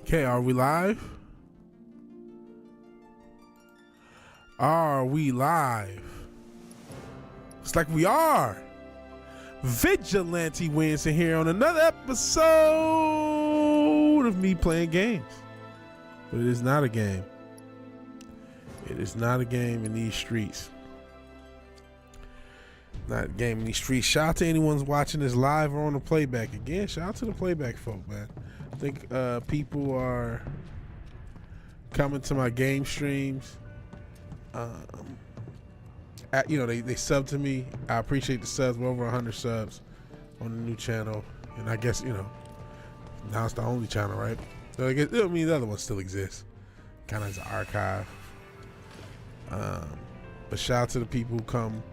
Okay, are we live? Are we live? It's like we are. VigilanteWilliamson here on another episode of me playing games. But it is not a game. It is not a game in these streets. Not a game in these streets. Shout out to anyone who's watching this live or on the playback. Again, shout out to the playback folk, man. I think people are coming to my game streams. They sub to me. I appreciate the subs. We're over 100 subs on the new channel, and I guess now it's the only channel, right? So I guess the other ones still exist, kind of as an archive. But shout out to the people who come,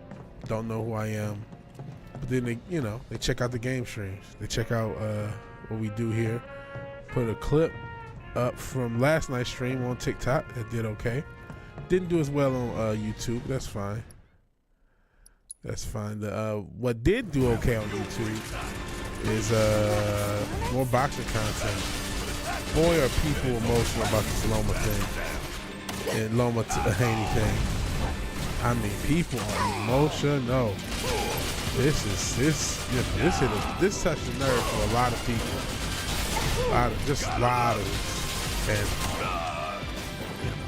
don't know who I am, but then they check out the game streams. They check out what we do here. Put a clip up from last night's stream on TikTok that did okay. Didn't do as well on YouTube. That's fine. That's fine. What did do okay on YouTube is more boxing content. Boy, are people emotional about this Loma thing and Loma Haney thing. I mean, people are emotional. This touched the nerve for a lot of people. Just a lot of it. And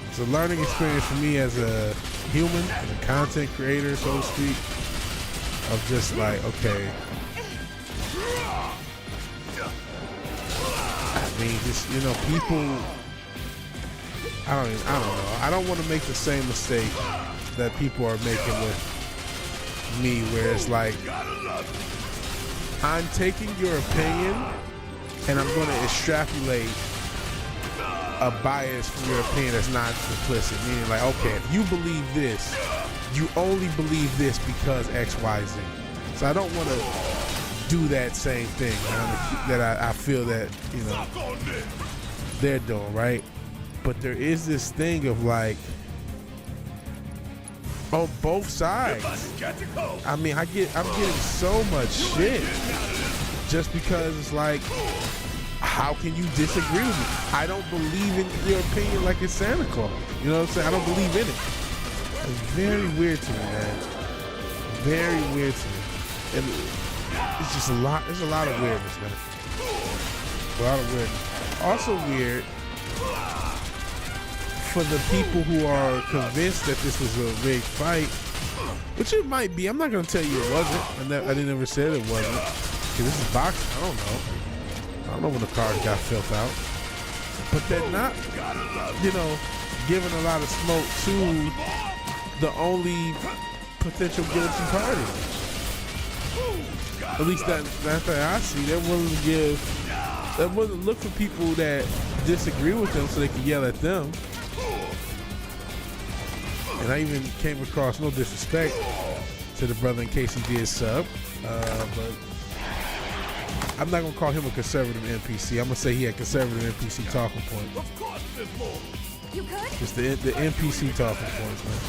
it's a learning experience for me as a human and a content creator, so to speak, of just like, okay, I mean, just, people, I don't know. I don't want to make the same mistake that people are making with me, where it's like, I'm taking your opinion and I'm going to extrapolate a bias from your opinion that's not implicit. Meaning like, okay, if you believe this, you only believe this because X, Y, Z. So I don't want to do that same thing that I feel that, they're doing, right? But there is this thing of like, on both sides. I mean, I'm getting so much shit just because it's like, how can you disagree with me? I don't believe in your opinion like it's Santa Claus. You know what I'm saying? I don't believe in it. It's very weird to me, man. Very weird to me. And it's just a lot. There's a lot of weirdness, man. A lot of weirdness. Also weird for the people who are convinced that this was a big fight, which it might be. I'm not gonna tell you it wasn't. I didn't ever said it wasn't. Cause this is boxing. I don't know when the cards got filled out. But they're not, giving a lot of smoke to the only potential guilty party. At least that's what I see. They're willing to look for people that disagree with them so they can yell at them. And I even came across, no disrespect to the brother in case he did sub, but I'm not gonna call him a conservative NPC. I'm gonna say he had conservative NPC talking points. Of course there's more. You could? Just the NPC talking points, man.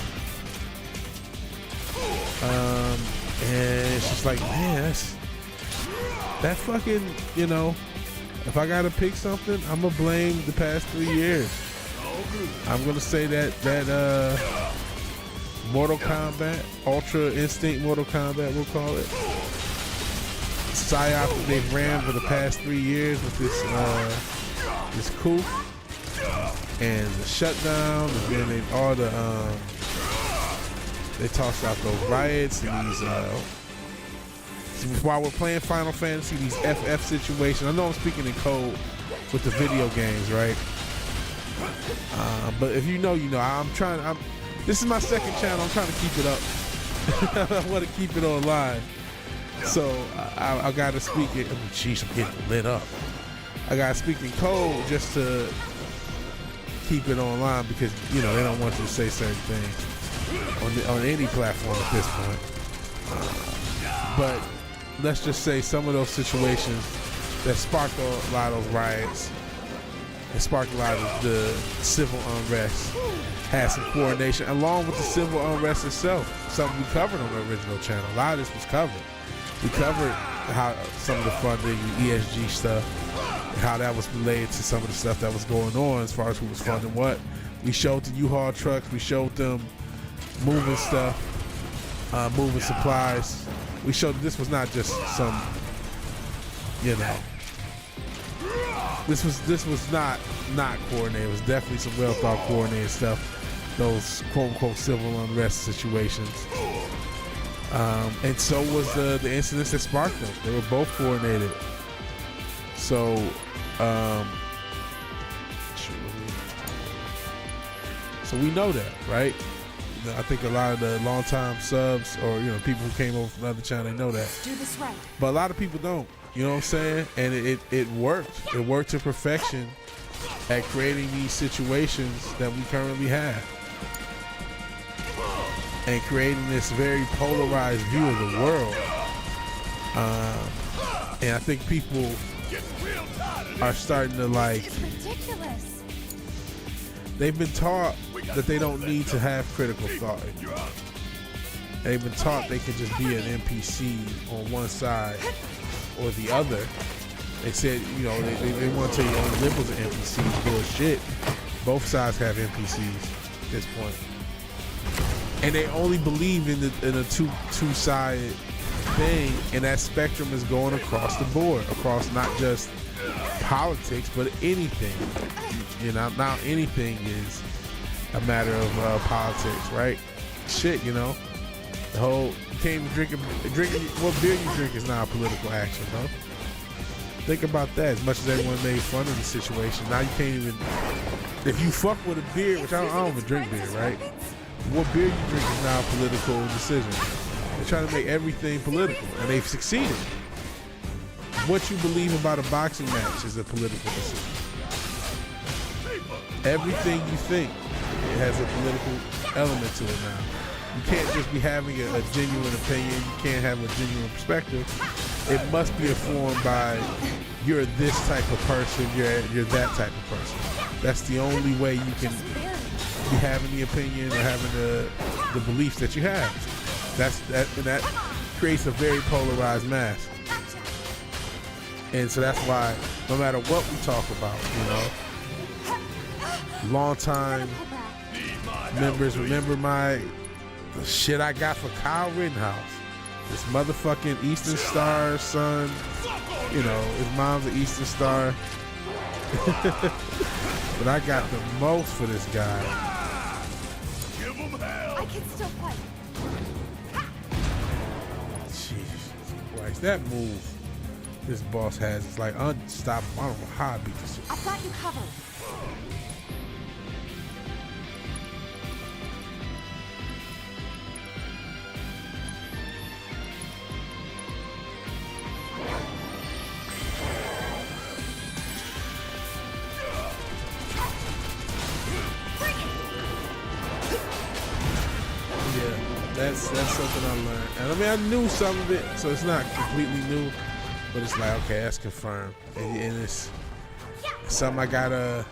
And it's just like, man, that fucking, if I gotta pick something, I'm gonna blame the past 3 years. I'm gonna say that Mortal Kombat, Ultra Instinct Mortal Kombat, we'll call it. Psyop that they've ran for the past 3 years with this coup and the shutdown, and then they tossed out those riots and these while we're playing Final Fantasy, these FF situations. I know I'm speaking in code with the video games, right? But if you know, this is my second channel. I'm trying to keep it up. I want to keep it online. So I gotta speak it. Jeez, I'm getting lit up. I gotta speak in code just to keep it online because they don't want you to say certain things on any platform at this point. But let's just say some of those situations that sparked a lot of those riots, and sparked a lot of the civil unrest, had some coordination along with the civil unrest itself. Something we covered on the original channel. A lot of this was covered. We covered how some of the funding, the ESG stuff, how that was related to some of the stuff that was going on as far as who was funding what. We showed the U-Haul trucks. We showed them moving stuff, moving supplies. We showed that this was not just some, you know, this was not coordinated. It was definitely some well thought coordinated stuff. Those quote unquote civil unrest situations. And so was the incidents that sparked them. They were both coordinated. So, so we know that, right? I think a lot of the longtime subs, or people who came over from the other channel, they know that. Do this right. But a lot of people don't. You know what I'm saying? And it worked. It worked to perfection at creating these situations that we currently have, and creating this very polarized view of the world. And I think people are starting to like. This is ridiculous. They've been taught that they don't need to have critical thought. They've been taught they can just be an NPC on one side or the other. They said, they want to tell you only liberals are NPCs. Bullshit. Both sides have NPCs at this point. And they only believe in a two-sided thing, and that spectrum is going across the board, across not just politics, but anything. Now anything is a matter of politics, right? Shit, the whole, you can't even drinking what beer you drink is not a political action, huh? Think about that. As much as everyone made fun of the situation, now you can't even, if you fuck with a beer, which I don't even drink beer, right? What beer you drink is now a political decision. They're trying to make everything political, and they've succeeded. What you believe about a boxing match is a political decision. Everything you think, it has a political element to it now. You can't just be having a genuine opinion. You can't have a genuine perspective. It must be informed by, you're this type of person, you're that type of person. That's the only way you can be having the opinion or having the beliefs that you have. That creates a very polarized mass. And so that's why no matter what we talk about, long-time members remember the shit I got for Kyle Rittenhouse. This motherfucking Eastern Star son, his mom's an Eastern Star. But I got the most for this guy. I can still fight. Jesus Christ, that move this boss has is like unstoppable. I don't know how I beat this shit. I've got you covered. That's something I learned. And I mean, I knew some of it, so it's not completely new, but it's like, okay, that's confirmed. And it's something I gotta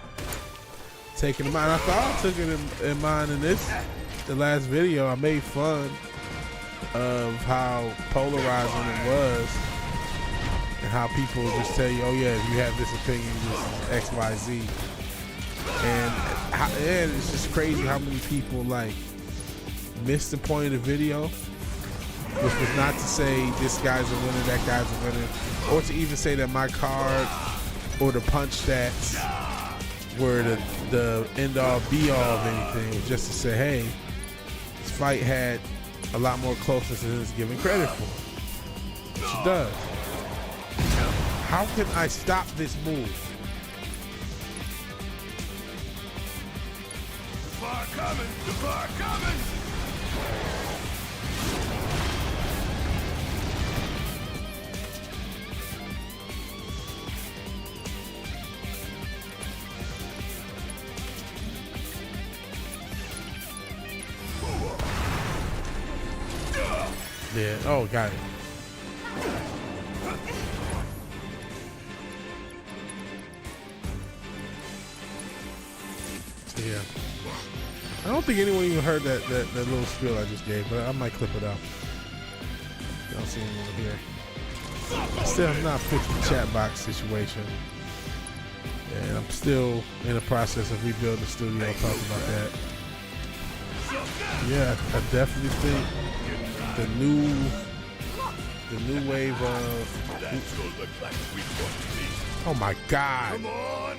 take in mind. I thought I took it in mind in the last video. I made fun of how polarizing it was and how people just tell you, oh yeah, if you have this opinion, this is X, Y, Z. And it's just crazy how many people like missed the point of the video, which was not to say this guy's a winner, that guy's a winner, or to even say that my card or the punch stats were the end all be all of anything. It was just to say, hey, this fight had a lot more closeness than it's given credit for. Which it does. How can I stop this move? The fire coming! The fire coming! Yeah, oh, got it. Yeah. I don't think anyone even heard that little spiel I just gave, but I might clip it out. Y'all see anyone here. Still not fixing the chat box situation. And I'm still in the process of rebuilding the studio. I'll talk about that. Yeah, I definitely think the new wave of. Oh my God! Come on.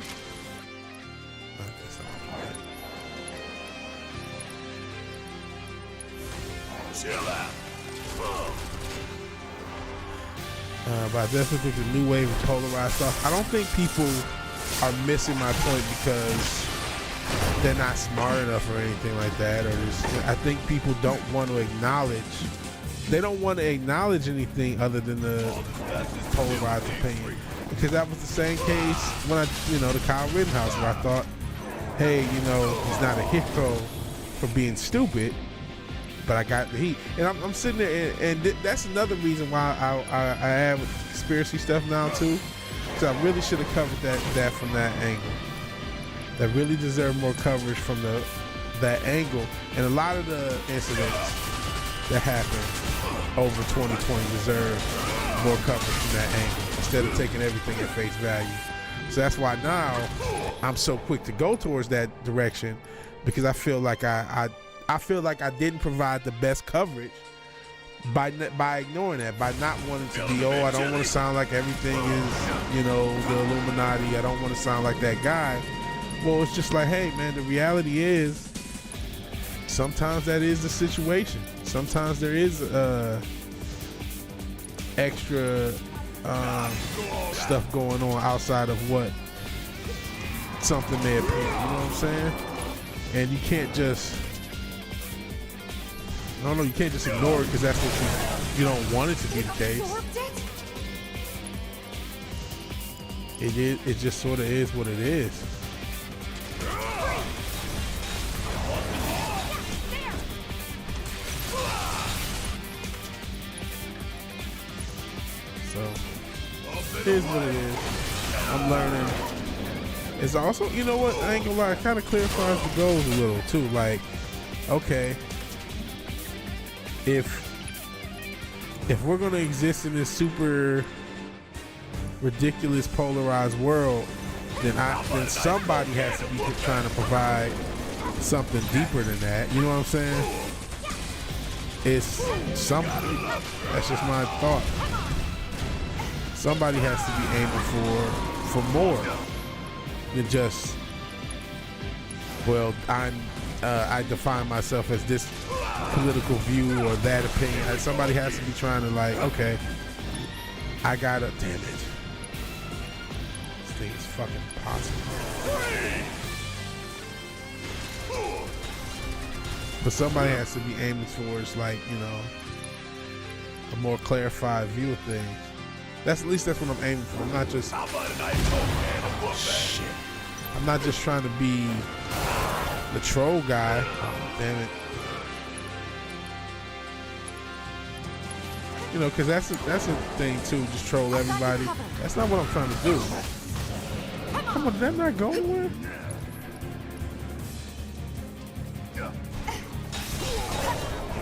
Chill out. But I definitely think the new wave of polarized stuff. I don't think people are missing my point because they're not smart enough or anything like that. Or just, I think people don't want to acknowledge. They don't want to acknowledge anything other than the polarized opinion. Because that was the same case when the Kyle Rittenhouse, where I thought, hey, he's not a hero for being stupid, but I got the heat. And I'm sitting there, and that's another reason why I add with conspiracy stuff now too. Because I really should have covered that from that angle. That really deserve more coverage from that angle. And a lot of the incidents that happened over 2020 deserve more coverage from that angle instead of taking everything at face value. So that's why now I'm so quick to go towards that direction, because I feel like I didn't provide the best coverage by ignoring that, by not wanting to be, I don't want to sound like everything is, the Illuminati. I don't want to sound like that guy. Well, it's just like, hey, man, the reality is sometimes that is the situation. Sometimes there is extra stuff going on outside of what something may appear. You know what I'm saying? And you can't just, you can't just ignore it because that's what you don't want it to be the case. It just sort of is what it is. So it is what it is. I'm learning. It's also, I ain't gonna lie, it kind of clarifies the goals a little too. Like, okay, if we're gonna exist in this super ridiculous polarized world, then somebody has to be trying to provide something deeper than that. You know what I'm saying? It's somebody. That's just my thought. Somebody has to be aiming for more than just, I define myself as this political view or that opinion. Somebody has to be trying to okay, I gotta, damn it. This thing is fucking impossible. But somebody has to be aiming towards a more clarified view of things. At least that's what I'm aiming for. I'm not just, shit. I'm not just trying to be the troll guy. Oh, damn it. Because that's a thing too. Just troll everybody. That's not what I'm trying to do. Come on, did that not go anywhere? Here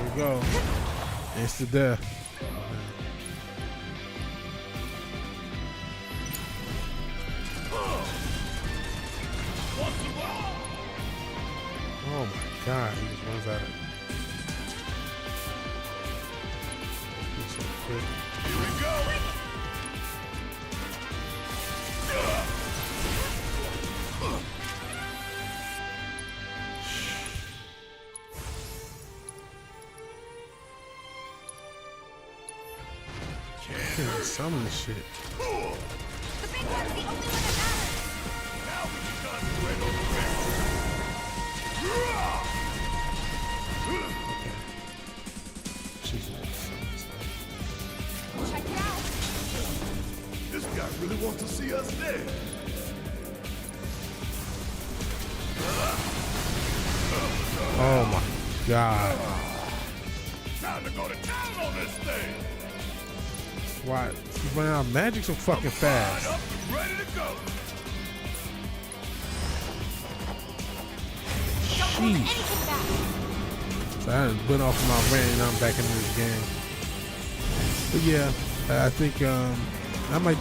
we go. It's to death. Oh my God, he just runs out of. He's so quick. Here we go. Can't summon this shit. The big one's the only one that matters. Now we can concentrate on the rest. Okay. She's gonna summon this thing. Check it out. This guy really wants to see us dead. Oh my God. Time to go to town on this thing. Why? She's running out of magic so fucking fast. Up, ready to go. Don't hold Jeez. anything back. So I done went off my rant and I'm back into this game. But yeah, I think I might,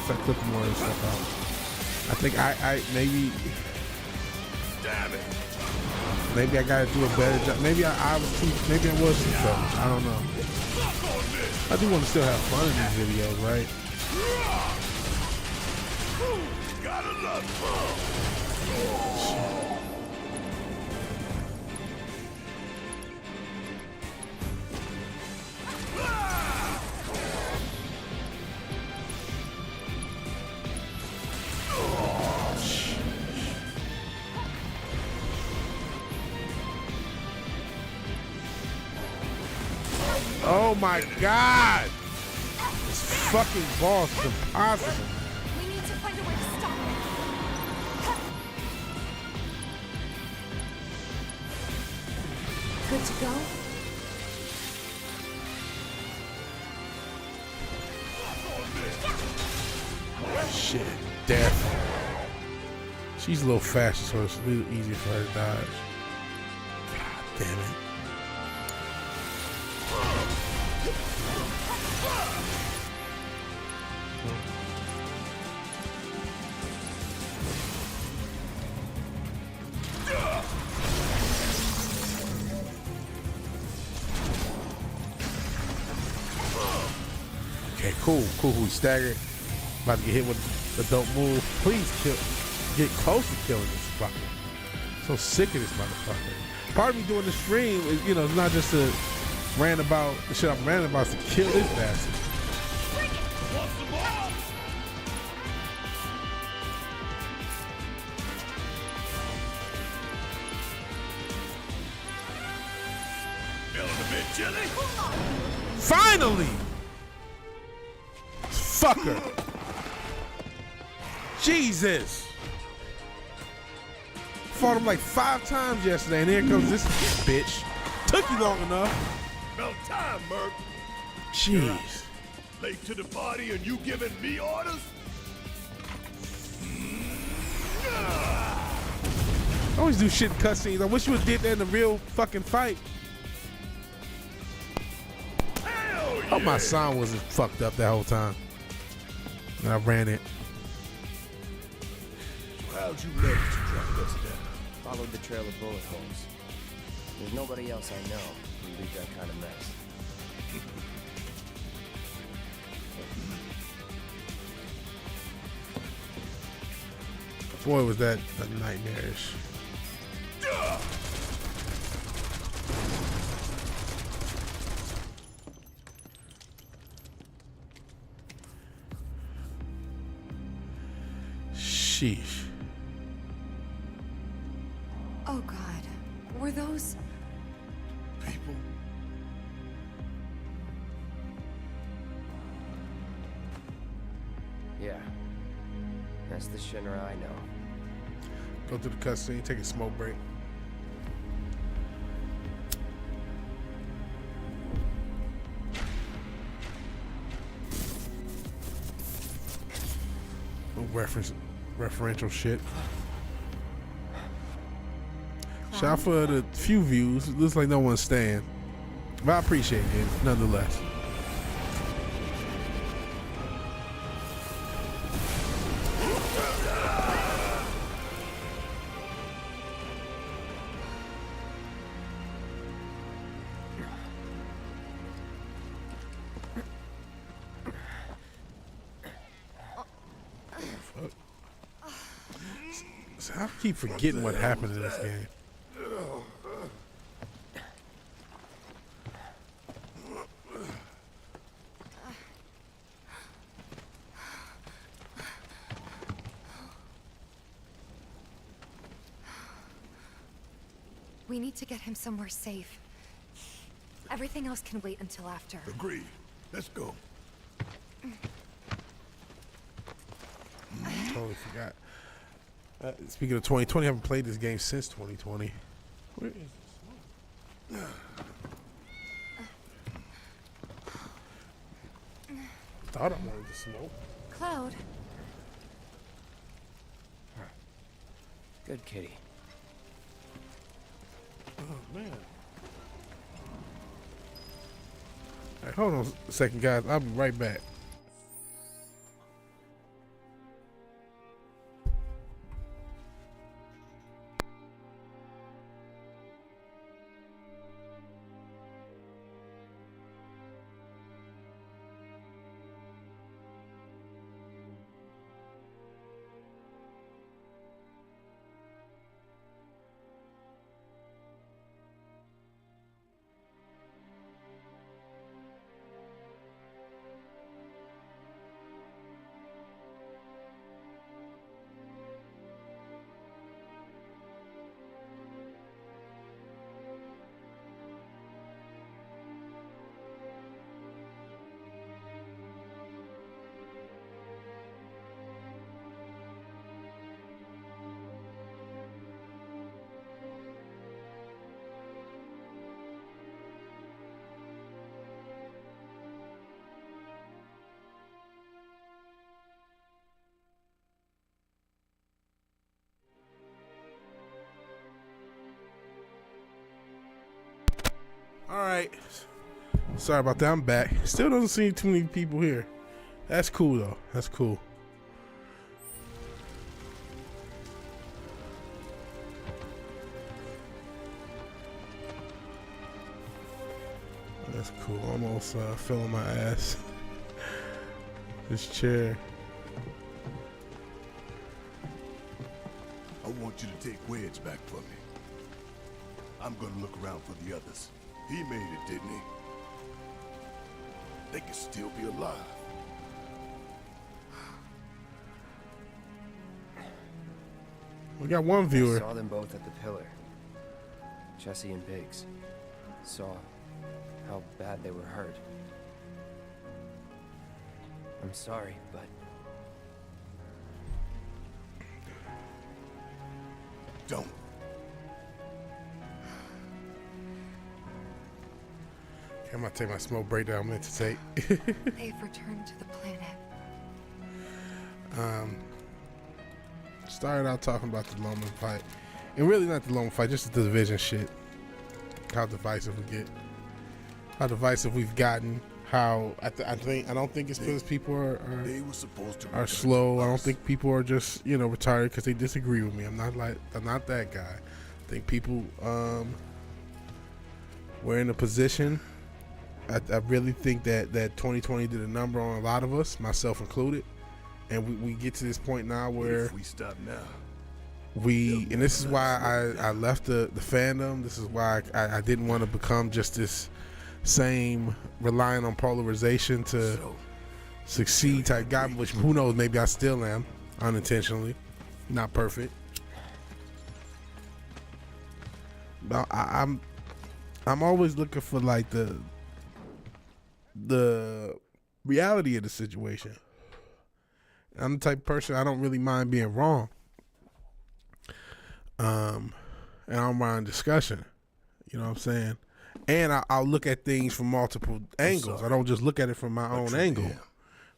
start clipping more of this stuff out. I think I maybe Damn it! maybe I gotta do a better job. Maybe I was too selfish. I don't know. Fuck on this! I do want to still have fun in these videos, right? Gotta love Oh my God! This fucking boss is impossible. We need to find a way to stop it. Good to go? Shit, death. She's a little faster, so it's a little easier for her to dodge. God damn it. Okay, cool. We staggered. About to get hit with a dope move. Please get close to killing this fucker. So sick of this motherfucker. Part of me doing the stream is, you know, it's not just to rant about the shit I'm ranting about, it's to kill this bastard. What's the ball? Feeling a bit chilly? Finally! Fucker! Jesus! Fought him like 5 times yesterday, and here comes this bitch. Took you long enough. About time, Merc. Jeez. Late to the party and you giving me orders? I always do shit in cutscenes. I wish you would did that in a real fucking fight. Hell yeah! Hope my sound wasn't fucked up that whole time. And I ran it. How'd you manage to track us down? Followed the trail of bullet holes. There's nobody else I know who leave that kind of mess. Boy, was that nightmarish. Sheesh. Oh God, were those? People. Yeah. That's the Shinra I know. Go through the cutscene, take a smoke break. No referential shit. Shout out for the few views. It looks like no one's staying. But I appreciate it nonetheless. I keep forgetting what happened in this game. We need to get him somewhere safe. Everything else can wait until after. Agreed. Let's go. Totally forgot. Speaking of 2020, I haven't played this game since 2020. Where is this? Thought I wanted to smoke. Cloud, Good kitty. Oh man. All right, hold on a second, guys. I'll be right back. All right. Sorry about that. I'm back. Still doesn't seem too many people here. That's cool though. That's cool. That's cool. Almost filling my ass. This chair. I want you to take Wedge back for me. I'm gonna look around for the others. He made it, didn't he? They can still be alive. We got one viewer. Saw them both at the pillar. Jesse and Biggs. Saw how bad they were hurt. I'm sorry, but Don't. Okay, I'm gonna take my smoke break that I meant to take. They've returned to the planet. Started out talking about the Loman fight. And really not the Loman fight, just the division shit. How divisive we get. How divisive we've gotten. How I don't think it's because people They were supposed to are slow. I don't think people are just, you know, retarded because they disagree with me. I'm not that guy. I think people were in a position. I really think that 2020 did a number on a lot of us, myself included. And we get to this point now where if we stop now, and this is why I left the fandom. This is why I didn't want to become just this same relying on polarization to succeed type guy, which who knows, maybe I still am unintentionally, not perfect. But I'm always looking for like the reality of the situation. I'm the type of person, I don't really mind being wrong. And I'm mind discussion. You know what I'm saying? And I'll look at things from multiple angles. I don't just look at it from my own angle. am.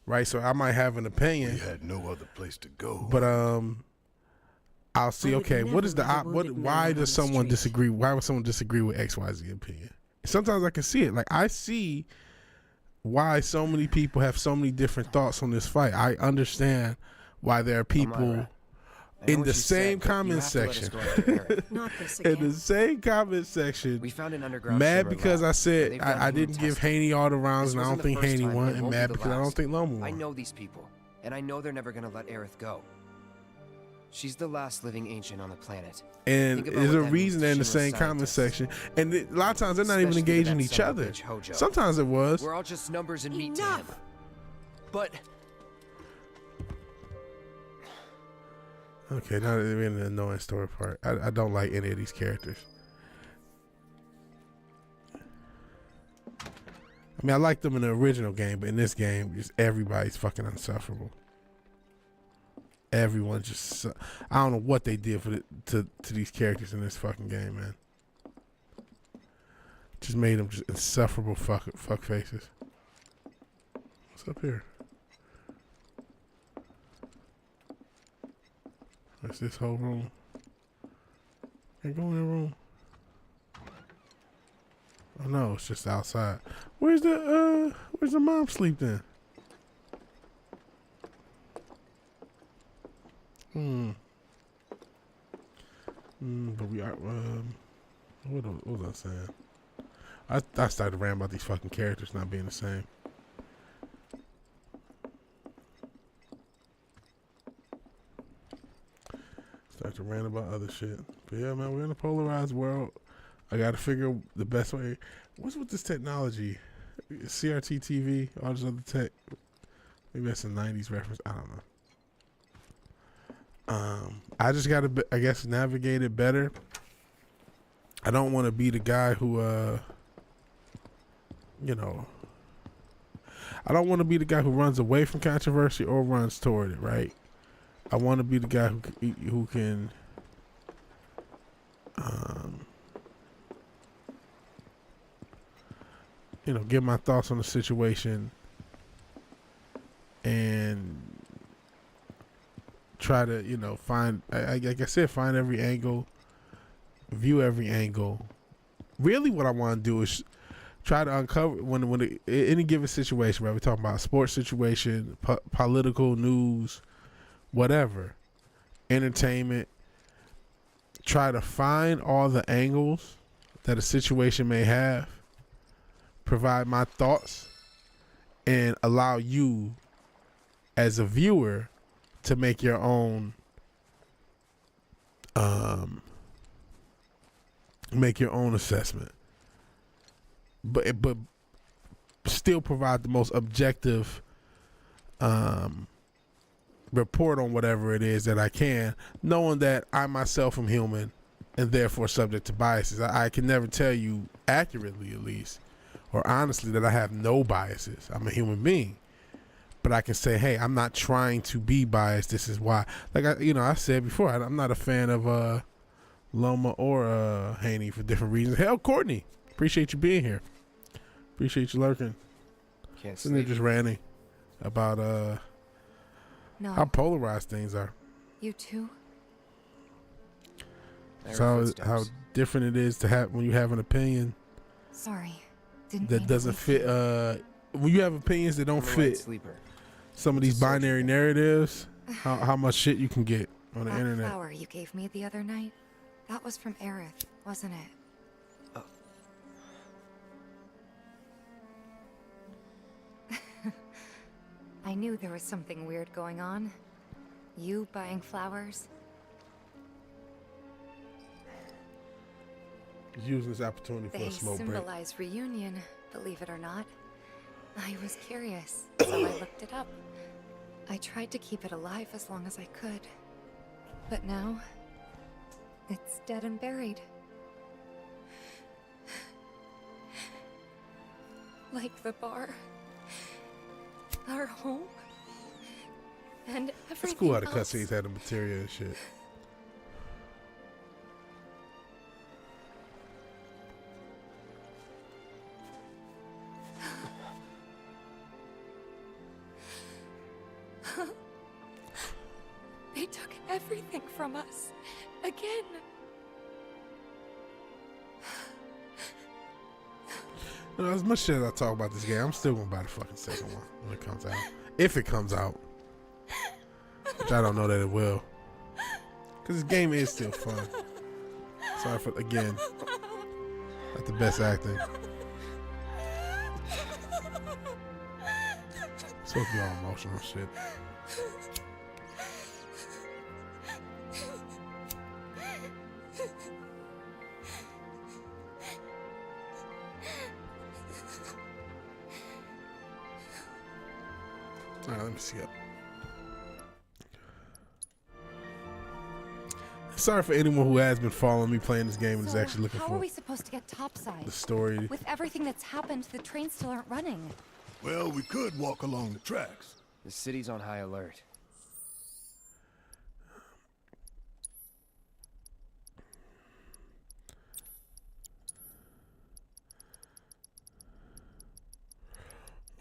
Right? So I might have an opinion. We had no other place to go. But I'll see, I would okay, what is the never leave a wounded why man does on the someone street. disagree? Why would someone disagree with XYZ opinion? Sometimes I can see it. Like I see why so many people have so many different thoughts on this fight. I understand why there are people in the same comment section. Not this In again. the same comment section, we found an underground mad shimmer because lab. I said They've done I human didn't give testing. Haney all the rounds, This and I don't wasn't the think first Haney time, won, and it and won't mad be the because I don't last. think Loma I won. know these people, and I know they're never gonna let Aerith go. She's the last living ancient on the planet. And Think about there's what a that reason means they're in the to same Shimmer's comment scientists. section, and a lot of times they're not even Especially engaging that each son of a other. bitch Hojo. Sometimes it was. We're all just numbers and meat to him. Enough. But Okay, now that we're in the annoying story part. I don't like any of these characters. I mean, I like them in the original game, but in this game, just everybody's fucking insufferable. Everyone just, I don't know what they did for to these characters in this fucking game, man. Just made them just insufferable fuck faces. What's up here? What's this whole room? Can't go in the room. Oh no, it's just outside. Where's the mom sleep then? But we are what was I saying? I started ranting about these fucking characters not being the same. Start to rant about other shit. But yeah, man, we're in a polarized world. I gotta figure the best way. What's with this technology? CRT TV, all this other tech. Maybe that's a 90s reference. I don't know. I just gotta, I guess, navigate it better. I don't want to be the guy who, you know, I don't want to be the guy who runs away from controversy or runs toward it, right? I want to be the guy who can you know, give my thoughts on the situation and try to, you know, find, like I said, find every angle, view every angle. Really what I want to do is try to uncover any given situation, whether we're talking about a sports situation, political news, whatever, entertainment. Try to find all the angles that a situation may have, provide my thoughts, and allow you as a viewer to make your own assessment, but still provide the most objective report on whatever it is that I can, knowing that I myself am human and therefore subject to biases. I can never tell you accurately, at least, or honestly, that I have no biases. I'm a human being. But I can say, hey, I'm not trying to be biased. This is why. Like, I said before, I'm not a fan of Loma or Haney for different reasons. Hell, Courtney, appreciate you being here. Appreciate you lurking. Can't Sitting there sleep. just ranting about No. how polarized things are. You too? There So are how footsteps. different it is to have when you have an opinion Sorry. Didn't mean that to doesn't wake fit. you. When you have opinions that don't I'm a light fit sleeper. some of these It's a social binary thing. narratives, how much shit you can get on the That internet. flower you gave me the other night, that was from Aerith, wasn't it? I knew there was something weird going on. You buying flowers? Using this opportunity for They a smoke break. symbolize reunion, believe it or not. I was curious, so I looked it up. I tried to keep it alive as long as I could. But now, it's dead and buried. Like the bar, our home, and everything It's cool how the else. cutscenes had the material and shit. They took everything from us. Again. You know, as much shit as I talk about this game, I'm still gonna buy the fucking second one when it comes out. If it comes out. Which I don't know that it will. Because this game is still fun. Sorry for, again, not the best acting. It's supposed to be all emotional shit. Alright, let me see it. Sorry for anyone who has been following me playing this game and is So, actually looking how for are we supposed to get topside? the story. With everything that's happened, the trains still aren't running. Well, we could walk along the tracks. The city's on high alert.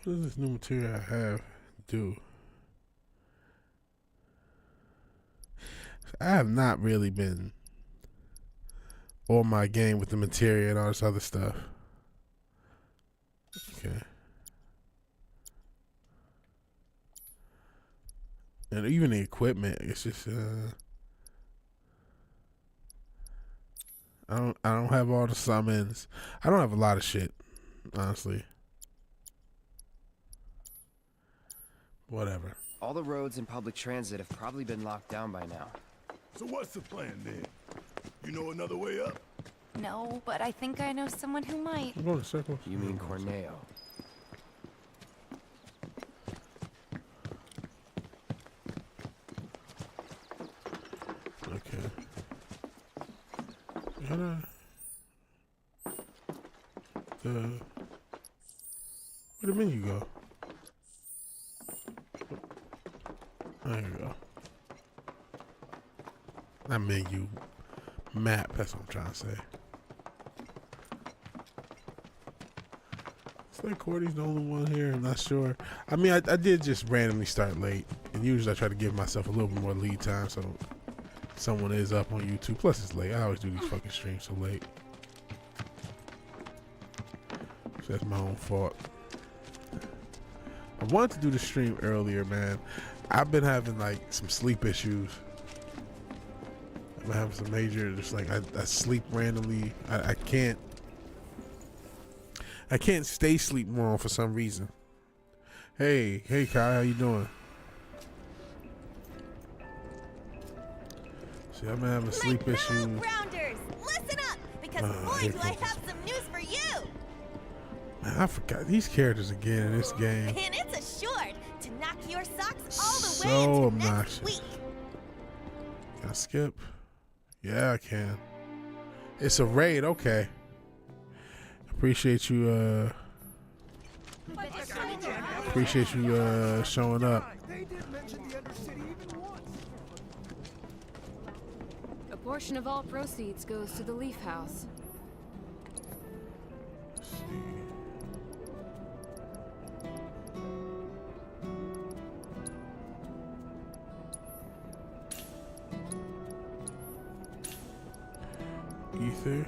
What does this new material I have do? I have not really been on my game with the material and all this other stuff. Okay. And even the equipment, it's just I don't have all the summons. I don't have a lot of shit, honestly. Whatever. All the roads and public transit have probably been locked down by now. So what's the plan then? You know another way up? No, but I think I know someone who might. I'm going to circle. You mean Corneo? Okay. Where the menu go? There you go. That menu map, that's what I'm trying to say. It's like Cordy's the only one here, I'm not sure. I mean, I did just randomly start late. And usually I try to give myself a little bit more lead time so someone is up on YouTube. Plus it's late. I always do these fucking streams so late. So That's my own fault. I wanted to do the stream earlier, man. I've been having like some sleep issues. I'm having some major, just like I sleep randomly. I can't stay sleep long for some reason. Hey Kai, how you doing? See, I've been having sleep issues. Grounders, listen up, because boy, do I have some news for you. Man, I forgot these characters again in this game. And it's assured to knock your socks all the So way into obnoxious. next week. Can I skip? Yeah, I can. It's a raid, okay. Appreciate you, showing up. A portion of all proceeds goes to the Leaf House. Let's see. Ether.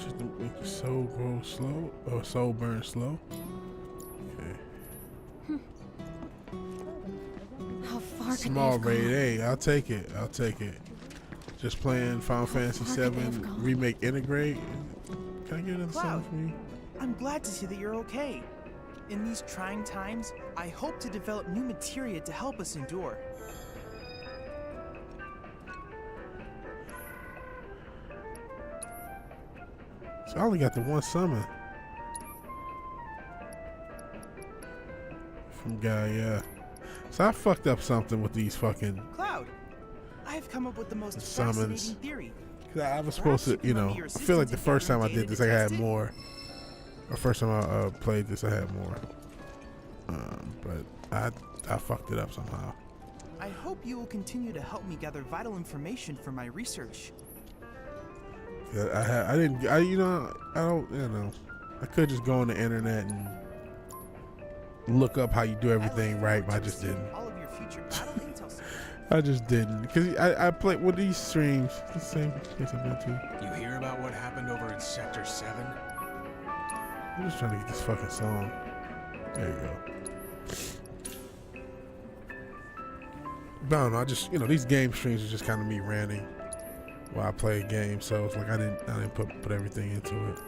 Should make the soul grow slow, or soul burn slow. Okay. How far could Small they have raid, gone? hey, I'll take it. Just playing Final Fantasy far could they have VII gone? Remake Integrate. Can I get another song Cloud. from you? I'm glad to see that you're okay. In these trying times, I hope to develop new materia to help us endure. So I only got the one summon. From guy, yeah. So I fucked up something with these fucking. Cloud, I have come up with the most Summons. fascinating theory. 'Cause I was supposed to, you know. I feel like the first time I did this, I had more. Or first time I played this, I had more. But I fucked it up somehow. I hope you will continue to help me gather vital information for my research. I could just go on the internet and look up how you do everything right, but I just didn't. All of your future battle intel skills. I just didn't, because I play with these streams. The same place I've been to. You hear about what happened over in Sector 7? I'm just trying to get this fucking song. There you go. But I don't know. I just, these game streams are just kind of me ranting while I play a game. So it's like I didn't put everything into it.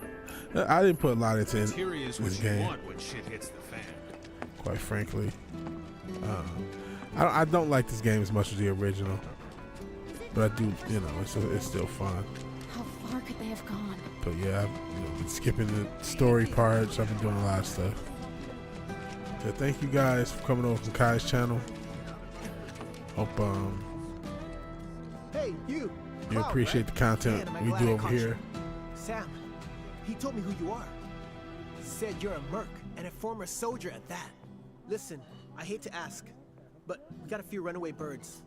I didn't put a lot into Materia is what this you game, want when shit hits the fan. quite frankly. I don't like this game as much as the original, but I do. It's still fun. How far could they have gone? But yeah, I've been skipping the story parts. I've been doing a lot of stuff. So thank you guys for coming over from Kai's channel. Hope Hey, you appreciate the content Man, am I we glad do I over caught here. you. Sam, he told me who you are. Said you're a merc and a former soldier at that. Listen, I hate to ask, but we got a few runaway birds.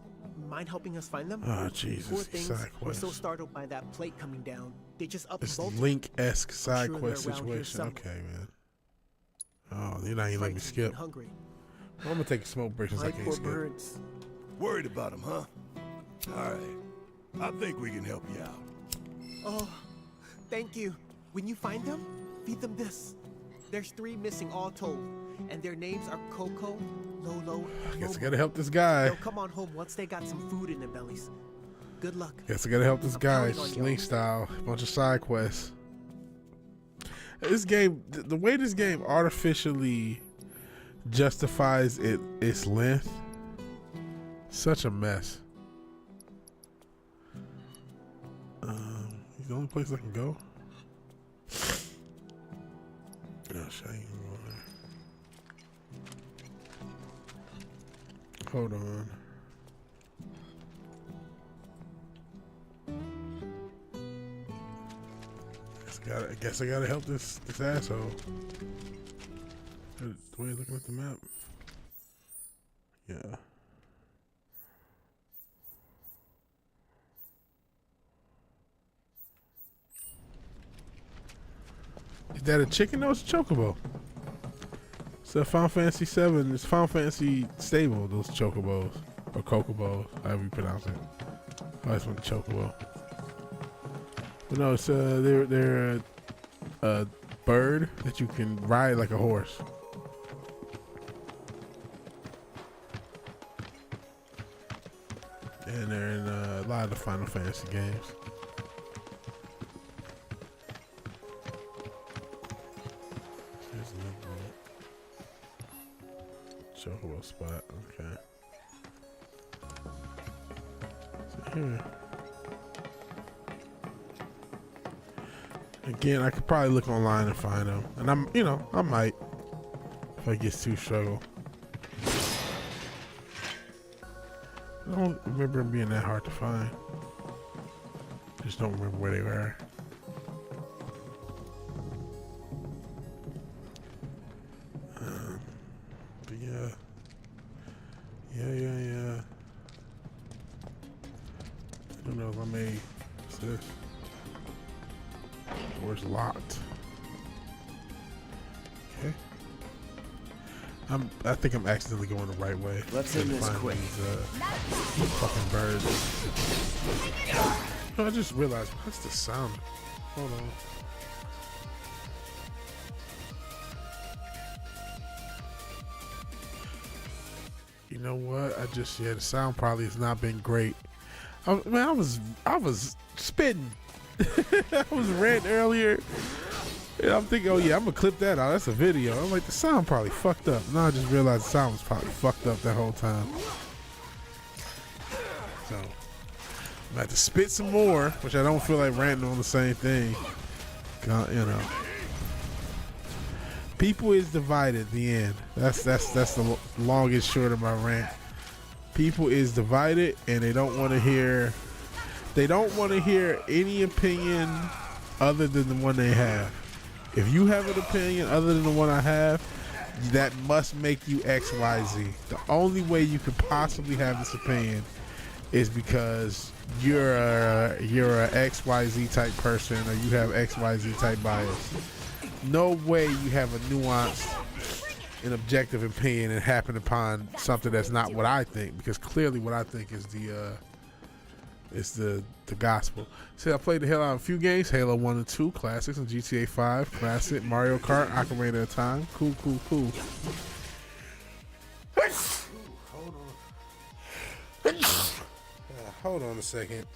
Mind helping us find them? Oh Jesus, Poor these things side were so quests. startled by that plate coming down. They just up This and bolted. Link-esque side sure quest they're around here situation. somewhere. Okay, man. Oh, you're not even letting me Frightened skip. and hungry. Well, I'm gonna take a smoke break since I My can't poor skip. birds. Worried about him, huh? All right. I think we can help you out. Oh, thank you. When you find them, feed them this. There's 3 missing all told, and their names are Coco, Lolo, I and guess I Momo. gotta help this guy. They'll come on home once they got some food in their bellies. Good luck. Guess I gotta help this I'm guy. counting It's on just you. Link style, bunch of side quests. This game, the way this game artificially justifies its length, such a mess. He's the only place I can go. Gosh, I ain't even going there. Hold on. I guess I gotta help this asshole. The way he's looking at the map. Yeah. Is that a chicken? No, it's a chocobo. It's a Final Fantasy 7. It's Final Fantasy stable, those chocobos. Or cocobos, however you pronounce it. I just want the chocobo. But no, it's they're bird that you can ride like a horse. And they're in a lot of the Final Fantasy games. Here's another one. Chocobo spot. Okay. So here. Again, I could probably look online and find them. And I might. If I get too struggle. I don't remember them being that hard to find. Just don't remember where they were. But yeah. I don't know if I made this. Door's locked. Okay. I think I'm accidentally going the right way. Let's end this quick. These fucking birds. No, I just realized, what's the sound? Hold on. You know what? The sound probably has not been great. I was spitting. I was ranting earlier. And I'm thinking, oh yeah, I'm gonna clip that out. That's a video. I'm like, the sound probably fucked up. Now I just realized the sound was probably fucked up that whole time. So I'm gonna have to spit some more, which I don't feel like ranting on the same thing. People is divided. The end. That's the long and short of my rant. People is divided, and they don't want to hear. They don't want to hear any opinion other than the one they have. If you have an opinion other than the one I have, that must make you XYZ. The only way you could possibly have this opinion is because you're a XYZ type person, or you have XYZ type bias. No way you have a nuanced and objective opinion and happen upon something that's not what I think, because clearly what I think is the gospel. See, I played the hell out of a few games: Halo 1 and 2 classics, and GTA 5 classic, Mario Kart, Ocarina of Time. Cool. Hold on a second.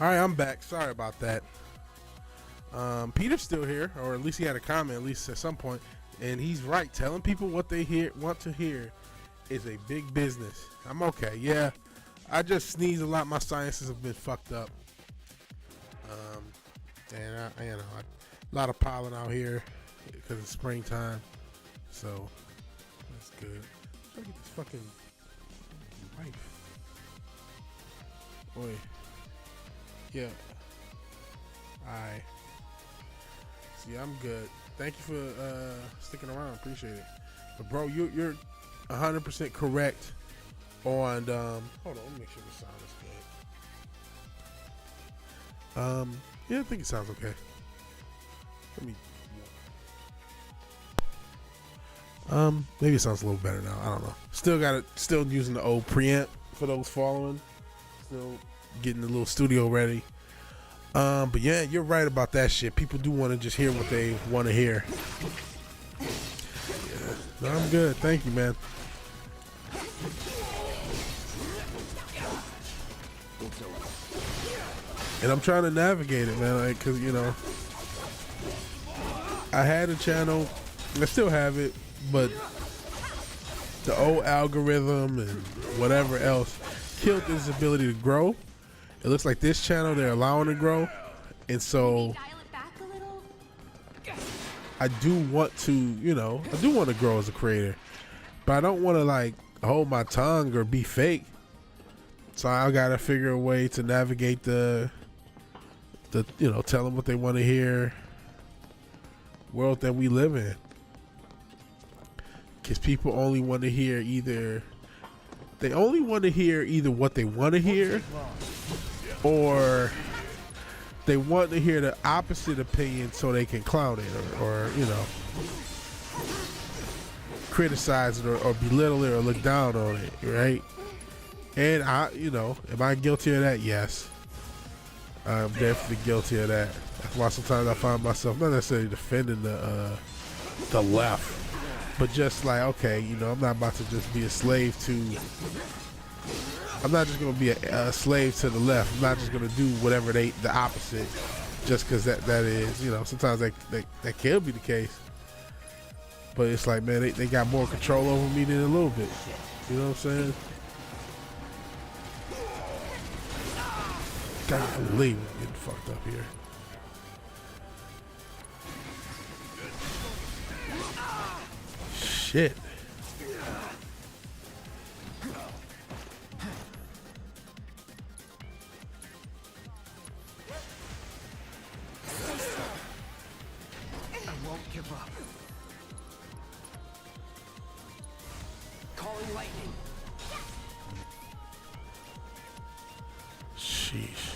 All right, I'm back. Sorry about that. Peter's still here, or at least he had a comment, at least at some point, and he's right. Telling people what they want to hear is a big business. I'm okay. Yeah, I just sneeze a lot. My sinuses have been fucked up. And a lot of pollen out here because it's springtime, so that's good. Try to get this fucking wife. Boy. Yeah. Alright. See, I'm good. Thank you for sticking around. Appreciate it. But bro, you're 100% correct on hold on, let me make sure the sound is good. Yeah, I think it sounds okay. Let me maybe it sounds a little better now. I don't know. Still using the old preamp for those following. Still getting the little studio ready. But yeah, you're right about that shit. People do want to just hear what they want to hear. Yeah. No, I'm good. Thank you, man. And I'm trying to navigate it, man, like, cause you know, I had a channel, I still have it, but the old algorithm and whatever else killed its ability to grow. It looks like this channel they're allowing to grow, and so I do want to, you know, I do want to grow as a creator, but I don't want to like hold my tongue or be fake. So I gotta figure a way to navigate the you know, tell them what they want to hear world that we live in, because people only want to hear either what they want to hear, or they want to hear the opposite opinion so they can clown it or you know, criticize it or belittle it or look down on it, right? And I, you know, am I guilty of that? Yes, I'm definitely guilty of that. That's why sometimes I find myself not necessarily defending the left, but just like, okay, you know, I'm not about to just be a slave to. I'm not just gonna be a slave to the left. I'm not just gonna do whatever the opposite, just because that is, you know, sometimes that can be the case. But it's like, man, they got more control over me than a little bit. You know what I'm saying? Golly, we're getting fucked up here. Shit. I won't give up. Calling lightning. Sheesh.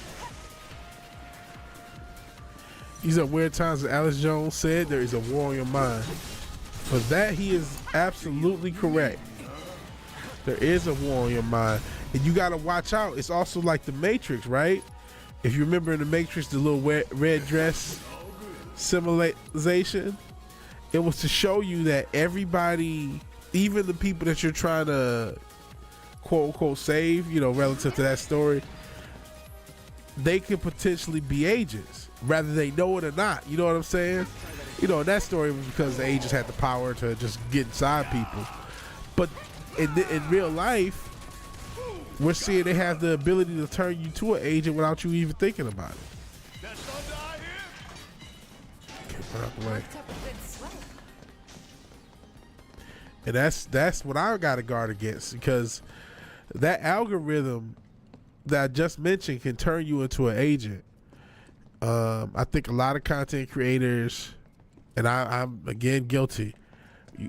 These are weird times, as Alex Jones said. There is a war on your mind. For that, he is absolutely correct. There is a war on your mind, and you got to watch out. It's also like the Matrix, right? If you remember in the Matrix, the little red dress symbolization, it was to show you that everybody, even the people that you're trying to quote unquote save, you know, relative to that story, they could potentially be agents, whether they know it or not. You know what I'm saying? You know, that story was because the agents had the power to just get inside people. But in real life, we're seeing they have the ability to turn you to an agent without you even thinking about it. Okay, put out the way. And that's what I got to guard against, because that algorithm that I just mentioned can turn you into an agent. I think a lot of content creators, and I'm again guilty,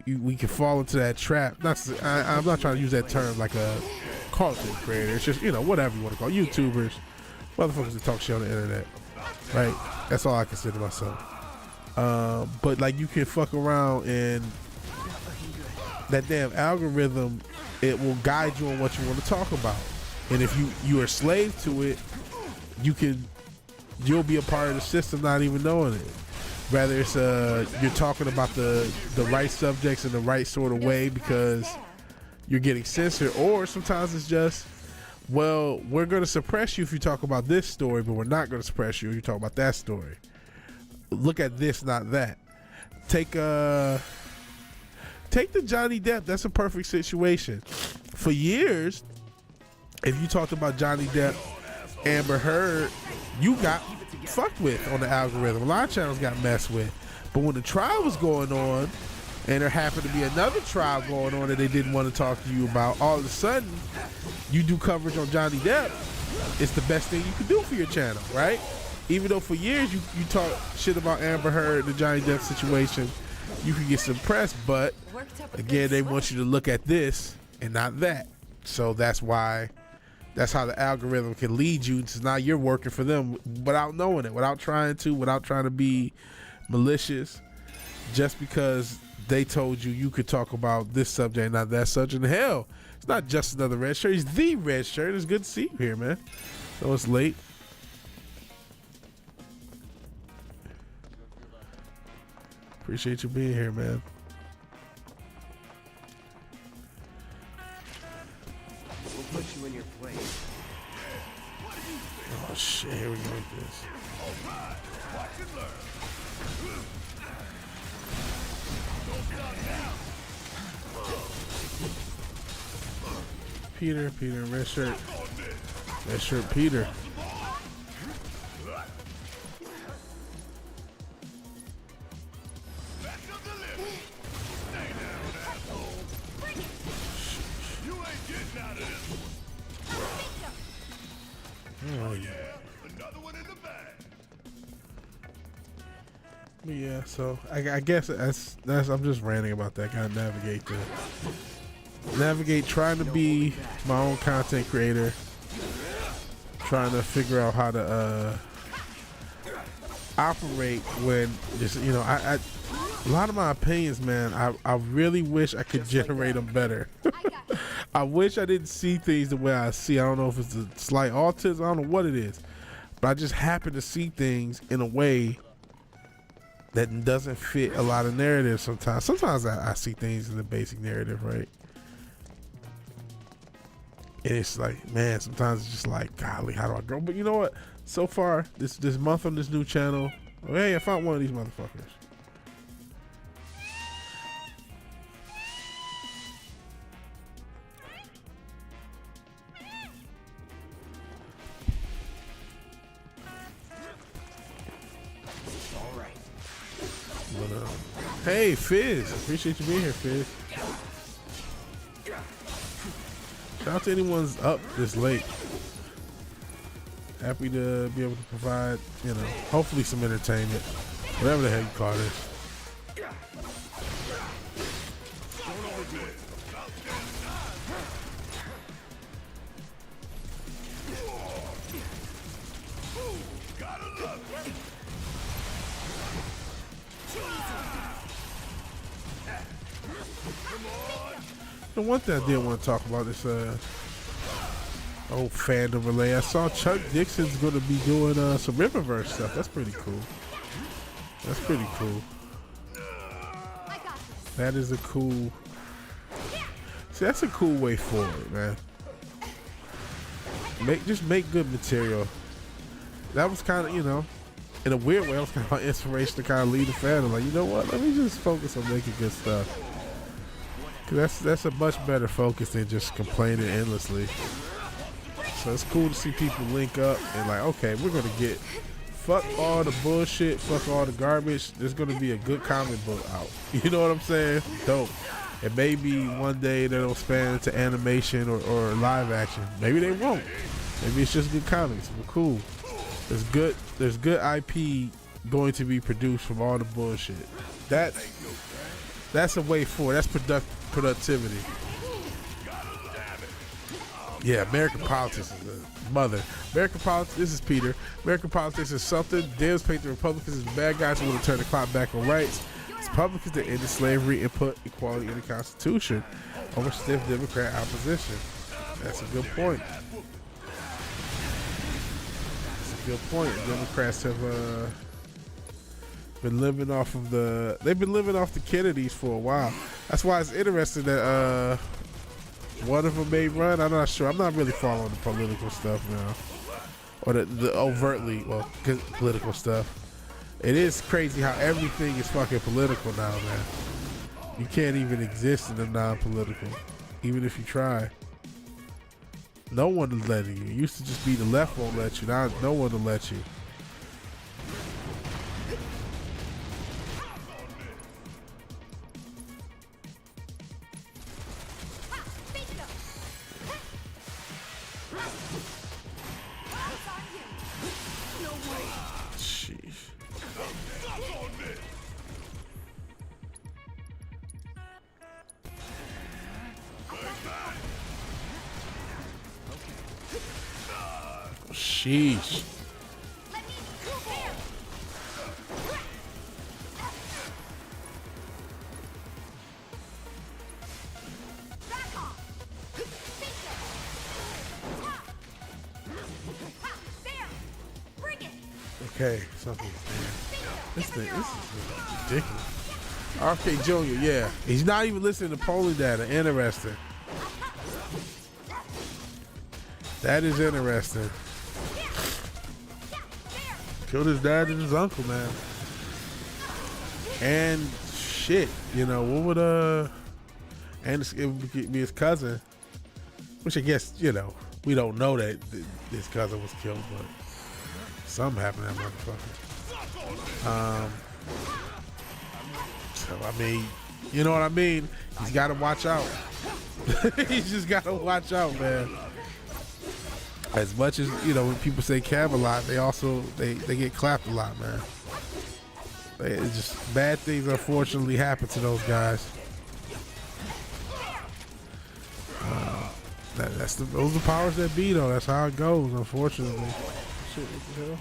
we can fall into that trap. I'm not trying to use that term like a content creator. It's just, you know, whatever you want to call it. YouTubers, motherfuckers that talk shit on the internet, right? That's all I consider myself. But like, you can fuck around and that damn algorithm, it will guide you on what you want to talk about. And if you are a slave to it, you'll be a part of the system not even knowing it. Whether it's you're talking about the right subjects in the right sort of way because you're getting censored, or sometimes it's just, well, we're going to suppress you if you talk about this story, but we're not going to suppress you if you talk about that story. Look at this, not that. Take the Johnny Depp. That's a perfect situation. For years, if you talked about Johnny Depp, Amber Heard, you got fucked with on the algorithm. A lot of channels got messed with. But when the trial was going on, and there happened to be another trial going on that they didn't want to talk to you about, all of a sudden, you do coverage on Johnny Depp. It's the best thing you can do for your channel, right? Even though for years you talk shit about Amber Heard, the Johnny Depp situation, you can get suppressed, but again, they want you to look at this and not that. So that's why, that's how the algorithm can lead you to now you're working for them without knowing it, without trying to be malicious, just because they told you could talk about this subject, not that subject. And hell, it's not just another red shirt. He's the red shirt. It's good to see you here, man. So it's late. Appreciate you being here, man. We'll put you in your place. Oh shit, here we go with this. Peter, red shirt, Peter. Oh, yeah. Another one in the bag. But yeah, so I guess that's I'm just ranting about that. Gotta navigate trying to be my own content creator, trying to figure out how to operate when just, you know, I a lot of my opinions, man, I really wish I could generate them better. I wish I didn't see things the way I see. I don't know if it's a slight autism, I don't know what it is, but I just happen to see things in a way that doesn't fit a lot of narratives sometimes. Sometimes I see things in the basic narrative, right? And it's like, man, sometimes it's just like, golly, how do I grow? But you know what? So far, this month on this new channel, oh, hey, I found one of these motherfuckers. Hey, Fizz. Appreciate you being here, Fizz. Shout out to anyone's up this late. Happy to be able to provide, you know, hopefully some entertainment. Whatever the hell you call this. The one thing I did want to talk about is old fandom relay. I saw Chuck Dixon's going to be doing some Riververse stuff. That's pretty cool. That's pretty cool. That is a cool. See, that's a cool way forward, man. Just make good material. That was kind of, you know, in a weird way, that was kind of my inspiration to kind of lead the fandom. Like, you know what? Let me just focus on making good stuff. Cause that's a much better focus than just complaining endlessly. So it's cool to see people link up and like, okay, we're gonna get fuck all the bullshit, fuck all the garbage. There's gonna be a good comic book out. You know what I'm saying? Dope. And maybe one day they'll span into animation or live action. Maybe they won't. Maybe it's just good comics. But cool. There's good IP going to be produced from all the bullshit. That's a way forward. That's productivity. Yeah, American politics is the mother. American politics, this is Peter. American politics is something. Dems paint the Republicans as the bad guys who want to turn the clock back on rights. It's Republicans that ended slavery and put equality in the Constitution over stiff Democrat opposition. That's a good point. That's a good point. Democrats have been living off of they've been living off the Kennedys for a while. That's why it's interesting that one of them may run. I'm not sure. I'm not really following the political stuff now, or the overtly political stuff. It is crazy how everything is fucking political now, man. You can't even exist in a non-political, even if you try. No one is letting you. It used to just be the left won't let you. Now no one will let you. sheesh. Okay, something's there. This is ridiculous. RK Jr., yeah. He's not even listening to polling data. Interesting. That is interesting. Killed his dad and his uncle, man. And shit, you know, what would and it would be his cousin, which I guess, you know, we don't know that his cousin was killed, but something happened to that motherfucker. So I mean, you know what I mean? He's got to watch out. He's just got to watch out, man. As much as, you know, when people say cab a lot, they also they get clapped a lot, man. It's just bad things unfortunately happen to those guys. Those are the powers that be, though. That's how it goes, unfortunately. Shit, what the hell?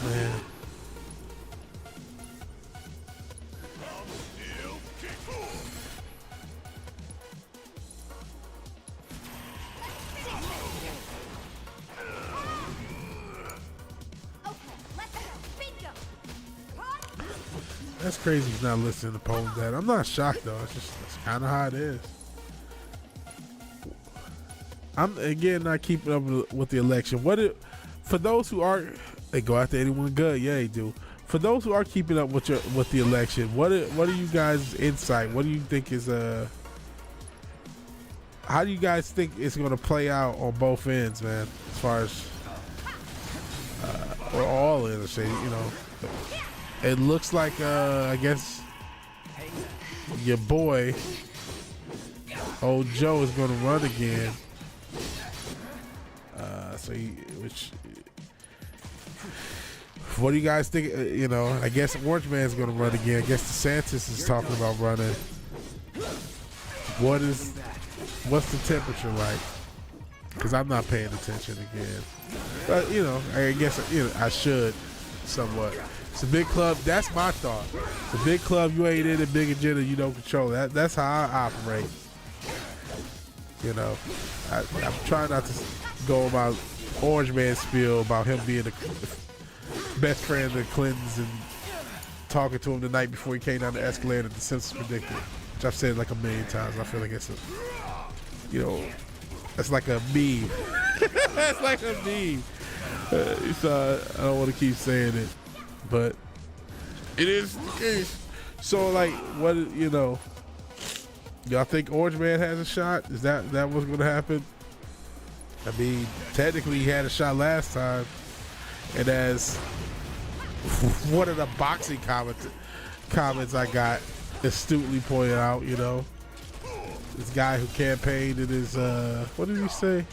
Man. That's crazy he's not listening to polls that. I'm not shocked though. That's kind of how it is. I'm again not keeping up with the election. For those who are, they go after anyone good. Yeah, they do. For those who are keeping up with the election, what are you guys' insight? What do you think is how do you guys think it's going to play out on both ends, man? As far as or all ends, say, you know. It looks like I guess your boy old Joe is going to run again. What do you guys think? You know, I guess Orange Man's going to run again. I guess DeSantis is talking about running. What's the temperature like? Because I'm not paying attention again. But you know, I guess I should somewhat. It's a big club. That's my thought. It's a big club. You ain't in a big agenda. You don't control that. That's how I operate. You know, I'm trying not to go about Orange Man spiel about him being the best friend of the Clintons and talking to him the night before he came down the escalator that the Simpsons predicted, which I've said like a million times. I feel like it's it's like a meme. It's like a meme. So I don't want to keep saying it, but it is the case. So like, what, you know, y'all think Orange Man has a shot? Is that what's going to happen? I mean, technically he had a shot last time, and as one of the boxing comments I got astutely pointed out, you know, this guy who campaigned in his what did he say?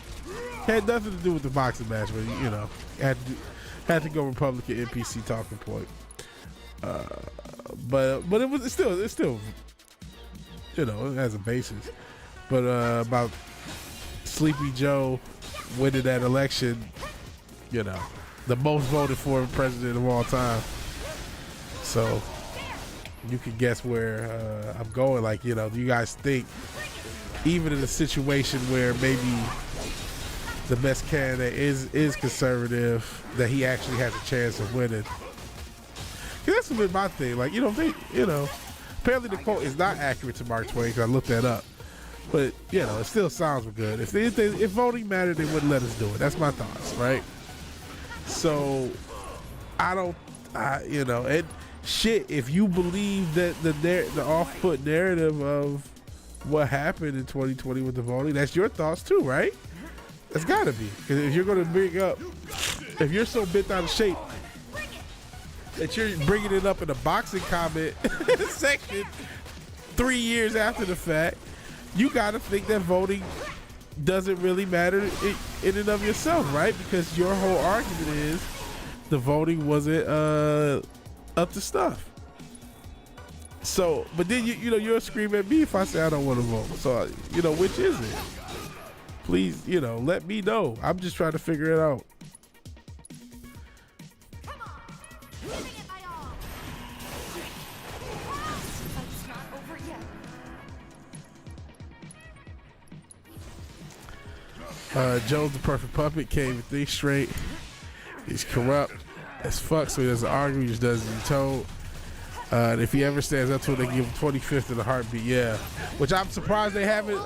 Had nothing to do with the boxing match, but you know, had to go Republican NPC talking point. But it's still you know, it has a basis. But about Sleepy Joe winning that election, you know, the most voted for president of all time. So you can guess where I'm going. Like, you know, do you guys think, even in a situation where maybe the best candidate is conservative, that he actually has a chance of winning? That's been my thing. Like, you know, apparently the quote is not accurate to Mark Twain, because I looked that up. But, you know, it still sounds good. If voting mattered, they wouldn't let us do it. That's my thoughts, right? So, you know, and shit, if you believe that the off-put narrative of what happened in 2020 with the voting, that's your thoughts too, right? That's gotta be. Because if you're going to bring up, if you're so bent out of shape that you're bringing it up in a boxing comment section 3 years after the fact, you gotta think that voting doesn't really matter in and of yourself, right? Because your whole argument is the voting wasn't up to stuff. So, but then you'll scream at me if I say I don't want to vote. So, which is it? Please, let me know. I'm just trying to figure it out. Come on! Giving it my all! Fight's not over yet. Joe's the perfect puppet. Can't even think straight. He's corrupt as fuck, so he doesn't argue. He just does as he's told. And if he ever stands up to it, they give him 25th in a heartbeat. Yeah, which I'm surprised they haven't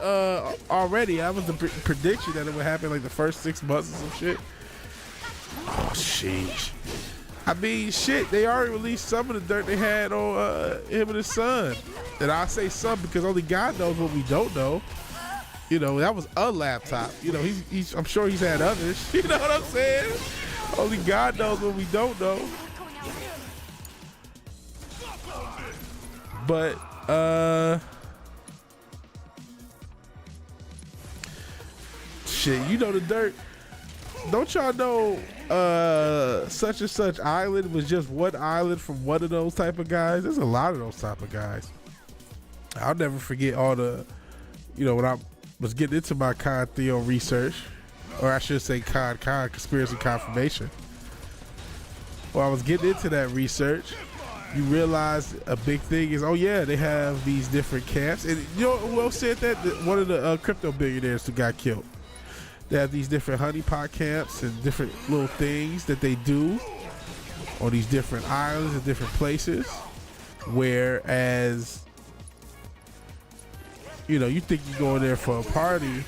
already. That was the prediction that it would happen like the first 6 months or some shit. Oh, sheesh. I mean, shit, they already released some of the dirt they had on him and his son. And I say some because only God knows what we don't know. That was a laptop. He's I'm sure he's had others. You know what I'm saying? Only God knows what we don't know. But shit, the dirt. Don't y'all know such and such island was just one island from one of those type of guys? There's a lot of those type of guys. I'll never forget all the, when I was getting into my Con Theo research, or I should say Con conspiracy confirmation. While I was getting into that research, you realize a big thing is, oh yeah, they have these different camps. And who else said that? One of the crypto billionaires who got killed. They have these different honeypot camps and different little things that they do on these different islands and different places. Whereas, you think you're going there for a party,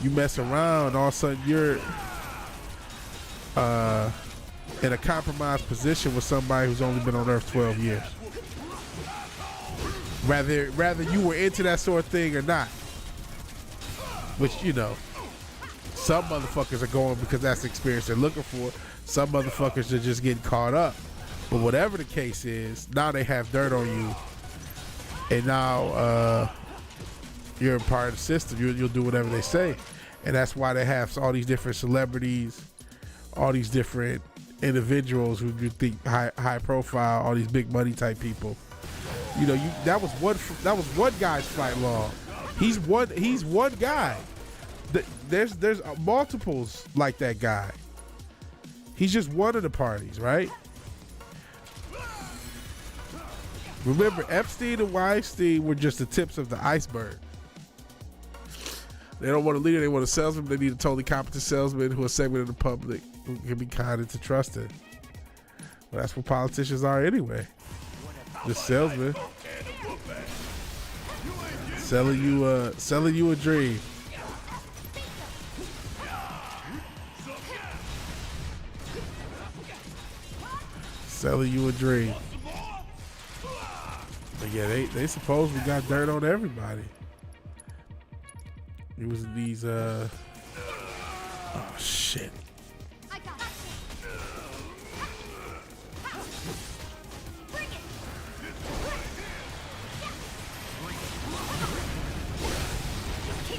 you mess around, and all of a sudden you're in a compromised position with somebody who's only been on Earth 12 years. Rather you were into that sort of thing or not. Which, some motherfuckers are going because that's the experience they're looking for. Some motherfuckers are just getting caught up. But whatever the case is, now they have dirt on you. And now you're a part of the system. You'll do whatever they say. And that's why they have all these different celebrities, all these different individuals who you think high profile, all these big money type people. That was one guy's flight log. He's one guy. There's multiples like that guy. He's just one of the parties, right? Remember, Epstein and Weinstein were just the tips of the iceberg. They don't want a leader, they want a salesman. They need a totally competent salesman who is segmented the public, who can be kind to trusted. Well, that's what politicians are anyway. Just salesmen. Selling you a dream. Selling you a dream. But yeah, they supposedly got dirt on everybody. It was these oh shit.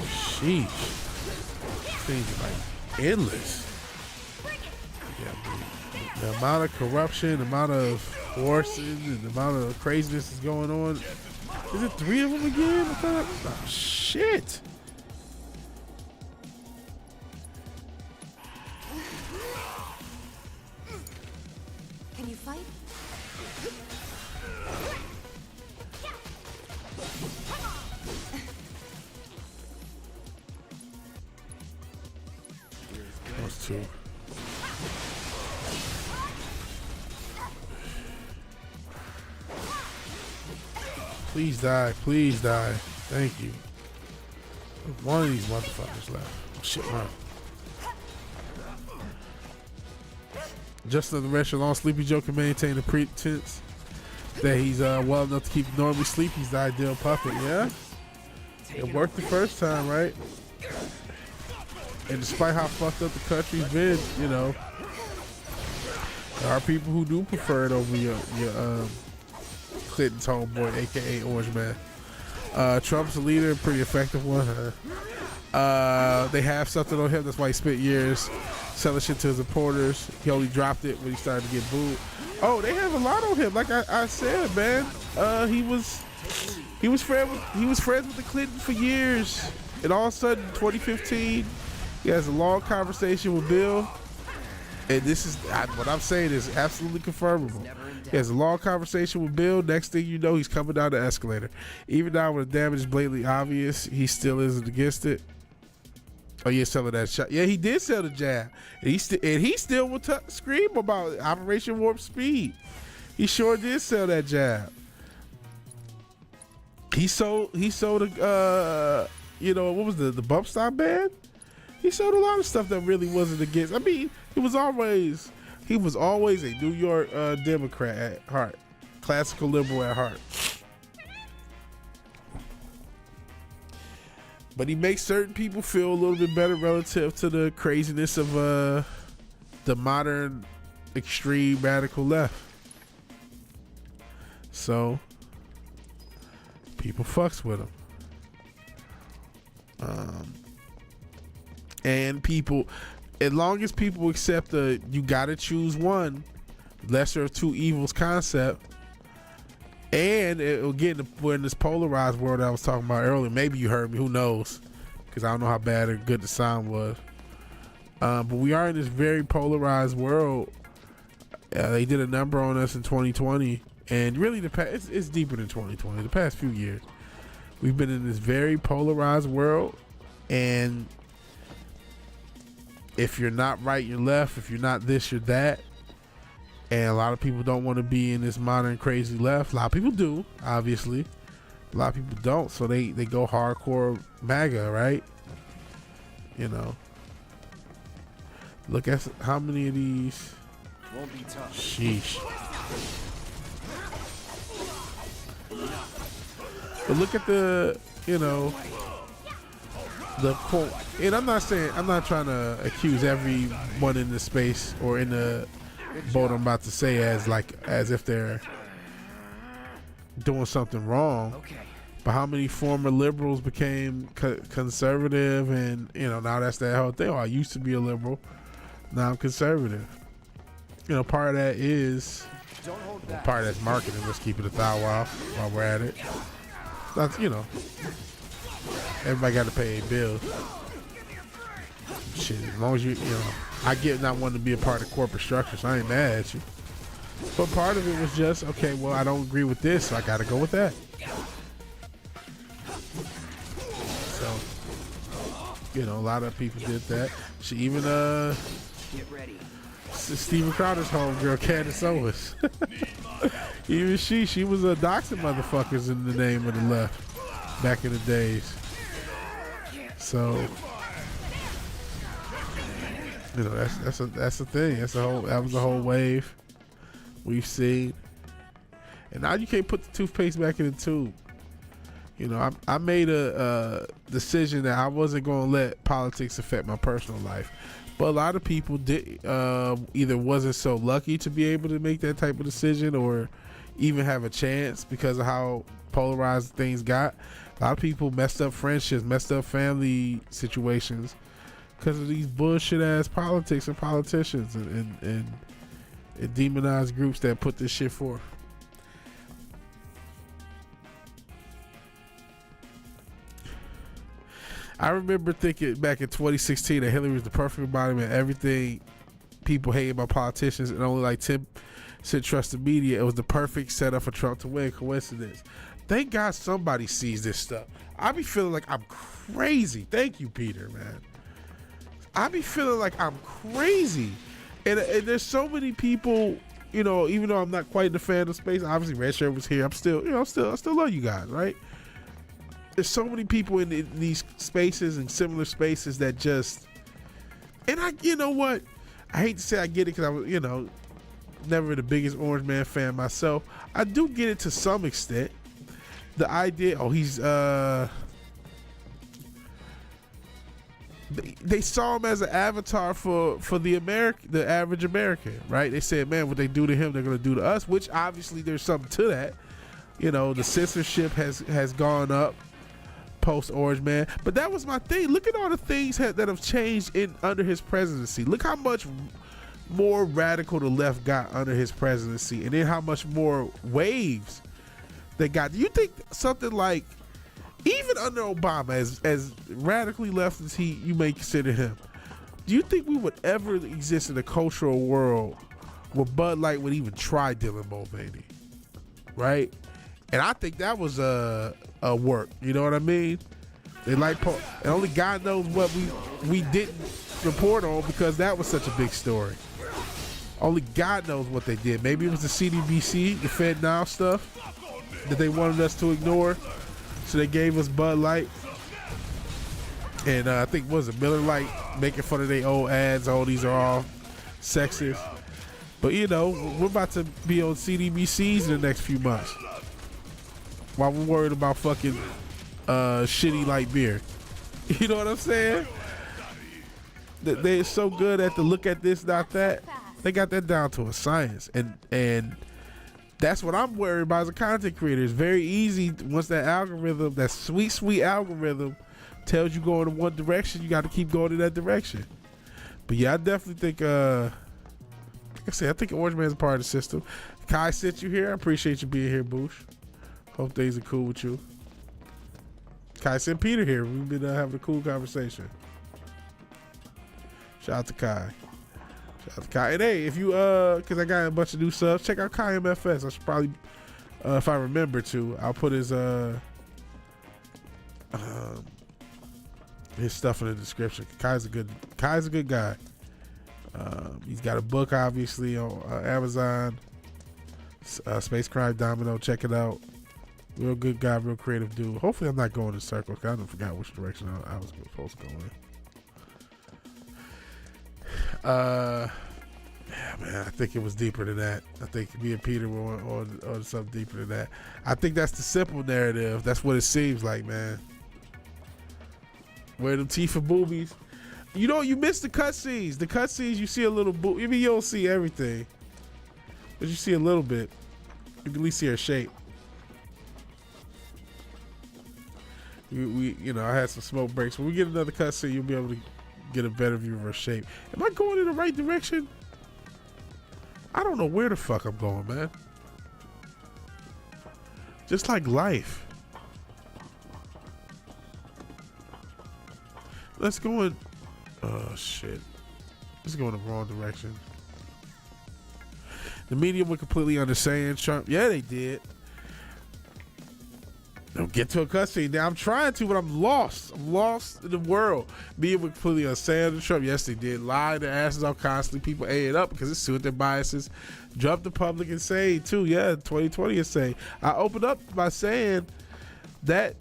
Sheesh. Things are like endless. Yeah, the amount of corruption, the amount of forces, and the amount of craziness is going on. Is it 3 of them again? Oh shit. Can you fight? Those two. Please die. Please die. Thank you. One of these motherfuckers left. Oh, shit, man. Just so the restaurant Sleepy Joe can maintain the pretense that he's well enough to keep normally sleep. He's the ideal puppet, yeah? It worked the first time, right? And despite how fucked up the country's been, there are people who do prefer it over your Clinton's homeboy, aka Orange Man. Trump's a leader, pretty effective one. They have something on him. That's why he spent years selling shit to his reporters. He only dropped it when he started to get booed. Oh, they have a lot on him. Like I said, man, he was friends with the Clintons for years, and all of a sudden, 2015, he has a long conversation with Bill, and this is what I'm saying is absolutely confirmable. He has a long conversation with Bill. Next thing you know, he's coming down the escalator. Even now, when the damage is blatantly obvious, he still isn't against it. Oh, yeah, selling that shot. Yeah, he did sell the jab, and he still would scream about Operation Warp Speed. He sure did sell that jab. He sold a what was the bump stop ban? He sold a lot of stuff that really wasn't against. I mean, he was always a New York Democrat at heart, classical liberal at heart. But he makes certain people feel a little bit better relative to the craziness of the modern extreme radical left. So people fucks with him. And people, as long as people accept the you gotta choose one, lesser of two evils concept, and again, we're in this polarized world I was talking about earlier. Maybe you heard me, who knows? Because I don't know how bad or good the sound was. But we are in this very polarized world. They did a number on us in 2020, and really it's deeper than 2020. The past few years, we've been in this very polarized world, and if you're not right, you're left. If you're not this, you're that. And a lot of people don't want to be in this modern crazy left. A lot of people do, obviously. A lot of people don't, so they go hardcore MAGA, right? You know. Look at how many of these. Won't be tough. Sheesh. But look at the quote. And I'm not trying to accuse everyone in this space or in the boat I'm about to say as if they're doing something wrong. Okay. But how many former liberals became conservative, and now that's that whole thing. Oh, I used to be a liberal, now I'm conservative. Part of that is part of that's marketing. Let's keep it while we're at it. That's everybody got to pay their bills. Shit, as long as I get not wanting to be a part of corporate structure, so I ain't mad at you. But part of it was just, okay, well, I don't agree with this, so I got to go with that. So, a lot of people did that. She even, Get ready. Steven Crowder's homegirl, Candace Owens. Even she was doxing motherfuckers in the name of the left back in the days. So, that's a thing. That was a whole wave we've seen. And now you can't put the toothpaste back in the tube. I made a decision that I wasn't going to let politics affect my personal life. But a lot of people did either wasn't so lucky to be able to make that type of decision or even have a chance because of how polarized things got. A lot of people messed up friendships, messed up family situations because of these bullshit ass politics and politicians and demonized groups that put this shit forth. I remember thinking back in 2016 that Hillary was the perfect embodiment of everything people hate about politicians, and only like 10% trust the media. It was the perfect setup for Trump to win. Coincidence. Thank God somebody sees this stuff. I be feeling like I'm crazy. Thank you, Peter, man. I be feeling like I'm crazy. And there's so many people, even though I'm not quite the fan of space, obviously Red Shirt was here. I'm still, I still love you guys, right? There's so many people in these spaces and similar spaces that just, and I hate to say I get it because I was, never the biggest Orange Man fan myself. I do get it to some extent. The idea, he's, they saw him as an avatar for the average American, right? They said, man, what they do to him, they're going to do to us, which obviously there's something to that. The censorship has gone up. post Orange Man. But that was my thing. Look at all the things that have changed under his presidency. Look how much more radical the left got under his presidency, and then how much more waves they got. Do you think something like, even under Obama, as radically left as you may consider him, do you think we would ever exist in a cultural world where Bud Light would even try Dylan Mulvaney? Right? And I think that was a work. You know what I mean? They like, and only God knows what we didn't report on, because that was such a big story. Only God knows what they did. Maybe it was the CDBC, the Fed Now stuff that they wanted us to ignore, so they gave us Bud Light. And I think, what was it, Miller Lite, making fun of their old ads. Oh, these are all sexist. But you know, we're about to be on CDBCs in the next few months, while we're worried about fucking shitty light beer. You know what I'm saying? They're so good at the look at this, not that. They got that down to a science, and that's what I'm worried about as a content creator. It's very easy once that algorithm, that sweet algorithm, tells you go in one direction, you got to keep going in that direction. But yeah, I definitely think, like I said, I think Orange Man's a part of the system. Kai sent you here. I appreciate you being here, Boosh. Hope things are cool with you. Kai sent Peter here. We've been having a cool conversation. Shout out to Kai. And hey, if you because I got a bunch of new subs, check out Kai MFS. I should probably, if I remember to, I'll put his stuff in the description. Kai's a good guy. He's got a book, obviously, on Amazon. Space Crime Domino. Check it out. Real good guy, real creative dude. Hopefully, I'm not going in circles, because I forgot which direction I was supposed to go in. Yeah, man, I think it was deeper than that. I think me and Peter were on something deeper than that. I think that's the simple narrative. That's what it seems like, man. Where them teeth and boobies. You know, you miss the cutscenes. The cutscenes, you see a little boob. I mean, you don't see everything, but you see a little bit. You can at least see her shape. We I had some smoke breaks. When we get another cutscene, you'll be able to get a better view of her shape. Am I going in the right direction? I don't know where the fuck I'm going, man. Just like life. Let's go in. Oh shit. Let's go in the wrong direction. The media would completely understand Trump. Yeah, they did. Don't get to a cutscene. Now I'm trying to, but I'm lost. I'm lost in the world. Media would completely understand Trump. Yes, they did. Lie their asses off constantly. People ate it up because it's suit their biases. Jump the public and say too. Yeah, 2020 is saying. I opened up by saying that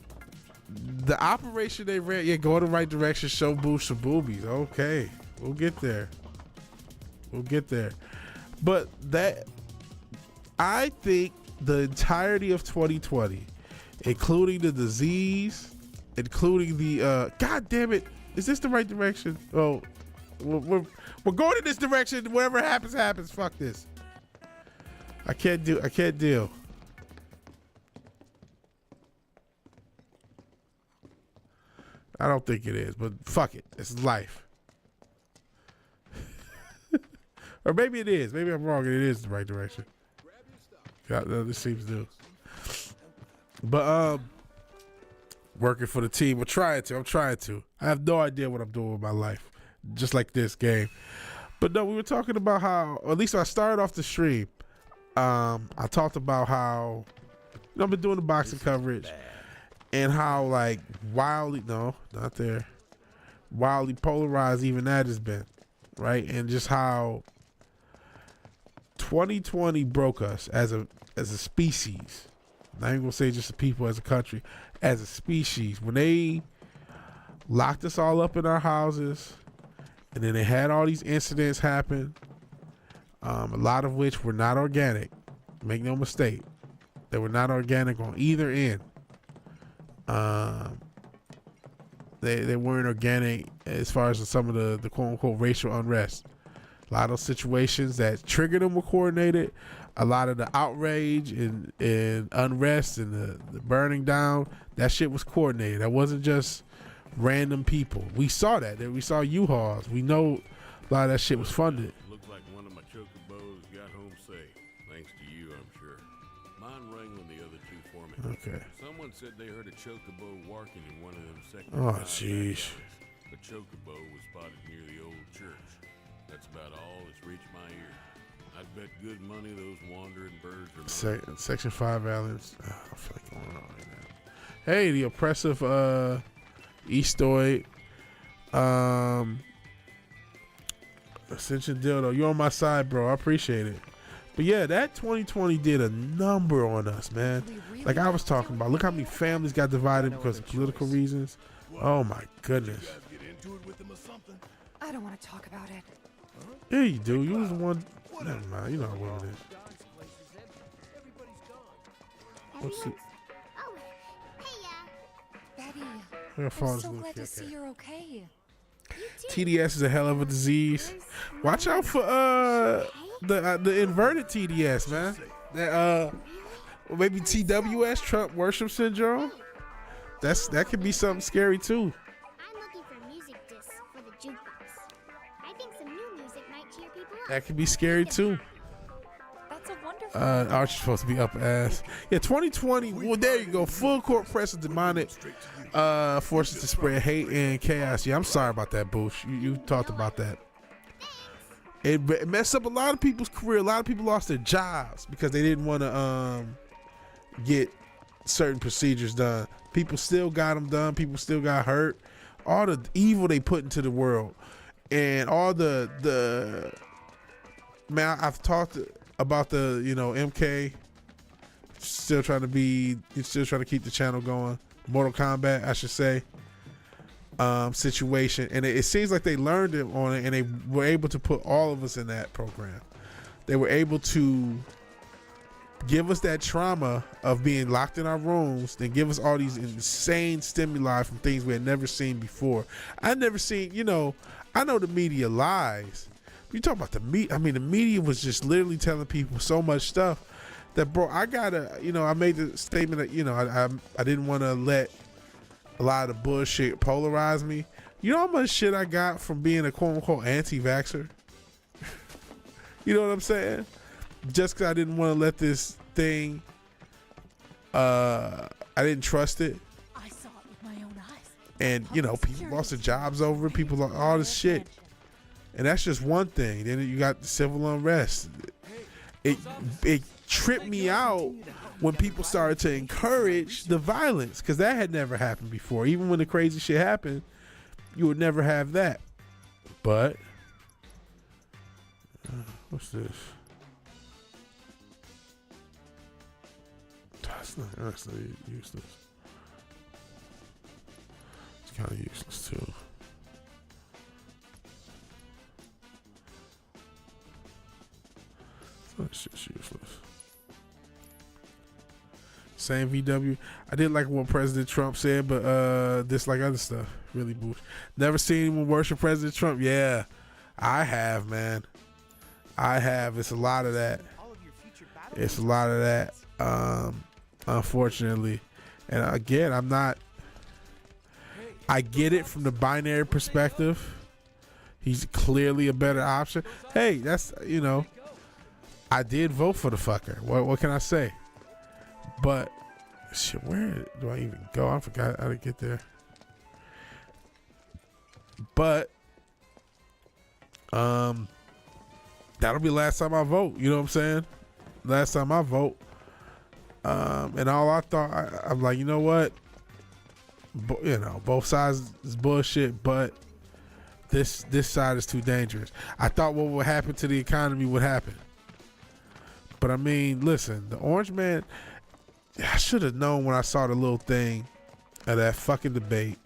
the operation they ran, go in the right direction, show boobs some boobies. Okay, we'll get there. But that, I think the entirety of 2020, including the disease, including the God damn it, is this the right direction? Oh, we're going in this direction. Whatever happens. Fuck this. I can't deal. I don't think it is, but fuck it. It's life. Or maybe it is. Maybe I'm wrong and it is the right direction. This seems new. But working for the team. I'm trying to. I have no idea what I'm doing with my life. Just like this game. But no, we were talking about how, or at least I started off the stream. I talked about how I've been doing the boxing coverage and how like wildly polarized even that has been, right? And just how 2020 broke us as a species. I'm not even gonna say just the people, as a country, as a species. When they locked us all up in our houses, and then they had all these incidents happen, a lot of which were not organic. Make no mistake, they were not organic on either end. They weren't organic as far as some of the quote unquote racial unrest. A lot of those situations that triggered them were coordinated. a lot of the outrage and unrest and the burning down, that shit was coordinated. That wasn't just random people. We saw that. We saw U-Hauls. We know a lot of that shit was funded. Looks like one of my chocobos got home safe. Thanks to you, I'm sure. Mine wrangling the other two for me. Okay. Someone said they heard a chocobo barking in one of them sector Oh, 5 jeez. backyards. A chocobo was spotted near the old church. That's about all that's reached my ear. I'd bet good money those wandering birds are mine. Section 5 aliens. Oh, I feel like going on right now. Hey, the oppressive Eastoid. Ascension Dildo. You on my side, bro. I appreciate it. But yeah, that 2020 did a number on us, man. Like I was talking about. Look how many families got divided because of political reasons. Oh my goodness. I don't want to talk about it. Yeah, you do. You was the one. Never mind. You know what it is. What's it? Oh, hey, Betty, Her I'm phone's so little glad to kid. see you're okay. TDS is a hell of a disease. Watch out for the inverted TDS, man. That maybe TWS, Trump Worship Syndrome. That could be something scary too. I'm looking for music discs for the jukebox. I think some new music might cheer people up. That could be scary too. That's a wonderful. Archie's supposed to be up ass. Yeah, 2020. Well, there you go. Full court press of demonic forces to spread hate and chaos. Yeah, I'm sorry about that, Bush. You talked about that. It messed up a lot of people's career. A lot of people lost their jobs because they didn't want to get certain procedures done. People still got them done. People still got hurt. All the evil they put into the world, and all the man. I've talked about the MK. Still trying to keep the channel going. Mortal Kombat, I should say. Situation, and it seems like they learned it on it, and they were able to put all of us in that program. They were able to give us that trauma of being locked in our rooms, then give us all these insane stimuli from things we had never seen before. I'd never seen, I know the media lies. You talk about the media. I mean, the media was just literally telling people so much stuff that, bro, I gotta, I made the statement that, I didn't want to let a lot of the bullshit polarize me. You know how much shit I got from being a quote unquote anti-vaxxer? You know what I'm saying? Just because I didn't want to let this thing, I didn't trust it. I saw it with my own eyes. And, people lost their jobs over it. People lost all this shit. And that's just one thing. Then you got the civil unrest. It tripped me out when people started to encourage the violence, because that had never happened before. Even when the crazy shit happened, you would never have that. But what's this? That's not useless. It's kind of useless too. That's just useless. Same VW. I did like what President Trump said, but dislike other stuff. Really boost. Never seen anyone worship President Trump. Yeah, I have, man. I have. It's a lot of that. It's a lot of that. Unfortunately, and again, I'm not. I get it from the binary perspective. He's clearly a better option. Hey, that's I did vote for the fucker. What can I say? But shit, where do I even go? I forgot how to get there. But that'll be the last time I vote. You know what I'm saying? Last time I vote. And all I thought, I'm like, you know what? Both sides is bullshit, but this side is too dangerous. I thought what would happen to the economy would happen. But I mean, listen, the Orange Man, I should have known when I saw the little thing of that fucking debate,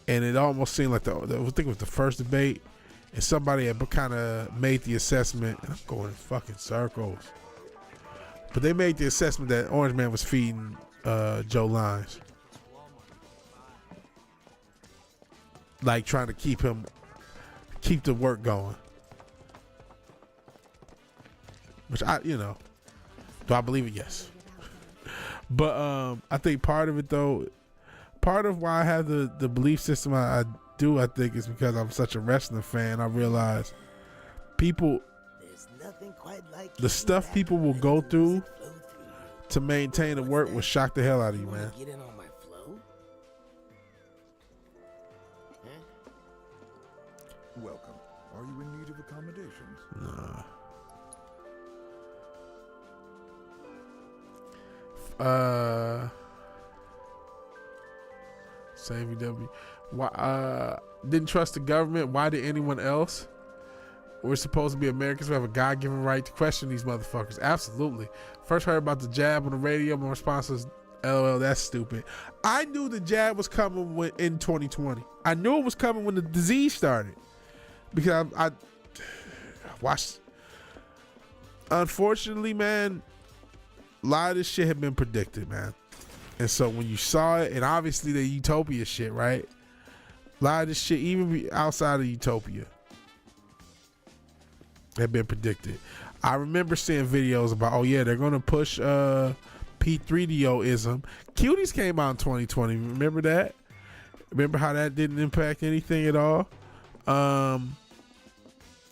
and it almost seemed like I think it was the first debate, and somebody had kind of made the assessment, and I'm going in fucking circles, but they made the assessment that Orange Man was feeding Joe Lines, like trying to keep the work going, which Do I believe it? Yes. But I think part of it, though, part of why I have the belief system I do, I think, is because I'm such a wrestling fan. I realize people, the stuff people will go through to maintain the work will shock the hell out of you, man. Welcome. Are you in need of accommodations? Nah. Save EW. Why didn't trust the government? Why did anyone else? We're supposed to be Americans. We have a God-given right to question these motherfuckers. Absolutely. First heard about the jab on the radio. My response was, LOL, that's stupid. I knew the jab was coming in 2020. I knew it was coming when the disease started. Because I watched. Unfortunately, man, a lot of this shit had been predicted, man. And so when you saw it, and obviously the Utopia shit, right? A lot of this shit, even outside of Utopia, had been predicted. I remember seeing videos about, oh yeah, they're gonna push P3DOism. Cuties came out in 2020. Remember that? Remember how that didn't impact anything at all?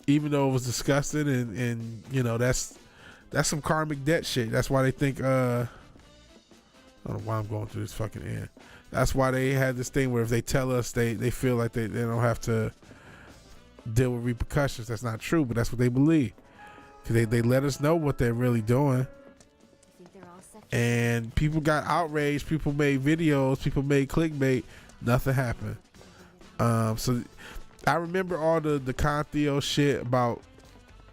Even though it was disgusting, and you know, that's some karmic debt shit. That's why they think I don't know why I'm going through this fucking end. That's why they had this thing where if they tell us, they feel like they don't have to deal with repercussions. That's not true, but that's what they believe. Cause they let us know what they're really doing. And people got outraged. People made videos. People made clickbait. Nothing happened. So I remember all the Contheo shit about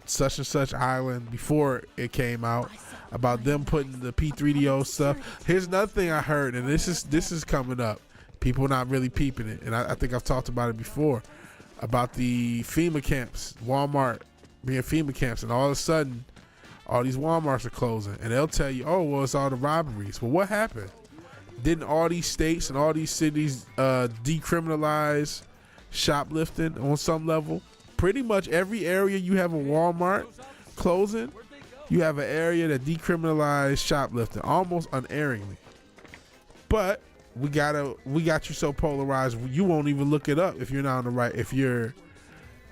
such and such island before it came out, about them putting the P3DO stuff. Here's another thing I heard, and this is coming up. People not really peeping it, and I think I've talked about it before, about the FEMA camps, Walmart being FEMA camps, and all of a sudden, all these Walmarts are closing, and they'll tell you, oh, well, it's all the robberies. Well, what happened? Didn't all these states and all these cities decriminalize shoplifting on some level? Pretty much every area you have a Walmart closing, you have an area that decriminalized shoplifting almost unerringly. But we got you so polarized you won't even look it up if you're not on the right, if you're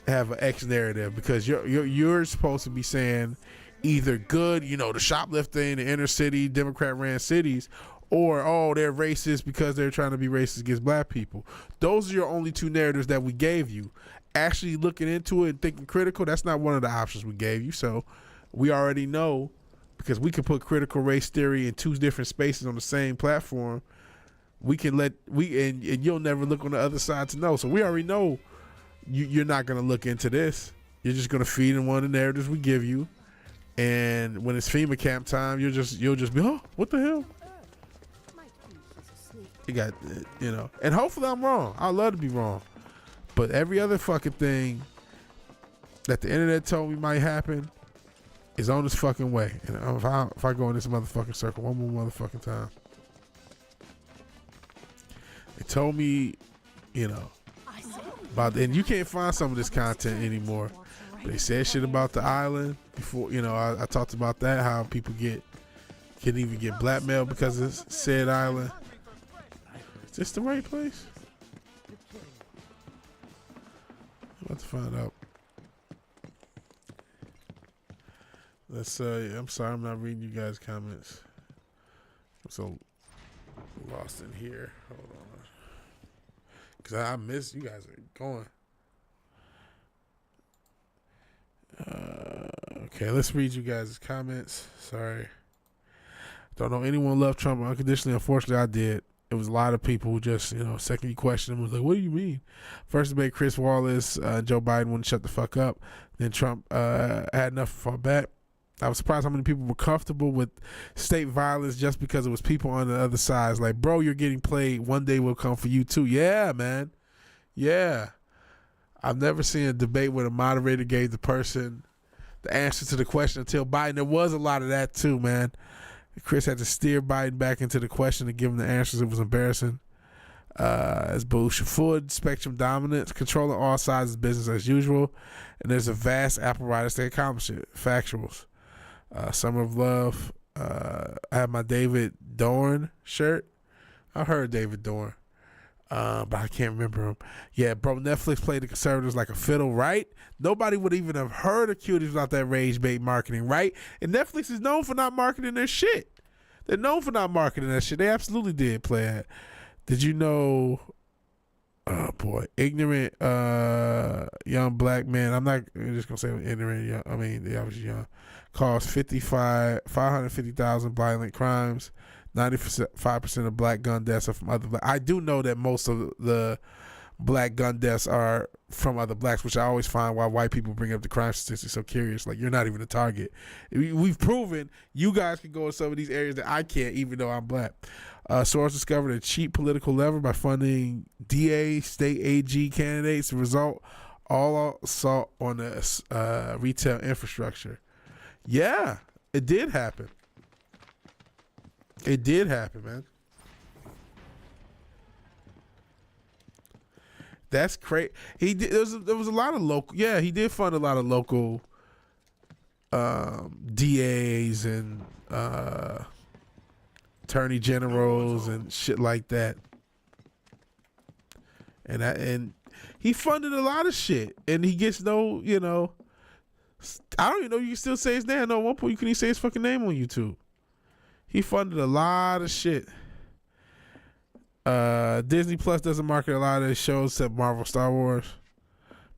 have an X narrative, because you're supposed to be saying either good, you know, the shoplifting, the inner city Democrat ran cities, or oh, they're racist because they're trying to be racist against black people. Those are your only two narratives that we gave you. Actually looking into it and thinking critical, that's not one of the options we gave you. So we already know, because we can put critical race theory in two different spaces on the same platform. We can and you'll never look on the other side to know. So we already know you're not going to look into this. You're just going to feed in one of the narratives we give you. And when it's FEMA camp time, you'll just be, oh, what the hell? You got, you know, and hopefully I'm wrong. I'd love to be wrong. But every other fucking thing that the internet told me might happen is on this fucking way. And if I go in this motherfucking circle one more motherfucking time. They told me, you know, and you can't find some of this content anymore. But they said shit about the island before, you know, I talked about that, how people can even get blackmailed because of said island. Is this the right place? I'm about to find out. Let's I'm sorry I'm not reading you guys' comments. I'm so lost in here. Hold on. Cause I miss you guys are going. Okay, let's read you guys' comments. Sorry. Don't know anyone loved Trump unconditionally. Unfortunately, I did. It was a lot of people who just, you know, second question him, was like, what do you mean? First debate, Chris Wallace, Joe Biden wouldn't shut the fuck up. Then Trump had enough to fall back. I was surprised how many people were comfortable with state violence just because it was people on the other side. It's like, bro, you're getting played. One day will come for you too. Yeah, man. Yeah. I've never seen a debate where the moderator gave the person the answer to the question until Biden. There was a lot of that too, man. Chris had to steer Biden back into the question to give him the answers. It was embarrassing. As Bush Food, spectrum dominance, controlling all sides of business as usual, and there's a vast apparatus to accomplish it. Factuals. Summer of Love, I have my David Dorn shirt. I heard David Dorn, but I can't remember him. Yeah, bro, Netflix played the conservatives like a fiddle, right? Nobody would even have heard of Cuties without that rage bait marketing, right? And Netflix is known for not marketing their shit. They're known for not marketing that shit. They absolutely did play it. Did you know, oh boy, ignorant young black man, I'm just going to say ignorant, young, I mean, they obviously young, caused 550,000 violent crimes. 95% of black gun deaths are from other black. I do know that most of the black gun deaths are from other blacks, which I always find why white people bring up the crime statistics so curious. Like, you're not even a target. We've proven you guys can go in some of these areas that I can't, even though I'm black. Source discovered a cheap political lever by funding DA, state AG candidates. The result, all assault on the retail infrastructure. Yeah, it did happen. It did happen, man. That's crazy. There was a lot of local. Yeah, he did fund a lot of local DAs and attorney generals and shit like that. And he funded a lot of shit, and he gets no, I don't even know you can still say his name. No, at one point you couldn't even say his fucking name on YouTube. He funded a lot of shit. Disney Plus doesn't market a lot of their shows except Marvel, Star Wars.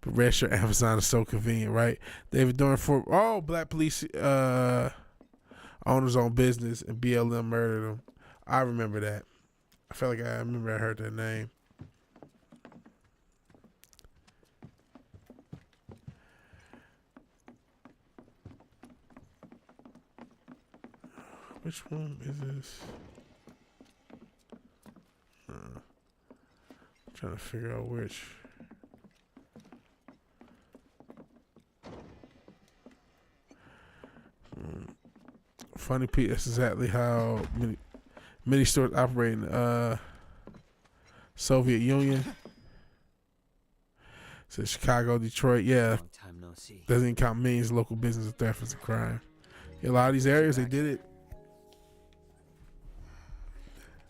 But rest sure Amazon is so convenient, right? David Dorn for black police owners own business and BLM murdered him. I remember that. I felt like I heard that name. Which one is this? I'm trying to figure out which. Funny Pete, that's exactly how many stores operate in Soviet Union. So Chicago, Detroit, yeah. Long time no see. Doesn't even count millions of local business of theft as a crime. In a lot of these areas, they did it.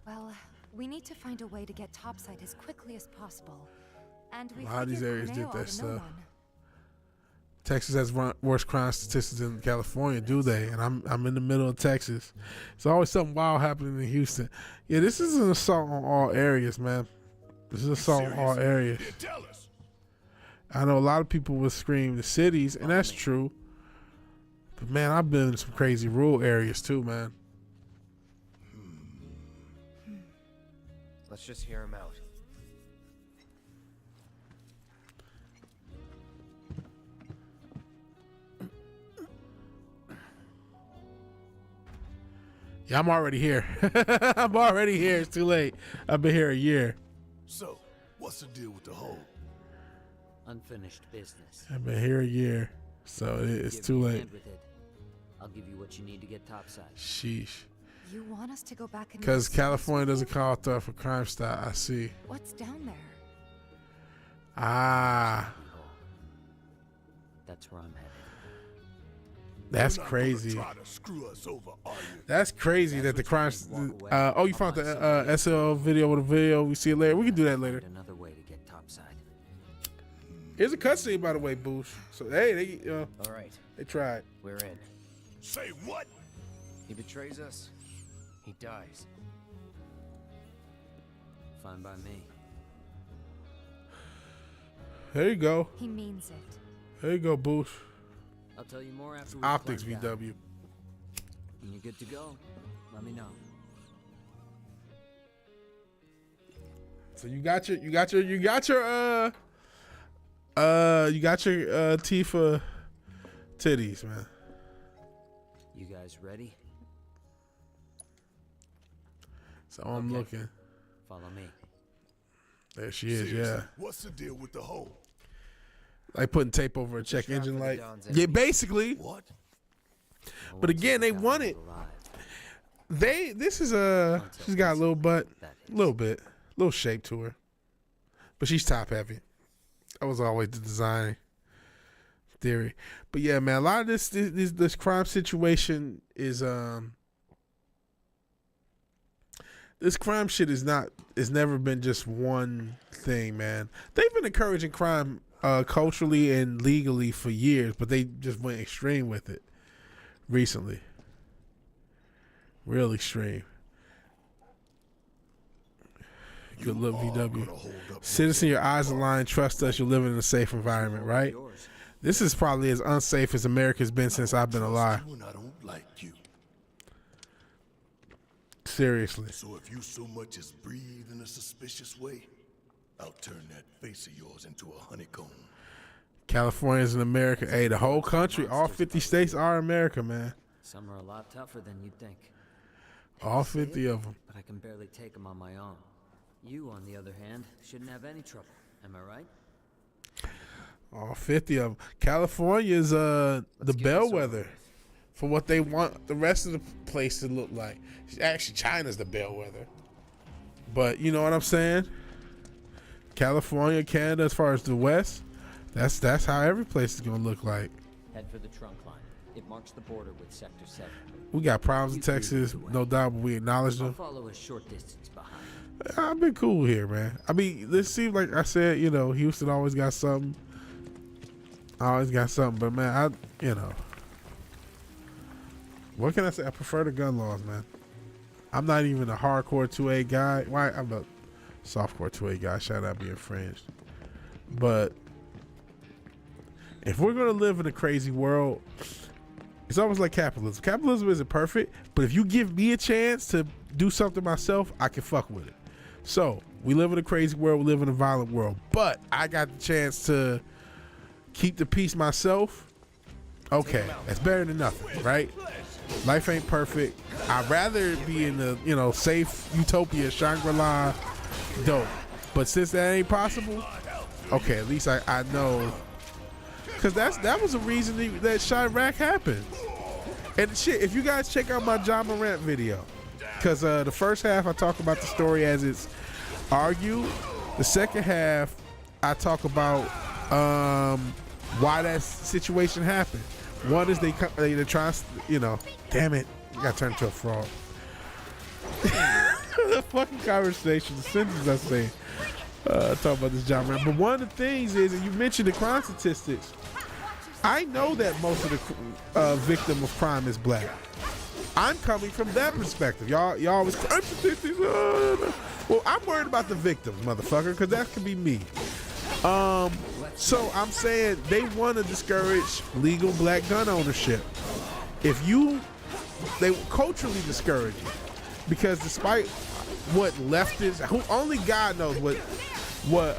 Well, we need to find a way to get topside as quickly as possible. And we A lot of these areas did that stuff. One. Texas has worse crime statistics than California, do they? And I'm in the middle of Texas. There's always something wild happening in Houston. Yeah, this is an assault on all areas, man. This is an assault on all areas. I know a lot of people will scream the cities, and that's true. But man, I've been in some crazy rural areas too, man. Let's just hear him out. Yeah, I'm already here. I'm already here. It's too late. I've been here a year. So, what's the deal with the hole? Unfinished business. I've been here a year, so it's too late. I'll give you what you need to get topside. Sheesh. You want us to go back and Because California doesn't call theft a crime stop. I see. What's down there? Ah. That's where I'm headed. That's crazy. That's crazy that the crime. You found the SL video with a video. We see it later. We can do that later. Another way to get topside. Here's a cutscene, by the way, Boosh. So hey, they all right. They tried. We're in. Say what? He betrays us. He dies. Fine by me. There you go. He means it. There you go, Boosh. I'll tell you more after we Optics climb VW. down. When you're good to go, let me know. So you got your Tifa titties, man. You guys ready? So I'm looking. Follow me. There she is. Seriously, Yeah. What's the deal with the hole? Like putting tape over a check strap engine for the light. Don's Yeah, enemy. basically. What? But again, they want it. She's got a little butt, a little bit, little shape to her, but she's top heavy. That was always the design theory. But yeah, man, a lot of this crime situation is this crime shit is not. It's never been just one thing, man. They've been encouraging crime culturally and legally for years, but they just went extreme with it recently. Real extreme. Good luck, VW. Citizen, your eyes aligned. Trust us. You're living in a safe environment, right? This is probably as unsafe as America's been since I've been alive. I don't like you. Seriously. So if you so much as breathe in a suspicious way, I'll turn that face of yours into a honeycomb. California's in America. Hey, the whole country, all 50 states are America, man. Some are a lot tougher than you'd think. All 50 of them. But I can barely take them on my own. You, on the other hand, shouldn't have any trouble. Am I right? All 50 of them. California's the bellwether for what they want the rest of the place to look like. Actually, China's the bellwether. But you know what I'm saying? California, Canada, as far as the West, that's how every place is gonna look like. Head for the trunk line. It marks the border with Sector 7. We got problems in Texas, no doubt, but we acknowledge them. I'll follow a short distance behind. I've been cool here, man. I mean, this seems like I said, you know, Houston always got something. But man, what can I say? I prefer the gun laws, man. I'm not even a hardcore 2A guy. Why? I'm a softcore 2A guy. Should not be infringed. But if we're gonna live in a crazy world, it's almost like capitalism. Capitalism isn't perfect, but if you give me a chance to do something myself, I can fuck with it. So we live in a crazy world. We live in a violent world, but I got the chance to keep the peace myself. Okay, that's better than nothing, right? Life ain't perfect. I'd rather be in the, you know, safe utopia, Shangri-La, dope. But since that ain't possible, okay, at least I know, because that was the reason that Chirac happened. And shit, if you guys check out my John Morant video, because the first half I talk about the story as it's argued. The second half I talk about why that situation happened. One is they're trying to, you know, damn it, you got turned into a frog. The fucking conversation, the sentences I say, talk about this John Morant. But one of the things is, and you mentioned the crime statistics, I know that most of the victim of crime is black. I'm coming from that perspective. Y'all always crime statistics. Well, I'm worried about the victims, motherfucker, because that could be me. So I'm saying they want to discourage legal black gun ownership. They culturally discourage it, because despite what leftists, who only God knows what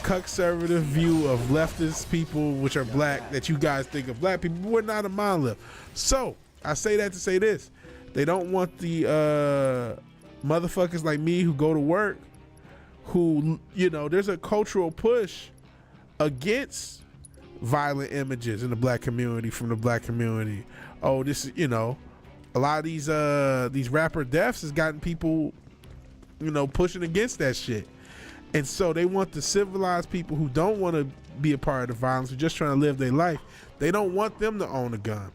conservative view of leftist people, which are black, that you guys think of black people, we're not a monolith. So I say that to say this: they don't want the motherfuckers like me who go to work, who, you know, there's a cultural push against violent images in the black community, from the black community. Oh, this is, you know, a lot of these rapper deaths has gotten people, you know, pushing against that shit. And so they want the civilized people who don't want to be a part of the violence, who just trying to live their life. They don't want them to own a gun.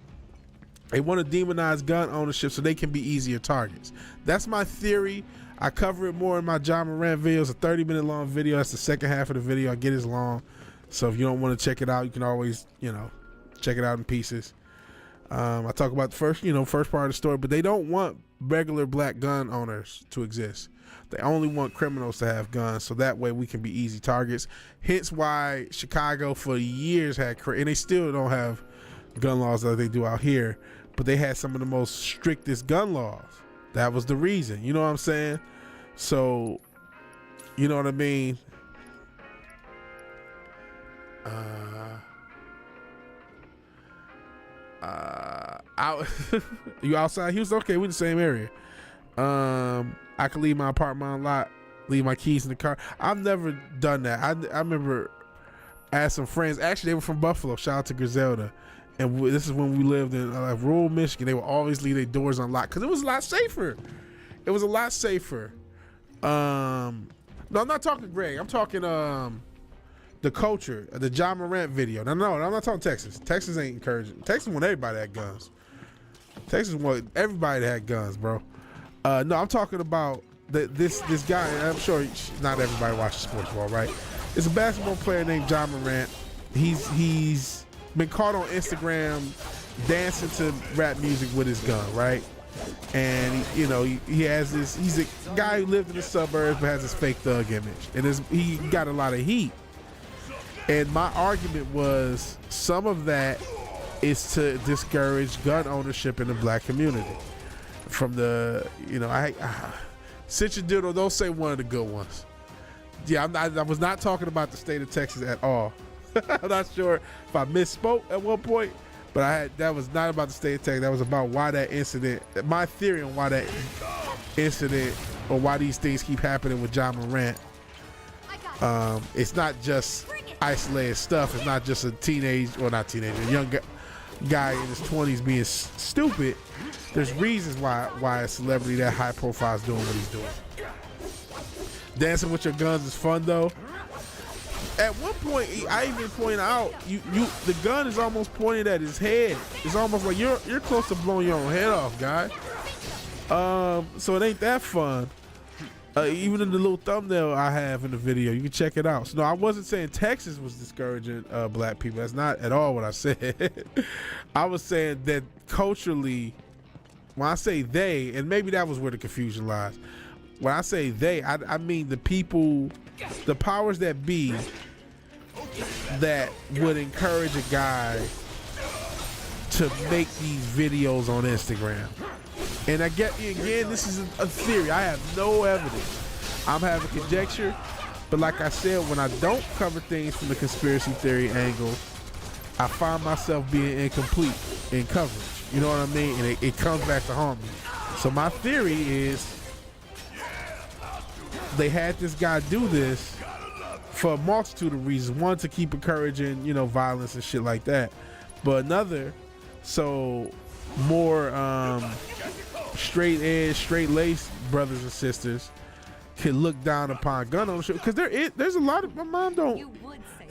They want to demonize gun ownership so they can be easier targets. That's my theory. I cover it more in my John Morant video. It's a 30-minute long video. That's the second half of the video. I get as long. So if you don't want to check it out, you can always, you know, check it out in pieces. I talk about the first part of the story, but they don't want regular black gun owners to exist. They only want criminals to have guns, so that way we can be easy targets. Hence why Chicago for years had, and they still don't have gun laws like they do out here, but they had some of the most strictest gun laws. That was the reason. You know what I'm saying? So, you know what I mean? You outside Houston? Okay, we in the same area. I can leave my apartment unlocked, leave my keys in the car. I've never done that. I remember I had some friends, actually they were from Buffalo, shout out to Griselda, and this is when we lived in rural Michigan. They would always leave their doors unlocked because it was a lot safer. It was a lot safer. No, I'm not talking Greg. I'm talking the culture, the John Morant video. No, I'm not talking Texas. Texas ain't encouraging. Texas want everybody to have guns. Texas want everybody to have guns, bro. No, I'm talking about this guy, I'm sure not everybody watches sports ball, right? It's a basketball player named John Morant. He's been caught on Instagram dancing to rap music with his gun, right? And he has this. He's a guy who lived in the suburbs but has this fake thug image, and he got a lot of heat. And my argument was some of that is to discourage gun ownership in the black community. From the, sit your diddle, don't say one of the good ones. Yeah, I was not talking about the state of Texas at all. I'm not sure if I misspoke at one point, but that was not about the state of Texas. That was about why that incident, my theory on why that incident or why these things keep happening with John Morant. It's not just isolated stuff. It's not just a young guy in his 20s being stupid. There's reasons why a celebrity that high profile is doing what he's doing. Dancing with your guns is fun though. At one point, I even point out the gun is almost pointed at his head. It's almost like you're close to blowing your own head off, guy. So it ain't that fun. Even in the little thumbnail I have in the video, you can check it out. So no, I wasn't saying Texas was discouraging black people. That's not at all what I said. I was saying that culturally, when I say they, and maybe that was where the confusion lies. When I say they, I mean the people, the powers that be, that would encourage a guy to make these videos on Instagram. And again, this is a theory. I have no evidence. I'm having conjecture. But like I said, when I don't cover things from the conspiracy theory angle, I find myself being incomplete in coverage. You know what I mean? And it comes back to haunt me. So my theory is they had this guy do this for a multitude of reasons. One, to keep encouraging, violence and shit like that. But another, so more straight edge, straight laced brothers and sisters can look down upon gun ownership, because there's a lot of, my mom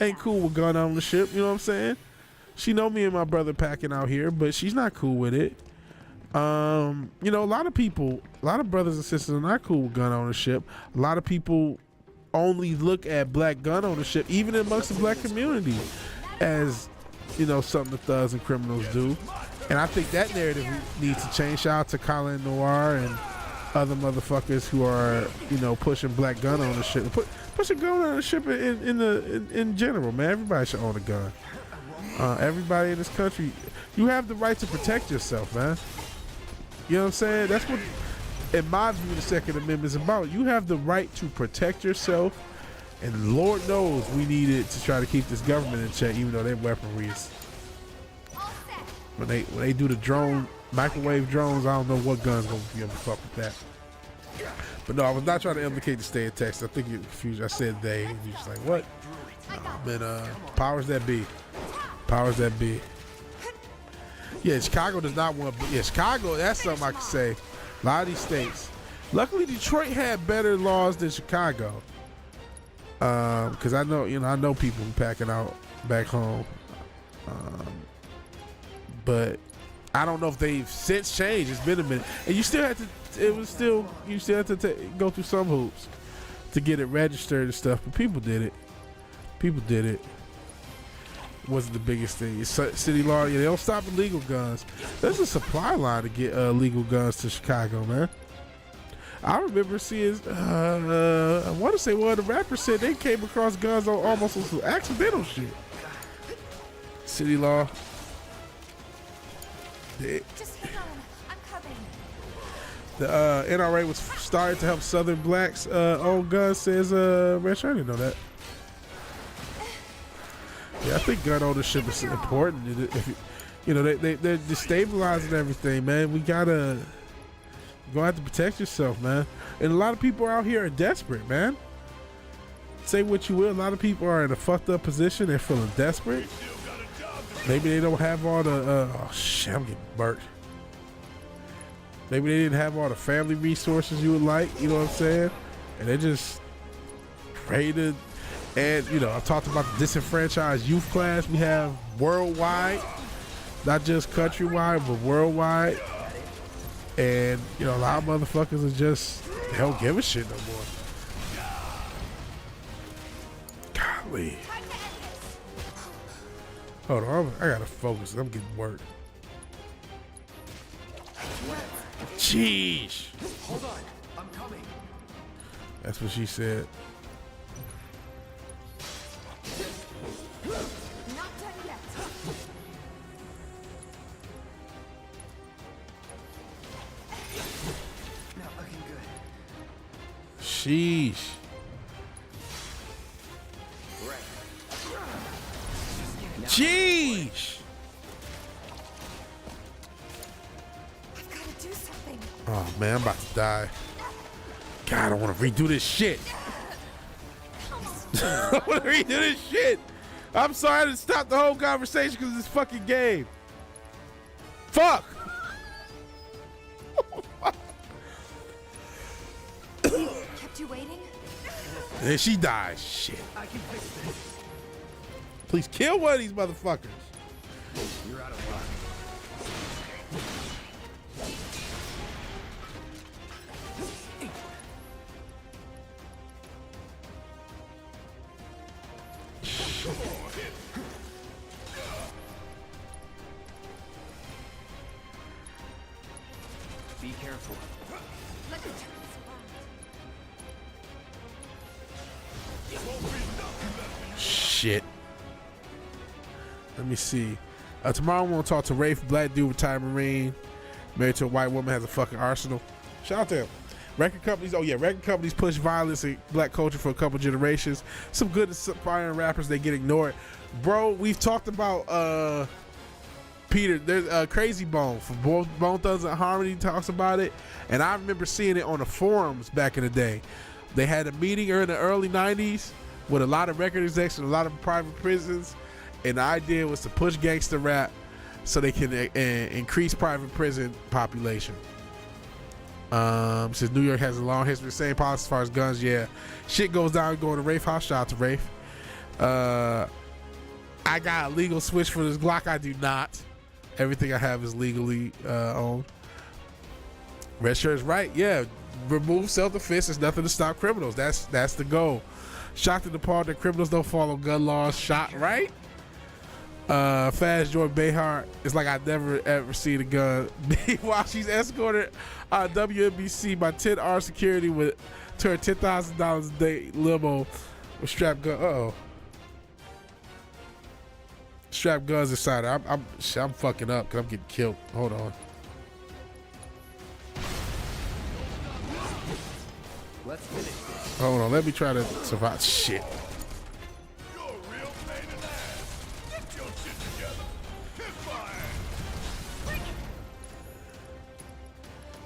ain't cool with gun ownership. You know what I'm saying? She know me and my brother packing out here, but she's not cool with it. A lot of people, a lot of brothers and sisters are not cool with gun ownership. A lot of people only look at black gun ownership, even amongst the black community, as something the thugs and criminals do. And I think that narrative needs to change. Shout out to Colin Noir and other motherfuckers who are, pushing black gun ownership, pushing gun ownership in general, man. Everybody should own a gun. Everybody in this country, you have the right to protect yourself, man. You know what I'm saying? That's what, in my view, the Second Amendment is about. You have the right to protect yourself, and Lord knows we need it to try to keep this government in check, even though their weaponry is. When they do the microwave drones, I don't know what gun's gonna be able to fuck with that. But no, I was not trying to implicate the state of Texas. I think you're confused. I said they, and you're just like, what? Powers that be. Powers that be. Yeah, Chicago does not want. Yeah, Chicago. That's something I can say. A lot of these states. Luckily, Detroit had better laws than Chicago. Because I know people packing out back home. But I don't know if they've since changed. It's been a minute, and you still have to. You still have to go through some hoops to get it registered and stuff. But people did it. Wasn't the biggest thing. It's city law. Yeah, they don't stop illegal guns. There's a supply line to get legal guns to Chicago, man. I remember seeing. I want to say one of the rappers said they came across guns on almost some accidental shit. City law. Just hang on, I'm coming. The NRA was started to help Southern blacks own guns, says Rich. I didn't know that. Yeah, I think gun ownership is important. If they're destabilizing everything, man. You're gonna have to protect yourself, man. And a lot of people out here are desperate, man. Say what you will, a lot of people are in a fucked up position. They're feeling desperate. Maybe they don't have all the oh shit, I'm getting burnt. Maybe they didn't have all the family resources you would like, you know what I'm saying? And they're just ready to. And I've talked about the disenfranchised youth class we have worldwide, not just countrywide, but worldwide. And a lot of motherfuckers are just They don't give a shit no more. Golly. Hold on, I gotta focus. I'm getting work. Jeez. Hold on, I'm coming. That's what she said. Not done yet. Not looking good. Sheesh. Jeez. I've got to do something. Oh man, I'm about to die. God, I don't want to redo this shit. I want to redo this shit. I'm sorry to stop the whole conversation because of this fucking game. Fuck. Kept you waiting? And she dies. Shit. I can fix this. Please kill one of these motherfuckers. You're out of luck. Be careful. Let me turn this around. Shit. Let me see. Tomorrow we're gonna talk to Rafe, black dude, retired Marine, married to a white woman, has a fucking arsenal. Shout out to him. Record companies, oh yeah, record companies push violence and black culture for a couple generations. Some good inspiring rappers, they get ignored. Bro, we've talked about Peter, there's Crazy Bone from Bone Thugs and Harmony talks about it, and I remember seeing it on the forums back in the day. They had a meeting in the early 90s with a lot of record execs and a lot of private prisons, and the idea was to push gangster rap so they can increase private prison population. Since New York has a long history of the same policy as far as guns, yeah, shit goes down. Going to Rafe house, shout out to Rafe. I got a legal switch for this Glock. I do not. Everything I have is legally owned. Red Shirt is right. Yeah, remove self-defense. There's nothing to stop criminals. That's the goal. Shocked at the part that criminals don't follow gun laws. Shot right. Fast Joy Behar. It's like I never ever seen a gun. While she's escorted on WNBC by 10 armed security with to her $10,000 a day limo with strapped gun. Uh-oh. Strapped guns inside her. I'm fucking up because I'm getting killed. Hold on. Let's finish this. Hold on. Let me try to survive. Shit. You're a real pain in the ass. Get your shit together. Hit fire.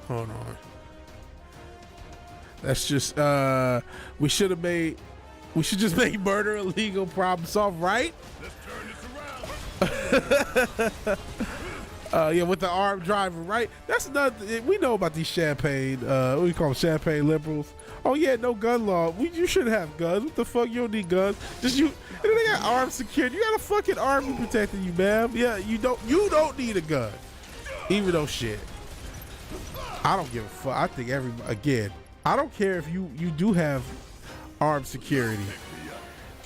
Hold on. That's just we should just make murder illegal, problem solved, right? Let's turn this around. Yeah, with the armed driver, right? That's another. We know about these champagne. What do you call them? Champagne liberals. Oh yeah, no gun law. You shouldn't have guns. What the fuck? You don't need guns. Just you. And they got armed security. You got a fucking army protecting you, ma'am. Yeah, you don't need a gun. Even though shit, I don't give a fuck. I think I don't care if you do have armed security.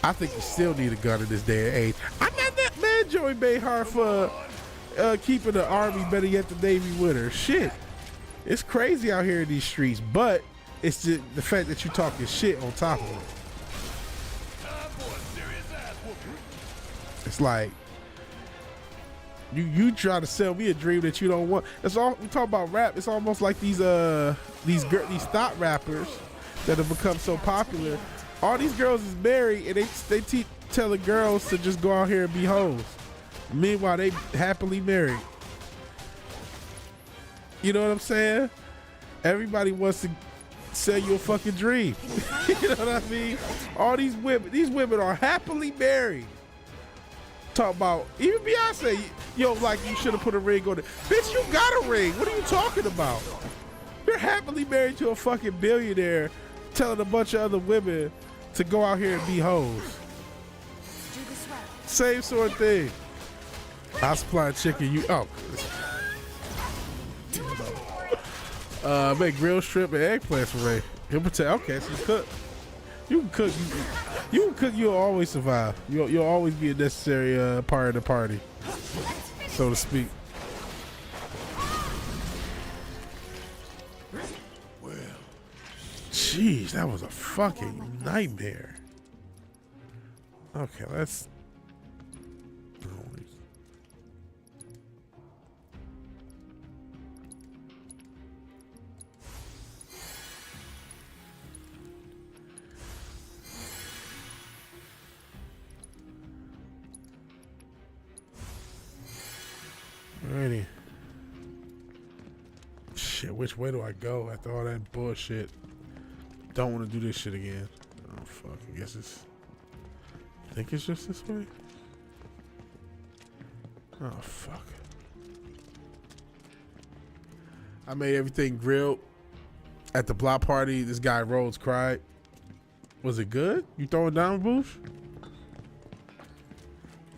I think you still need a gun in this day and age. I'm not that man, Joey Behar, for keeping the army better yet the Navy with her. Shit, it's crazy out here in these streets, but it's the fact that you talking shit on top of it. It's like you try to sell me a dream that you don't want. That's all we talk about rap. It's almost like these thought rappers that have become so popular. All these girls is married and they telling girls to just go out here and be hoes. Meanwhile, they happily married. You know what I'm saying? Everybody wants to sell you a fucking dream. You know what I mean? All these women are happily married. Talk about even Beyonce. Yo, like you should have put a ring on it. Bitch, you got a ring. What are you talking about? You're happily married to a fucking billionaire, telling a bunch of other women to go out here and be hoes. Same sort of thing. I supply chicken. Make grilled shrimp and eggplants for Ray. He'll protect. Okay, so you cook. You can cook. You can cook. You'll always survive. You'll always be a necessary part of the party, so to speak. Well, jeez, that was a fucking nightmare. Okay, let's. Alrighty. Shit, which way do I go after all that bullshit? Don't want to do this shit again. Oh fuck, I guess it's. I think it's just this way. Oh fuck. I made everything grilled at the block party. This guy Rhodes cried. Was it good? You throw it down, Boosh?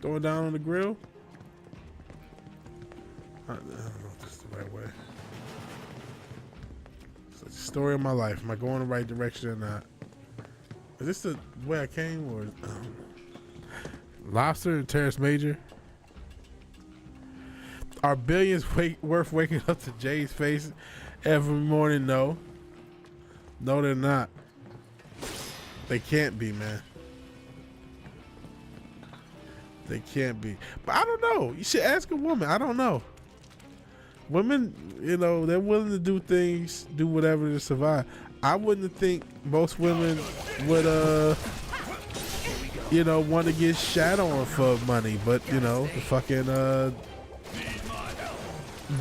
Throw it down on the grill? I don't know if this is the right way. It's the story of my life. Am I going the right direction or not? Is this the way I came, or Lobster and Terrace Major? Are billions worth waking up to Jay's face every morning? No. No, they're not. They can't be, man. They can't be. But I don't know. You should ask a woman. I don't know. Women, you know, they're willing to do things, do whatever to survive. I wouldn't think most women would, you know, want to get shat on for money, but you know, the fucking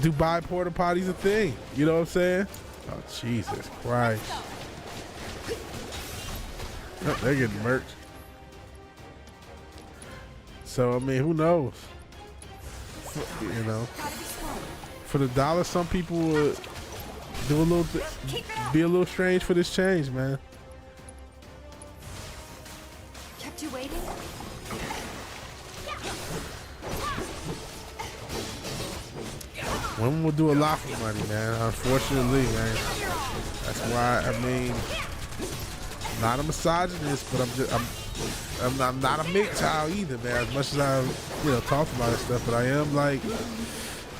Dubai porta potty's a thing. You know what I'm saying? Oh Jesus Christ! Oh, they're getting murked. So I mean, who knows? You know. For the dollar, some people would do a little, be a little strange for this change, man. Kept you waiting? Women will do a lot for money, man. Unfortunately, man. That's why, I mean, I'm not a misogynist, but I'm not a MGTOW either, man. As much as I, you know, talk about this stuff, but I am like.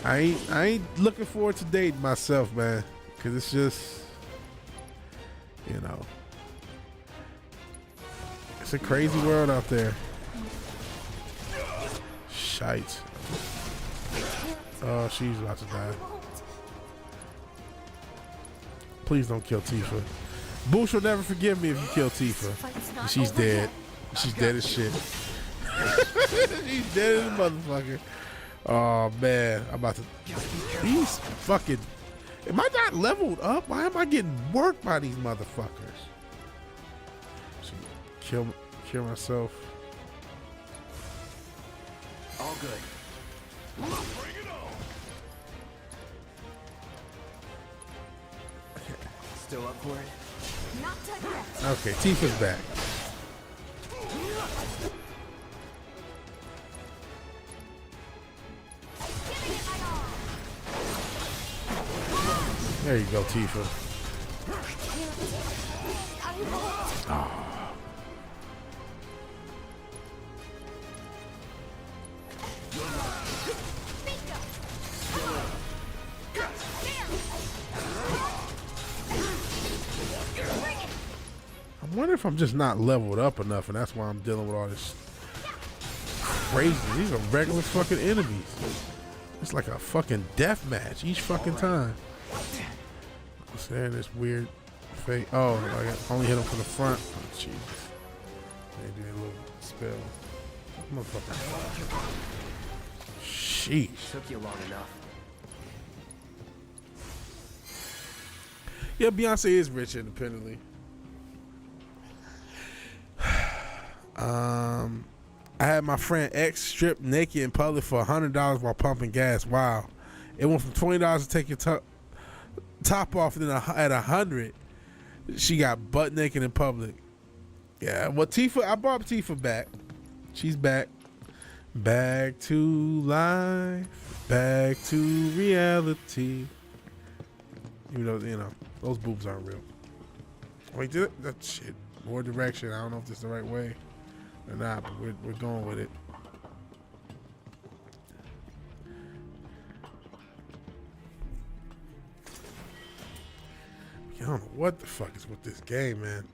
I ain't looking forward to dating myself, man, because it's just, you know, it's a crazy world out there. Shite. Oh, she's about to die. Please don't kill Tifa. Boosh will never forgive me if you kill Tifa. She's dead. She's dead as shit. She's dead as a motherfucker. Oh man, I'm about to. These fucking. Am I not leveled up? Why am I getting worked by these motherfuckers? Should kill myself. All good. Still up for it? Okay, Tifa's back. There you go, Tifa. Oh. I wonder if I'm just not leveled up enough, and that's why I'm dealing with all this crazy. These are regular fucking enemies. It's like a fucking death match each fucking time. Saying this weird fake. Oh, I only hit him from the front. Oh, Jesus. Maybe a little spell. Motherfucker. Sheesh. Took you long enough. Yeah, Beyonce is rich independently. I had my friend X stripped naked in public for $100 while pumping gas. Wow. It went from $20 to take your top off, and then at 100 she got butt naked in public. Yeah, well, Tifa, I brought Tifa back. She's back to life, back to reality. You know, those boobs aren't real. Wait, that shit. More direction. I don't know if this is the right way or not, but we're going with it. I don't know what the fuck is with this game, man.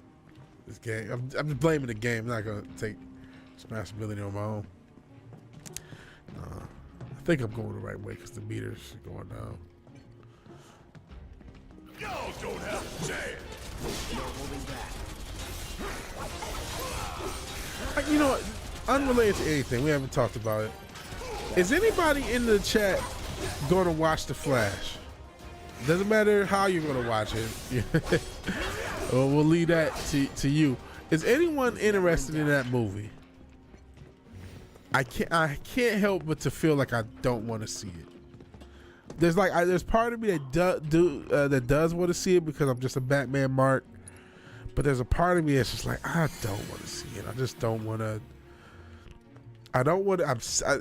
This game. I'm just blaming the game. I'm not gonna take responsibility on my own. I think I'm going the right way because the meter's going down. Y'all don't have a chance. No holding back. You know what? Unrelated to anything, we haven't talked about it. Is anybody in the chat going to watch The Flash? Doesn't matter how you're going to watch it. Well, we'll leave that to you. Is anyone interested in that movie? I can't help but to feel like I don't want to see it. There's part of me that does want to see it because I'm just a Batman mark, but there's a part of me that's just like, I don't want to see it. I just don't want to. I don't want to.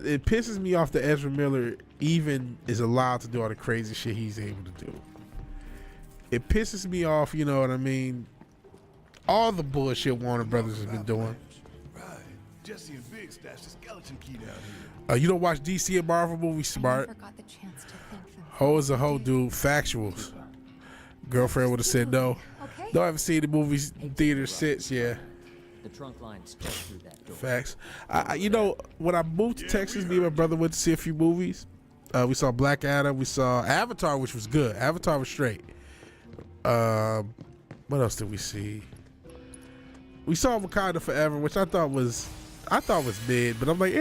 It pisses me off that Ezra Miller even is allowed to do all the crazy shit he's able to do. It pisses me off, you know what I mean? All the bullshit Warner Brothers has been doing. Right. Jesse and Big stashed the skeleton key down here. You don't watch DC and Marvel movies, smart. I never got the chance to thank them. Hoe is a hoe, dude. Factuals. Girlfriend would have said no. Okay. No, I haven't seen the movies in theaters since, yeah. The trunk line's just through that door. Facts. You know, when I moved to Texas, me and my brother went to see a few movies. We saw Black Adam. We saw Avatar, which was good. Avatar was straight. What else did we see? We saw Wakanda Forever, which I thought was mid, but I'm like,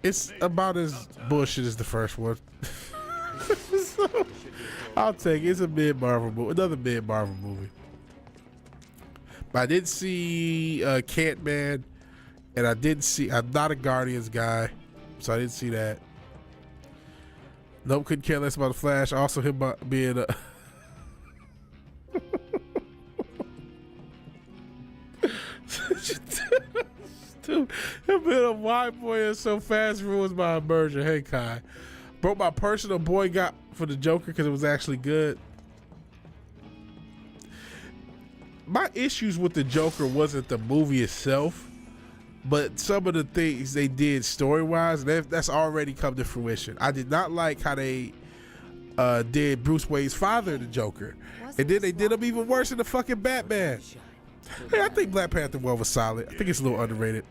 it's about as bullshit as the first one. So, I'll take it. It's a mid Marvel movie, another mid Marvel movie. But I did see Ant-Man, and I'm not a Guardians guy, so I didn't see that. Nope, couldn't care less about the Flash. Also, him being a dude, him being a white boy and so fast ruins my immersion. Hey, Kai. Broke my personal boy got for the Joker because it was actually good. My issues with the Joker wasn't the movie itself, but some of the things they did story-wise, that's already come to fruition. I did not like how they did Bruce Wayne's father, the Joker. And then they did him even worse in the fucking Batman. Hey, I think Black Panther 1 was solid. I think it's a little underrated.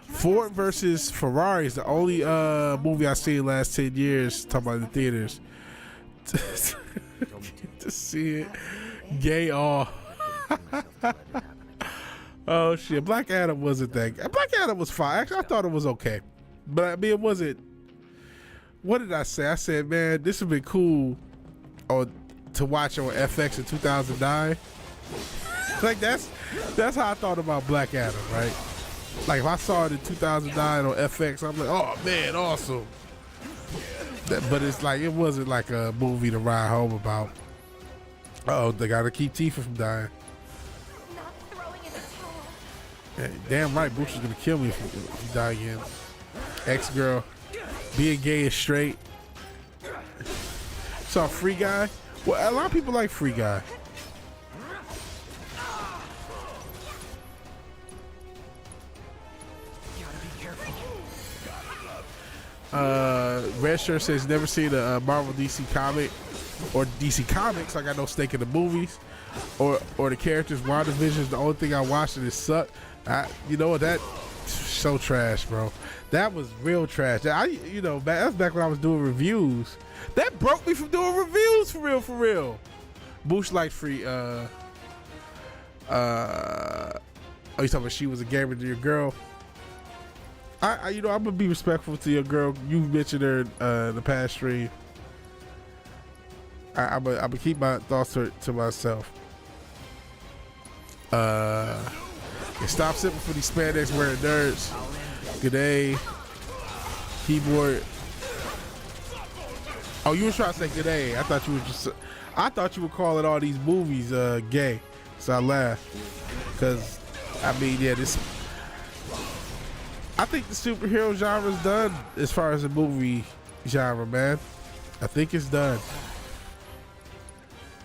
Ford versus Ferrari is the only movie I've seen in the last 10 years, talking about in the theaters. To see it. Gay all. Oh shit, Black Adam wasn't that good. Black Adam was fine. Actually, I thought it was okay, but I mean, it wasn't. What did I say? I said, man, this would be cool to watch on FX in 2009. Like that's how I thought about Black Adam, right? Like if I saw it in 2009 on FX, I'm like, oh man, awesome. But it's like it wasn't like a movie to ride home about. Oh, they gotta keep Tifa from dying. Yeah, damn right, Bush is gonna kill me if he die again. Ex-girl, being gay is straight. Saw Free Guy. Well, a lot of people like Free Guy. Red Shirt says never seen a Marvel DC comic or DC Comics. I got no stake in the movies or the characters. WandaVision is the only thing I watched and it sucked. You know what? That so trash, bro. That was real trash. That's back when I was doing reviews. That broke me from doing reviews for real. Bush liked Free. Oh, you talking about she was a gamer to your girl? I'm gonna be respectful to your girl. You mentioned her in the past stream. I'm gonna keep my thoughts to myself. Stop sipping for these spandex wearing nerds. Good day. Keyboard. Oh, you were trying to say good day. I thought you were calling all these movies gay. So I laughed. Cause I mean, yeah, I think the superhero genre is done as far as the movie genre, man. I think it's done.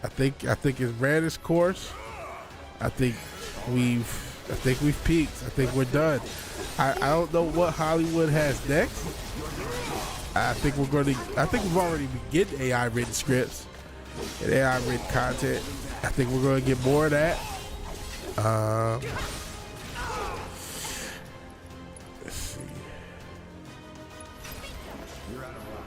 I think it's ran its course. I think we've peaked. I think we're done. I don't know what Hollywood has next. I think we've already been getting AI written scripts and AI written content. I think we're going to get more of that. Let's see. You're out of luck.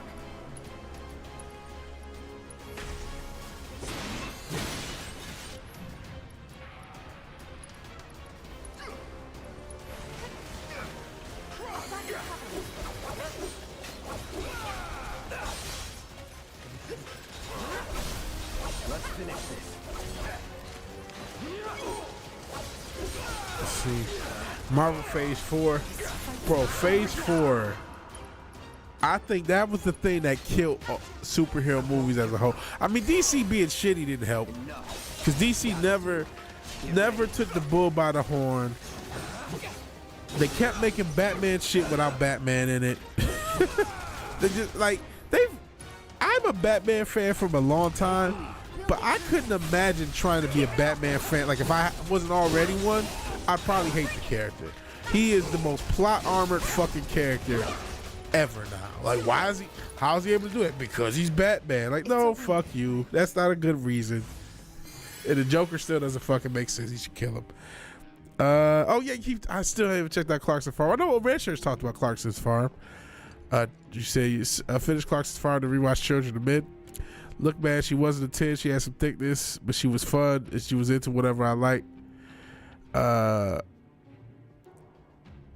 Let's finish this. Let's see. Marvel Phase 4. Bro, Phase 4. I think that was the thing that killed superhero movies as a whole. I mean, DC being shitty didn't help. Because DC never took the bull by the horn. They kept making Batman shit without Batman in it. They just I'm a Batman fan from a long time, but I couldn't imagine trying to be a Batman fan. Like, if I wasn't already one, I'd probably hate the character. He is the most plot armored fucking character ever now. Like, how is he able to do it? Because he's Batman. Like, no, fuck you. That's not a good reason. And the Joker still doesn't fucking make sense. He should kill him. Oh yeah, I still haven't checked out Clarkson's Farm. I know Red Shirt's talked about Clarkson's Farm. You say you finished Clarkson's Farm to rewatch Children of Men. Look, man, she wasn't a 10. She had some thickness, but she was fun and she was into whatever I like.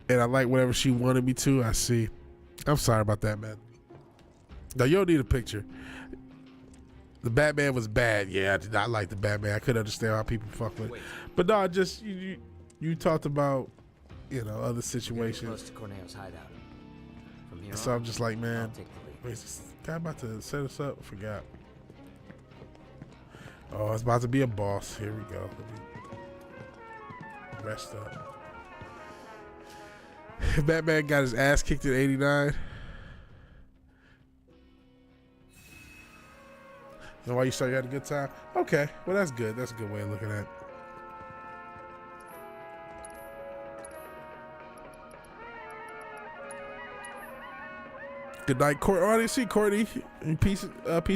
And I like whatever she wanted me to. I see. I'm sorry about that, man. No, you don't need a picture. The Batman was bad. Yeah, I did not like the Batman. I couldn't understand how people fuck with it. But no, just you talked about, other situations. Close to Corneo's hideout. From here So on, I'm just like, man, I'll take the lead. wait, is this guy about to set us up? I forgot. Oh, it's about to be a boss. Here we go. Let me rest up. Batman got his ass kicked at 89. And why you saw you had a good time? Okay, well that's good. That's a good way of looking at it. Good night, Courtney. Oh, I didn't see Courtney. Peace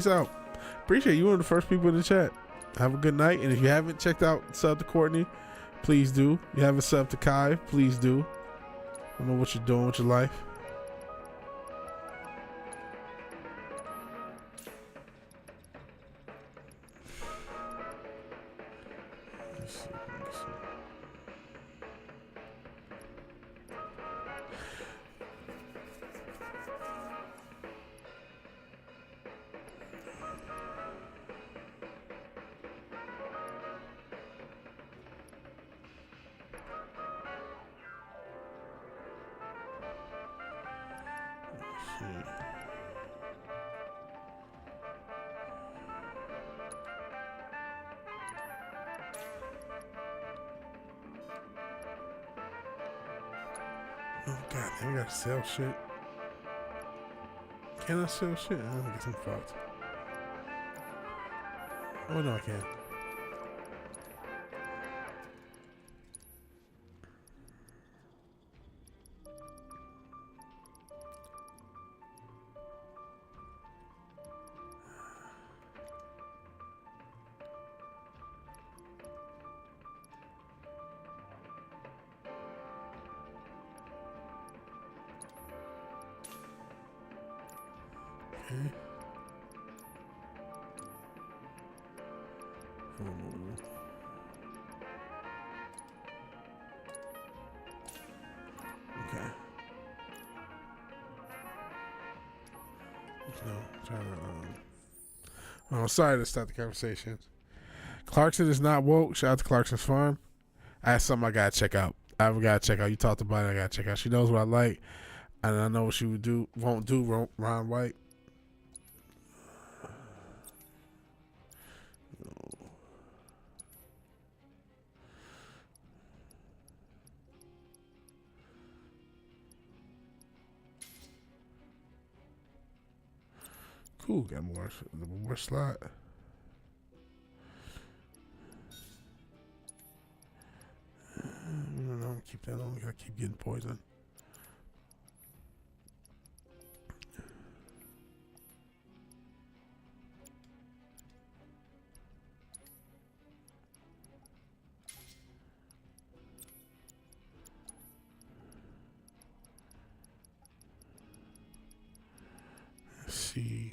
out. Appreciate you. One of the first people in the chat. Have a good night. And if you haven't checked out sub to Courtney, please do. You haven't sub to Kai, please do. I don't know what you're doing with your life. Let's see. Oh god, damn, we gotta sell shit. Can I sell shit? I guess I'm fucked. Oh no, I can't. Okay. I'm sorry to start the conversation. Clarkson is not woke. Shout out to Clarkson's Farm. I have something I gotta check out. I gotta check out. You talked about it. I gotta check out. She knows what I like, and I know what she won't do. Ron White. Cool, got more slot. we gotta keep getting poisoned. Let's see.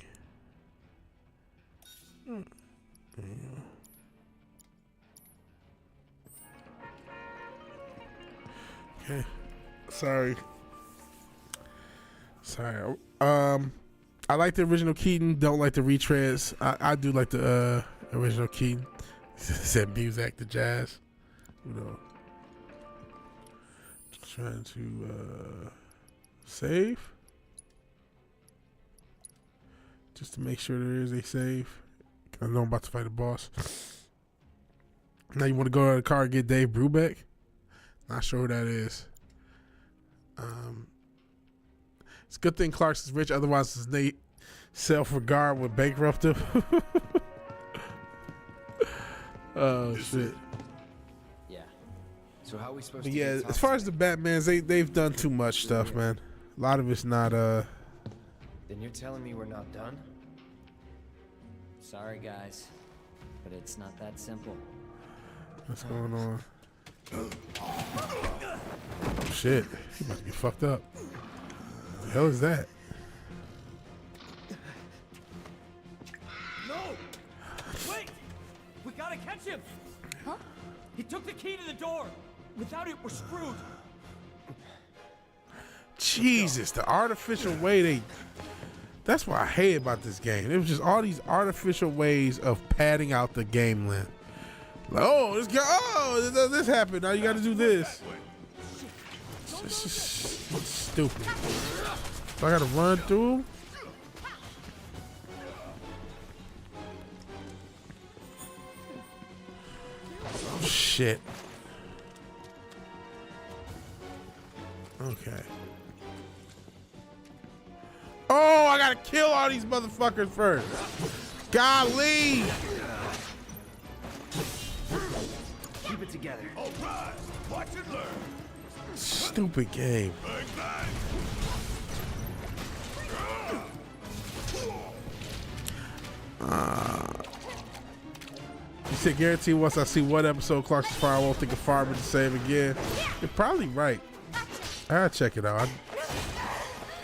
Yeah. Okay. Sorry. I like the original Keaton. Don't like the retreads. I do like the original Keaton. Said music, the jazz. You know. Trying to save. Just to make sure there is a save. I know I'm about to fight a boss. Now you want to go to the car and get Dave Brubeck? Not sure who that is. It's a good thing Clark's is rich, otherwise his Nate self-regard would bankrupt him. Oh shit. Yeah. So how are we supposed But to yeah, get as far as the Batmans, they've done too much stuff, man. A lot of it's not Then you're telling me we're not done? Sorry, guys, but it's not that simple. What's going on? Shit, he about to get fucked up. What the hell is that? No! Wait! We gotta catch him! Huh? He took the key to the door! Without it, we're screwed! Jesus, the artificial way they... That's what I hate about this game. It was just all these artificial ways of padding out the game length. Like, oh, this happened. Now you got to do this. It's just stupid. So I got to run through. Oh, shit. Okay. Oh, I gotta kill all these motherfuckers first. Golly. Keep it together. All right, watch and learn. Stupid game. You said guarantee once I see one episode Clark's Fire, I won't think of farming the same again. You're probably right. I gotta check it out.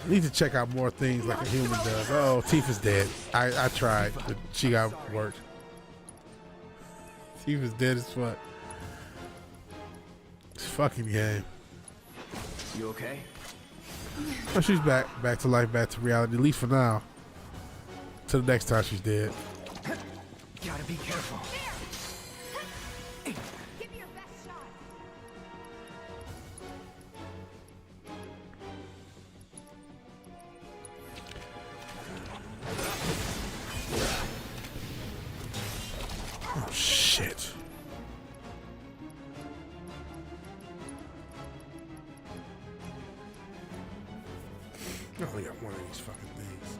I need to check out more things like a human does. Oh, Tifa's dead. I tried, but she got worked. Tifa's dead as fuck. This fucking game. You okay? Oh, she's back to life, back to reality, at least for now. Till the next time she's dead. Gotta be careful. Give me your best shot. Oh shit. I only got one of these fucking things.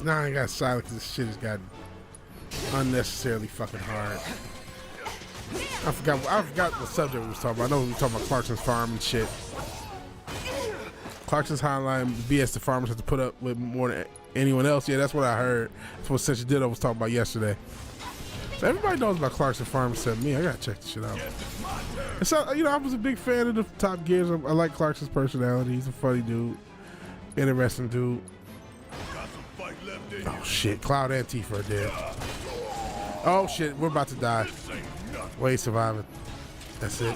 Now I got silent because this shit has gotten unnecessarily fucking hard. I forgot the subject we was talking about. I know we were talking about Clarkson's farm and shit. Clarkson's Hotline, BS the farmers have to put up with more than anyone else. Yeah, that's what I heard. That's what Central Ditto was talking about yesterday. So everybody knows about Clarkson Farm except me. I gotta check this shit out. So, you know, I was a big fan of the Top Gears. I like Clarkson's personality. He's a funny dude. Interesting dude. Oh shit, Cloud and Tifa are dead. Oh shit, we're about to die. Wade surviving. That's it.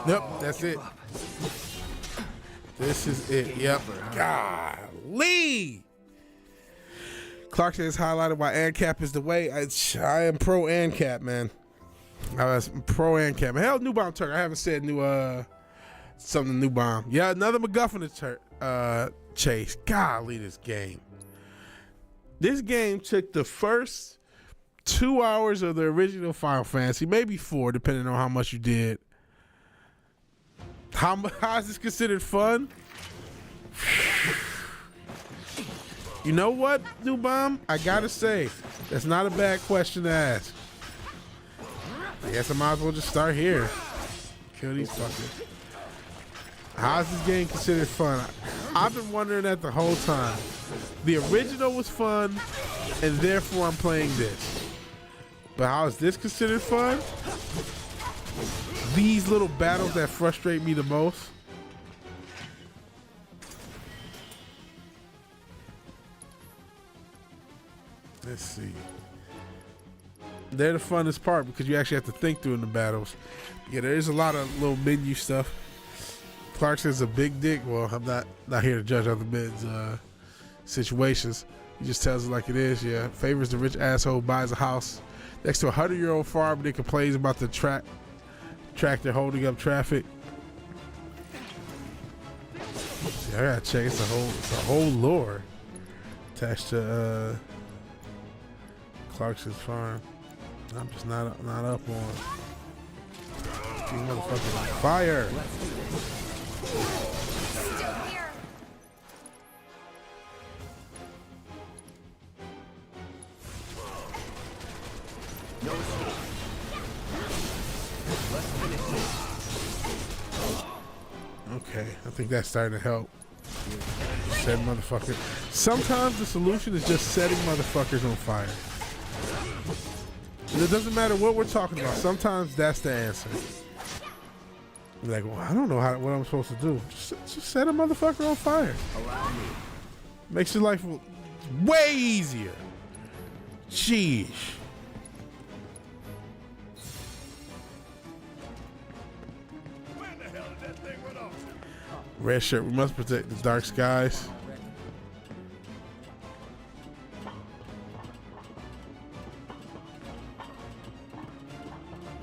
Yep, that's it. This is it. Yep. Golly. Clarkson is highlighted why ANCAP is the way. I am pro ANCAP, man. That's pro and cam. Hell, New Bomb Turk. I haven't said something New Bomb. Yeah, another MacGuffin to chase. Golly, this game. This game took the first 2 hours of the original Final Fantasy, maybe 4, depending on how much you did. How is this considered fun? You know what, New Bomb? I gotta say, that's not a bad question to ask. I guess I might as well just start here. Kill these fuckers. How is this game considered fun? I've been wondering that the whole time. The original was fun, and therefore I'm playing this. But how is this considered fun? These little battles that frustrate me the most. Let's see. They're the funnest part because you actually have to think through in the battles. Yeah, there is a lot of little menu stuff. Clarkson's a big dick. Well, I'm not here to judge other men's situations. He just tells it like it is. Yeah, favors the rich asshole, buys a house next to a 100-year-old farm, and then complains about the tractor holding up traffic. See, I gotta check. It's a whole lore attached to Clarkson's farm. I'm just not up on. You motherfucker on fire! Still here. No escape. Let's finish this. Okay, I think that's starting to help. Set motherfucker. Sometimes the solution is just setting motherfuckers on fire. And it doesn't matter what we're talking about. Sometimes that's the answer. You're like, well, I don't know what I'm supposed to do. Just set a motherfucker on fire. Makes your life way easier. Sheesh. Where the hell did that thing run off to? Red shirt, we must protect the dark skies.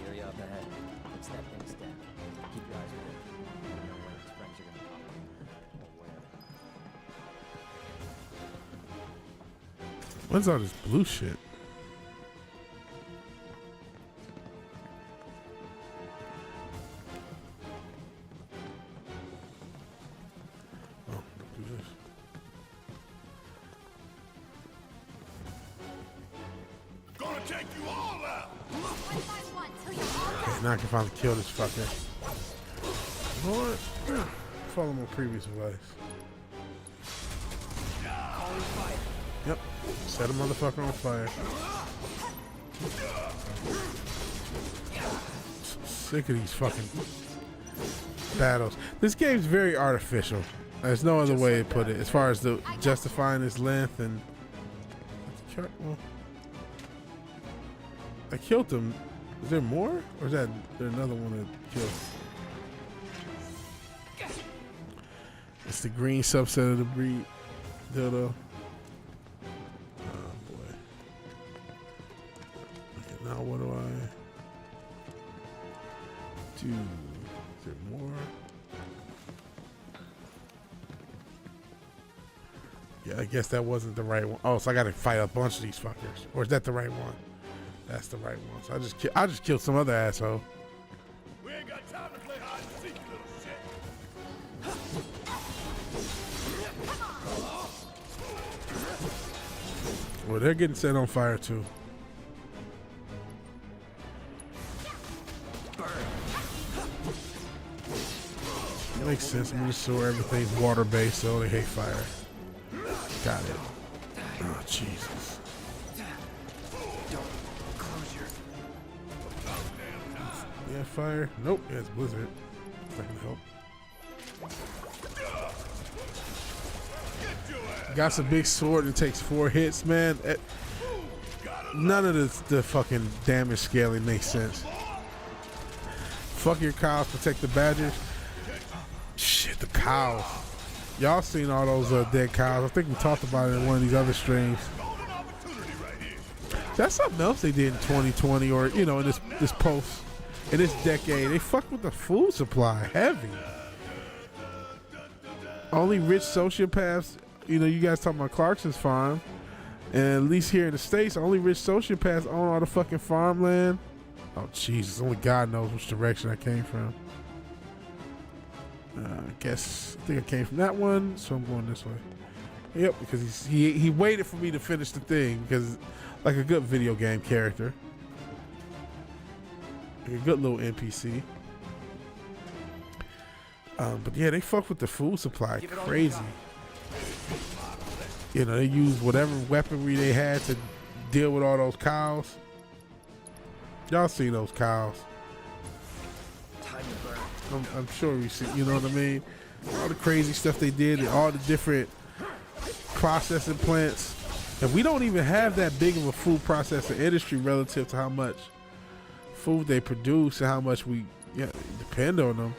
Area up ahead. Fix that thing stand. Keep your eyes open. You never know when its friends are gonna pop up. Or where. What's all this blue shit? Oh, don't do this. Gonna take you all out. One by one till you're all Okay, now I can finally kill this fucker. You know what? Follow my previous advice. Yep. Set a motherfucker on fire. Sick of these fucking battles. This game's very artificial. There's no other way to put it. As far as the justifying its length and well, I killed him. Is there more? Or is there another one to kill? It's the green subset of the breed. Dildo. Oh boy. Okay, now what do I do? Is there more? Yeah, I guess that wasn't the right one. Oh, so I gotta fight a bunch of these fuckers. Or is that the right one? That's the right one. So I just killed some other asshole. We ain't got time to play hide and seek, you little shit. Well, they're getting set on fire too. It makes sense. I'm just sure everything's water based, so they hate fire. Got it. Oh, Jesus. Yeah, fire. Nope, yeah, it's blizzard. That can help. Got some big sword that takes 4 hits, man. None of the fucking damage scaling makes sense. Fuck your cows, protect the badgers. Shit, the cows. Y'all seen all those dead cows. I think we talked about it in one of these other streams. That's something else they did in 2020, or you know, in this decade. They fucked with the food supply heavy. Only rich sociopaths, you know, you guys talking about Clarkson's farm, and at least here in the States, only rich sociopaths own all the fucking farmland. Oh Jesus, only God knows which direction I came from. I think I came from that one, so I'm going this way. Yep, because he waited for me to finish the thing, because like a good video game character, like a good little NPC. But yeah, they fuck with the food supply crazy. You know, they used whatever weaponry they had to deal with all those cows. Y'all see those cows? I'm sure we see, you know what I mean? All the crazy stuff they did, and all the different processing plants. And we don't even have that big of a food processing industry relative to how much food they produce and how much we depend on them.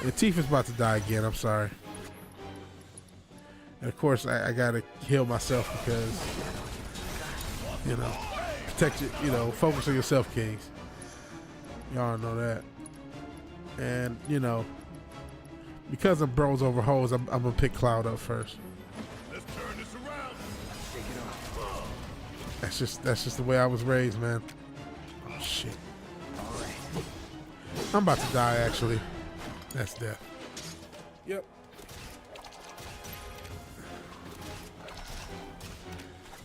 And Tifa's about to die again, I'm sorry. And of course, I gotta heal myself because, you know, protect you, you know, focus on yourself, kings. Y'all know that. And, you know, because I'm bros over hoes, I'm gonna pick Cloud up first. Let's turn this around. That's just the way I was raised, man. Oh shit. I'm about to die, actually. That's death. Yep.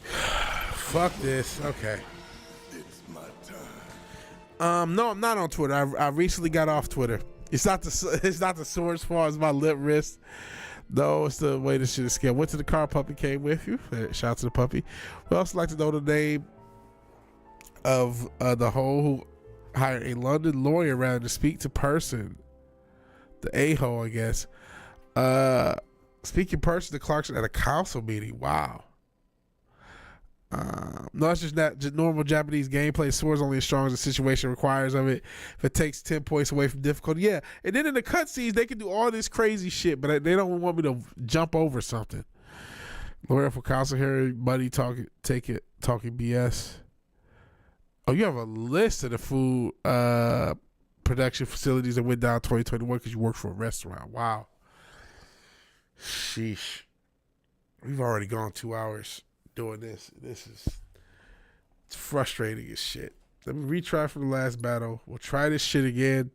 Fuck this. Okay. It's my time. No, I'm not on Twitter. I recently got off Twitter. It's not the source far as my lip wrist. No, it's the way this shit is scaled. Went to the car, puppy came with you. Shout out to the puppy. We also like to know the name of the hoe who hired a London lawyer rather to speak to person. The a-hole, I guess. Speaking person to Clarkson at a council meeting. Wow. No, it's just not just normal Japanese gameplay. Swords only as strong as the situation requires of it. If it takes 10 points away from difficulty, yeah. And then in the cutscenes, they can do all this crazy shit, but they don't want me to jump over something. Lawyer for counsel here, buddy, talking BS. Oh, you have a list of the food production facilities that went down 2021 because you worked for a restaurant. Wow. Sheesh. We've already gone 2 hours doing this. It's frustrating as shit. Let me retry from the last battle. We'll try this shit again.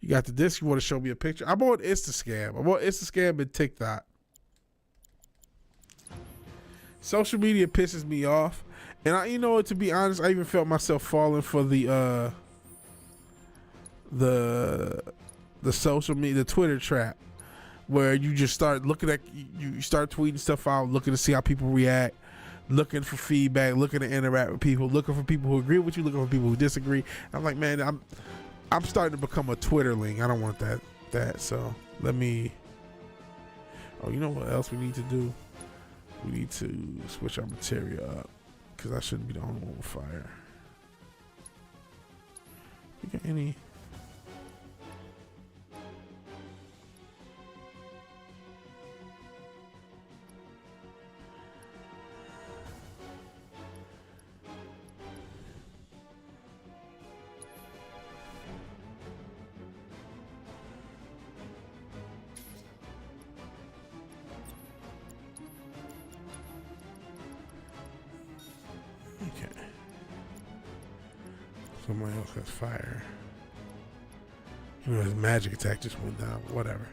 You got the disc. You want to show me a picture? I'm on Instascam. I'm on Instascam and TikTok. Social media pisses me off. And you know, to be honest, I even felt myself falling for the social media, the Twitter trap, where you just start looking at, you start tweeting stuff out, looking to see how people react, looking for feedback, looking to interact with people, looking for people who agree with you, looking for people who disagree. I'm like, man, I'm starting to become a Twitterling. I don't want that. So let me. Oh, you know what else we need to do? We need to switch our materia up because I shouldn't be the only one with fire. You got any? Somebody else has fire. You know, his magic attack just went down. Whatever.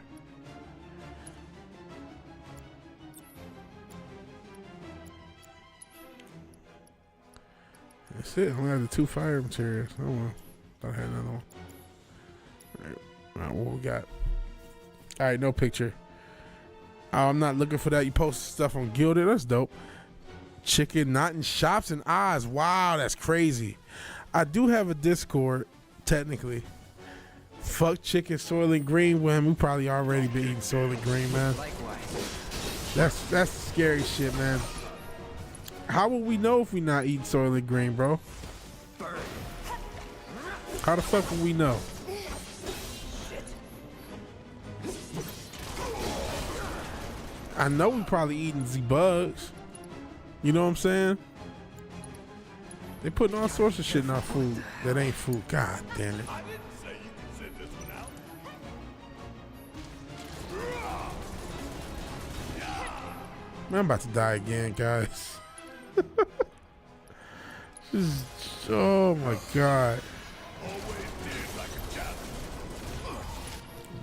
That's it. I only have the 2 fire materials. Oh well. Thought I had another one. Alright, what we got? Alright, no picture. Oh, I'm not looking for that. You posted stuff on Gilded. That's dope. Chicken not in shops and Oz. Wow, that's crazy. I do have a Discord, technically. Fuck chicken, Soylent Green. Well, we probably already been eating Soylent Green, man. That's scary shit, man. How will we know if we not eating Soylent Green, bro? How the fuck will we know? I know we probably eating Z-Bugs. You know what I'm saying? They putting all sorts of shit in our food that ain't food. God damn it. I didn't say you could send this one out. Man, I'm about to die again, guys. Oh my God.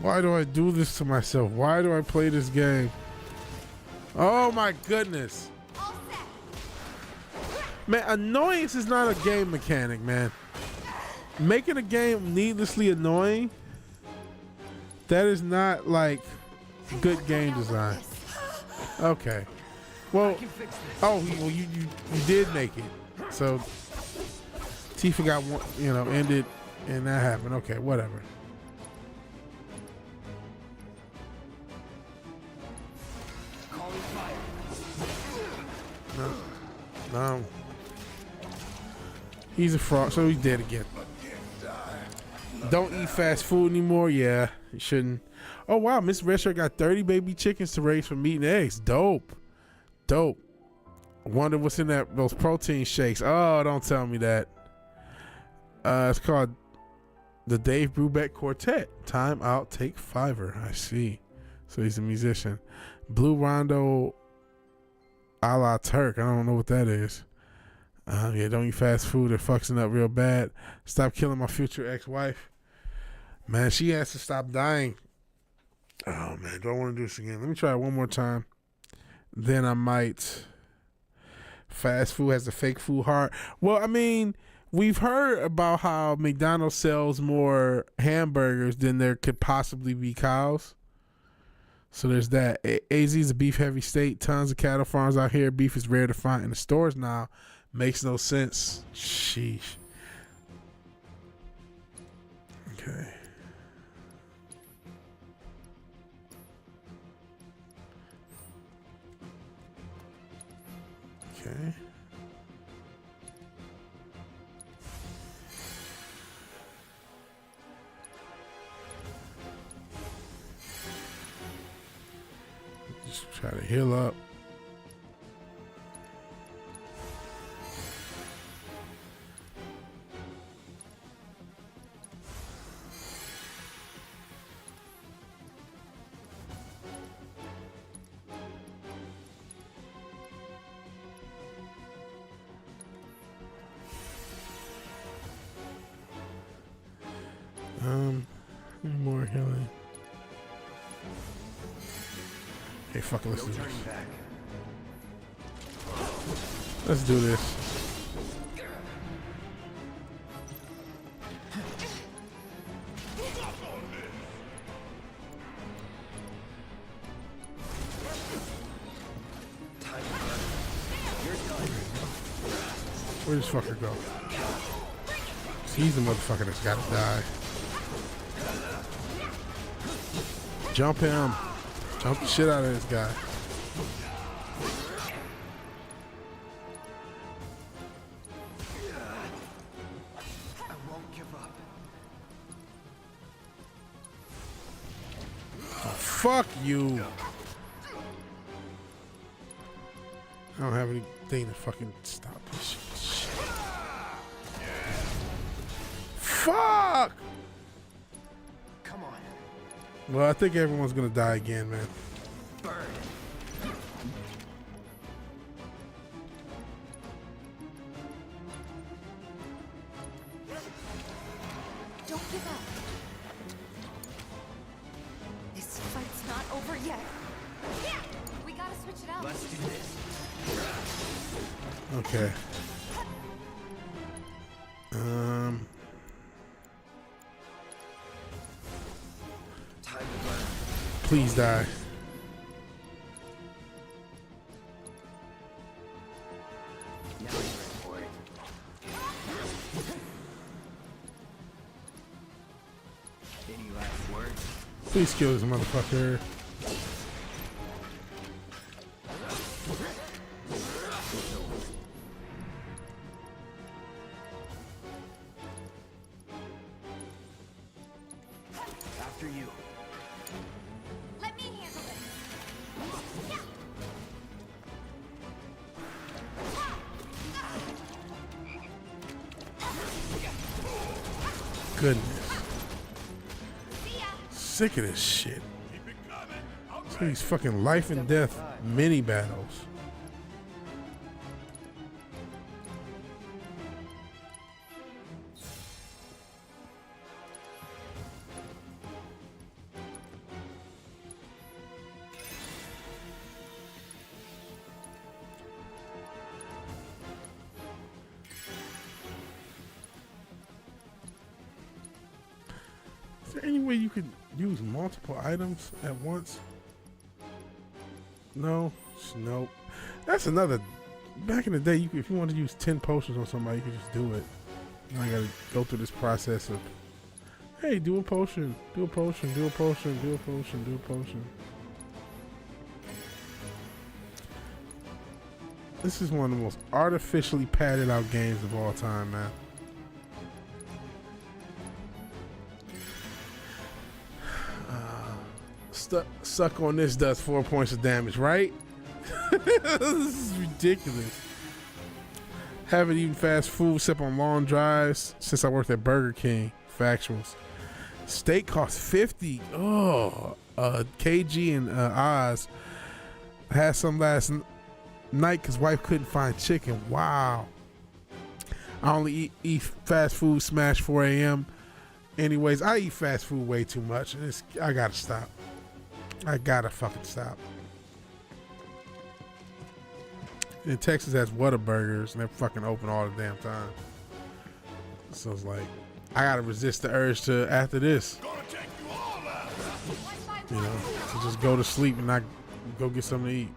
Why do I do this to myself? Why do I play this game? Oh my goodness. Man, annoyance is not a game mechanic, man. Making a game needlessly annoying, that is not like good game design. Okay. Well, oh, well, you did make it. So Tifa got one, ended, and that happened. Okay, whatever. No. He's a fraud, so he's dead again. Don't eat fast food anymore. Yeah, you shouldn't. Oh wow, Miss Resher got 30 baby chickens to raise from meat and eggs. Dope. Wonder what's in those protein shakes. Oh, don't tell me that. It's called the Dave Brubeck Quartet. Time out, take fiver. I see. So he's a musician. Blue Rondo a la Turk. I don't know what that is. Yeah, don't eat fast food. It fucks it up real bad. Stop killing my future ex-wife. Man, she has to stop dying. Oh, man. Do I want to do this again? Let me try it one more time. Then I might. Fast food has a fake food heart. Well, I mean, we've heard about how McDonald's sells more hamburgers than there could possibly be cows. So there's that. AZ is a beef heavy state. Tons of cattle farms out here. Beef is rare to find in the stores now. Makes no sense. Sheesh. Okay. Okay. Just try to heal up. More healing. Hey, fuck it, let's do this. Let's do this. Where'd this fucker go? He's the motherfucker that's gotta die. Jump him. Jump the shit out of this guy. I won't give up. Oh, fuck you. I don't have anything to fucking stop this shit. Fuck! Come on. Well, I think everyone's gonna die again, man. Burn. Don't give up. This fight's not over yet. Yeah, we gotta switch it out. Let's do this. Okay. Time to burn. Please die. Now you're ready for it. Any last words? Please kill this motherfucker. After you. Let me handle this. goodness. Sick of this shit. So these fucking life and death mini battles. Is there any way you could use multiple items at once? No, nope. That's another. Back in the day, if you wanted to use 10 potions on somebody, you could just do it. Now I gotta go through this process of, hey, do a potion, do a potion, do a potion, do a potion, do a potion. This is one of the most artificially padded out games of all time, man. Suck on this does 4 points of damage, right? This is ridiculous. Haven't eaten fast food except on long drives since I worked at Burger King. Factuals. Steak costs 50. Oh, KG and Oz. I had some last night because wife couldn't find chicken. Wow. I only eat fast food smash 4 a.m. Anyways, I eat fast food way too much. I gotta stop. I gotta fucking stop. And Texas has Whataburgers and they're fucking open all the damn time. So it's like, I gotta resist the urge to, after this, you know, to just go to sleep and not go get something to eat.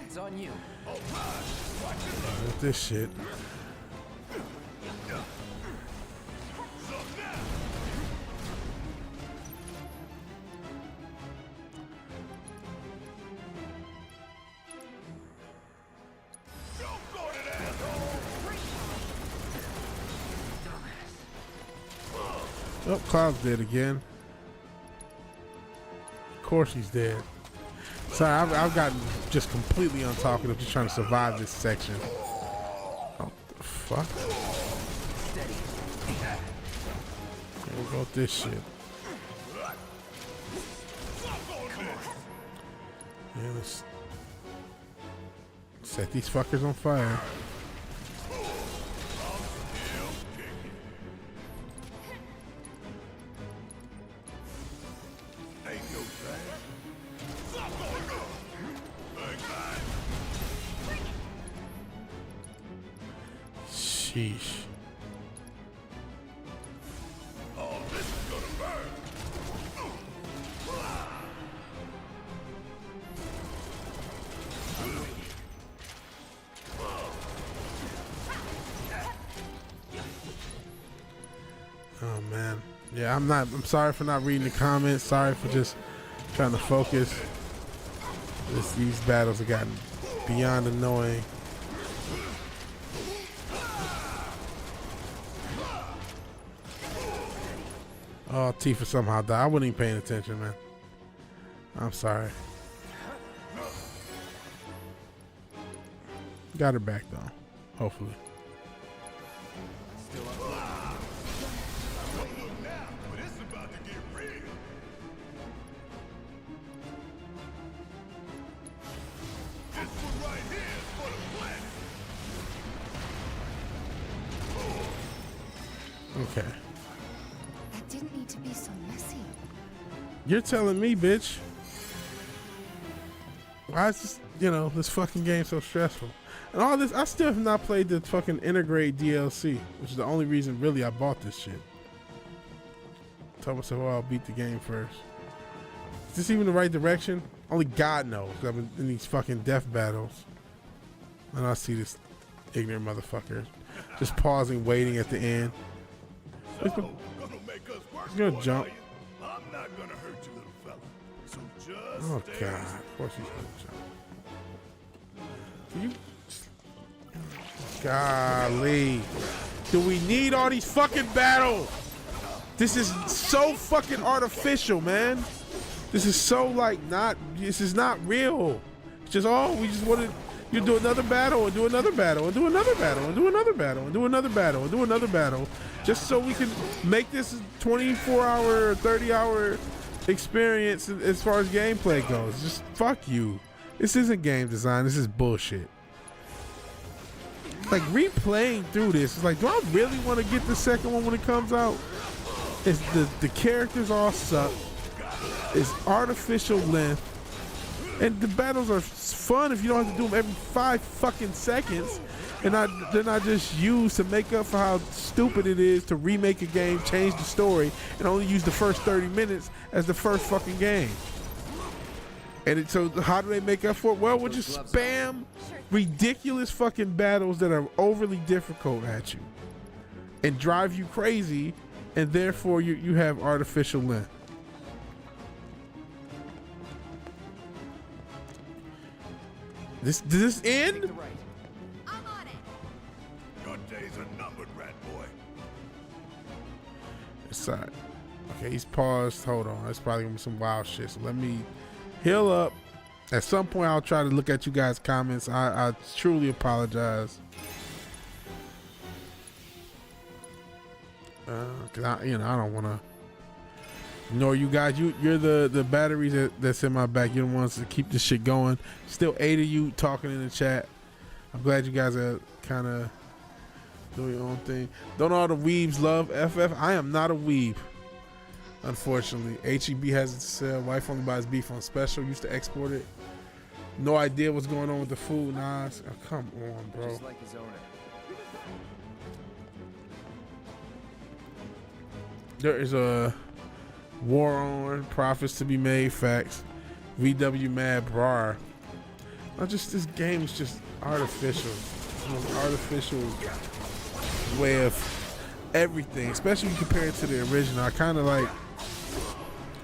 It's on you. With this shit. Oh, Cloud's dead again. Of course he's dead. Sorry, I've gotten just completely untalkative just trying to survive this section. Oh, the fuck? Here we go with this shit. Yeah, let's set these fuckers on fire. Sheesh. Oh, this is gonna burn. Oh man. Yeah, I'm sorry for not reading the comments. Sorry for just trying to focus. These battles have gotten beyond annoying. Oh, Tifa somehow died. I wasn't even paying attention, man. I'm sorry. Got her back though, hopefully. Okay. That didn't need to be so messy. You're telling me, bitch. Why is this, this fucking game so stressful? And all this, I still have not played the fucking Integrate DLC, which is the only reason really I bought this shit. Told myself, well, I'll beat the game first. Is this even the right direction? Only God knows. I've been in these fucking death battles. And I see this ignorant motherfucker just pausing, waiting at the end. He's gonna jump. I'm not gonna hurt you, little fella. So just Oh God, of course he's gonna jump. Golly. Do we need all these fucking battles? This is so fucking artificial, man. This is so this is not real. It's just, we just wanted You do another battle and do another battle and do another battle and do another battle and do another battle and do another battle, just so we can make this a 24-hour, 30-hour experience as far as gameplay goes. Just fuck you. This isn't game design. This is bullshit. Like replaying through this, it's like, do I really want to get the second one when it comes out? It's the characters all suck. It's artificial length, and the battles are fun if you don't have to do them every 5 fucking seconds, and they're not just used to make up for how stupid it is to remake a game, change the story, and only use the first 30 minutes as the first fucking game. And so how do they make up for it? Well, we'll just spam ridiculous fucking battles that are overly difficult at you and drive you crazy, and therefore you have artificial length. Does this end? I'm on it. Your days are numbered, rat boy. It's all right. Okay, he's paused. Hold on. That's probably gonna be some wild shit. So let me heal up. At some point, I'll try to look at you guys' comments. I truly apologize. Cause I don't want to ignore you guys. You're the batteries that's in my back. You're the ones that keep this shit going. Still 8 of you talking in the chat. I'm glad you guys are kind of doing your own thing. Don't all the weebs love FF? I am not a weeb, unfortunately. HEB has it to sell. Wife only buys beef on special. Used to export it. No idea what's going on with the food. Nah, come on, bro. Just like his owner. There is a war on, profits to be made, facts. VW mad brar. Not just this game is just artificial. It's the most artificial way of everything, especially when you compare it to the original. I kind of like,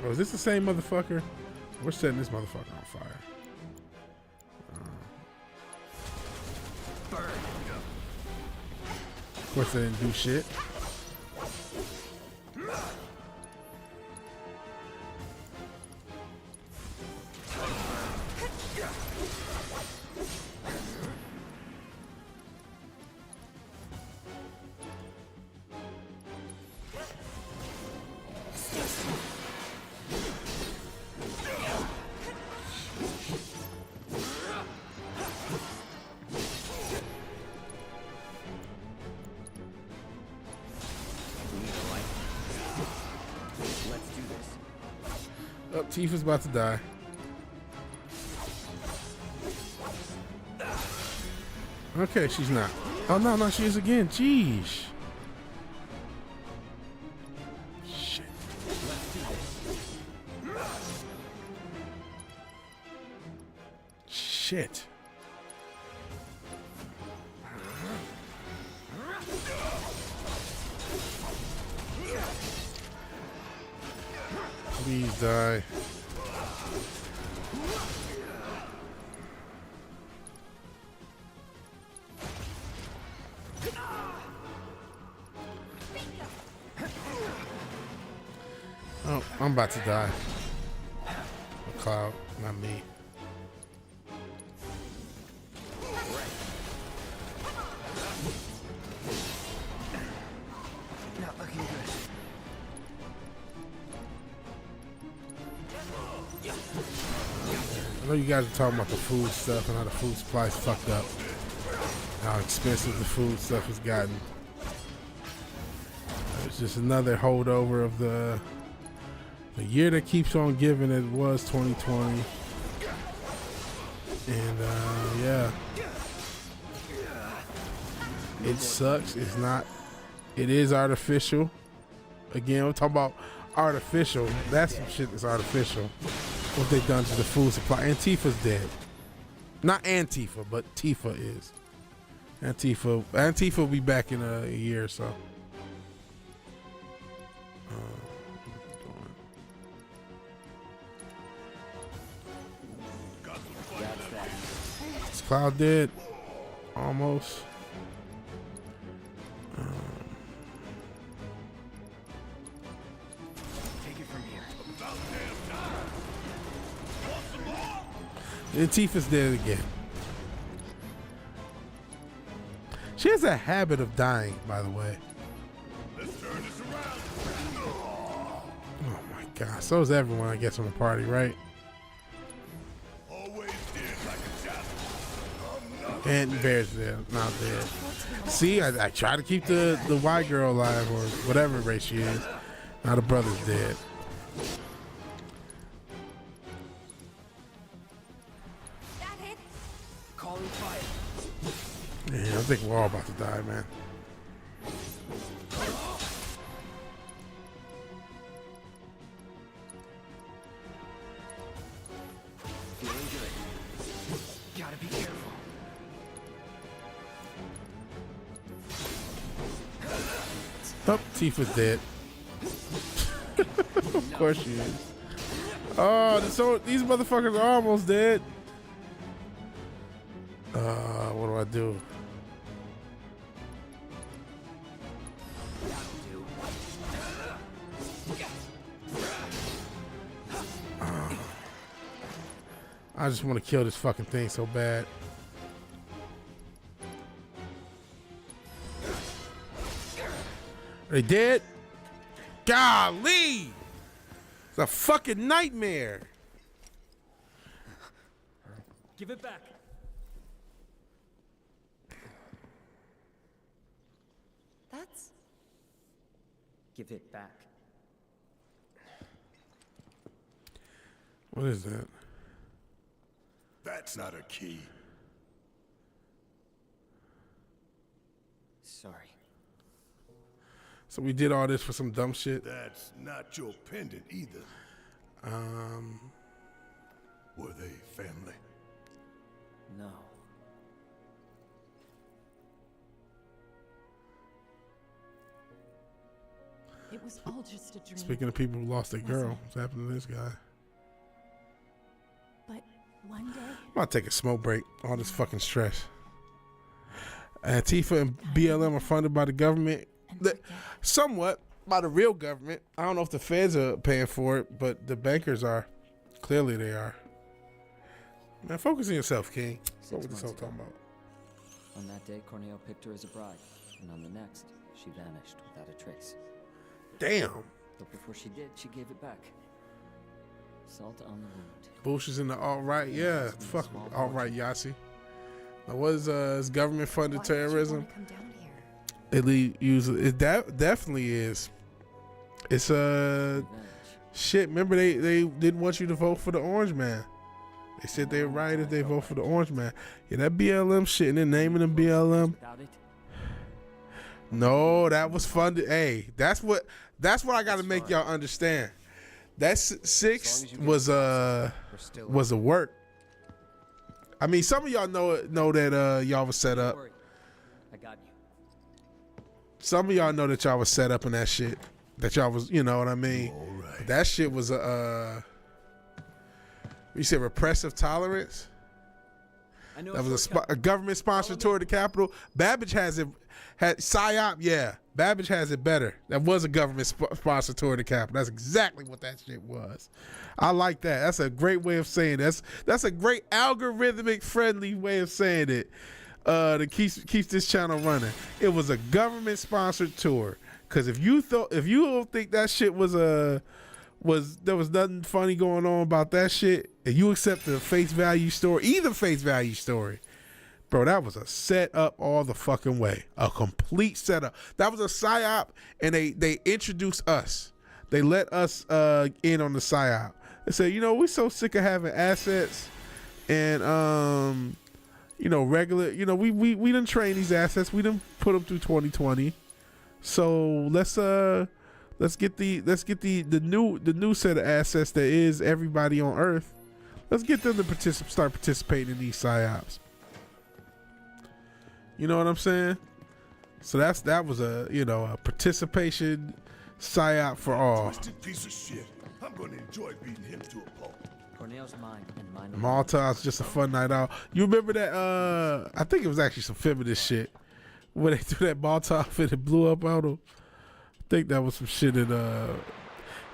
oh, is this the same motherfucker? We're setting this motherfucker on fire. Of course they didn't do shit. Oh, Tifa's about to die. Okay, she's not. Oh, no, she is again. Jeez. Shit. Shit. Please die. Oh, I'm about to die. Cloud, not me. Not looking good. I know you guys are talking about the food stuff and how the food supply is fucked up. How expensive the food stuff has gotten. It's just another holdover of the year that keeps on giving. It was 2020. And yeah. It sucks. It's not. It is artificial. Again, we're talking about artificial. That's some shit that's artificial. What they've done to the food supply. Antifa's dead. Not Antifa, but Tifa is. Antifa will be back in a year or so. Is Cloud dead? Almost. Antifa's dead again. She has a habit of dying, by the way. Let's turn this around. Oh my god. So is everyone, I guess, on the party, right? Always did like a challenge. And Bear's dead, not dead. See, I try to keep the white girl alive, or whatever race she is. Now the brother's dead. Calling fire. Yeah, I think we're all about to die, man. Feeling good. Gotta be careful. Oh, Tifa's dead. Of course she is. Oh, so these motherfuckers are almost dead. What do I do? I just want to kill this fucking thing so bad. Are they dead? Golly! It's a fucking nightmare. Give it back. That's... Give it back. What is that? That's not a key. Sorry. So we did all this for some dumb shit? That's not your pendant either. Were they family? No. It was all just a dream. Speaking of people who lost their girl, what's happened to this guy? But one day... I'm about to take a smoke break. All this fucking stress. Tifa and BLM are funded by the government. Somewhat by the real government. I don't know if the feds are paying for it, but the bankers are. Clearly they are. Man, focus on yourself, King. What was this all talking about? On that day, Corneo picked her as a bride, and on the next, she vanished without a trace. Damn. But before she did, she gave it back. Salt on the wound. Bush is in the alt-right. Yeah, fuck alt-right Yahtzee. Now, what is government funded terrorism? It definitely is. It's shit. Remember they didn't want you to vote for the Orange Man. They said they're right if they vote for the Orange Man. Yeah, that BLM shit and then naming them BLM. No, that was funded. Hey, that's what I got to make y'all understand. That 6 was a work. I mean, some of y'all know that y'all was set up. I got you. Some of y'all know that y'all was set up in that shit. That y'all was, you know what I mean? Right. That shit was you said repressive tolerance? That was a government-sponsored tour of the Capitol. Babbage had PSYOP, yeah. Babbage has it better. That was a government-sponsored tour of the Capitol. That's exactly what that shit was. I like that. That's a great way of saying it. That's a great algorithmic friendly way of saying it. That keeps this channel running. It was a government-sponsored tour. Cause if you don't think that shit there was nothing funny going on about that shit, and you accept the face value story, either face value story, bro, that was a set up all the fucking way. A complete setup. That was a PSYOP, and they introduced us. They let us in on the PSYOP. They said, we're so sick of having assets and regular, we done train these assets. We done put them through 2020. So let's get the new set of assets that is everybody on Earth. Let's get them to start participating in these PSYOPs. You know what I'm saying? So that was a participation PSYOP for all. Twisted piece of shit. I'm gonna enjoy beating him to a pulp. Corneo's mine and mine. Malta's just a fun night out. You remember that? I think it was actually some feminist shit where they threw that Molotov and it blew up out of. I think that was some shit in you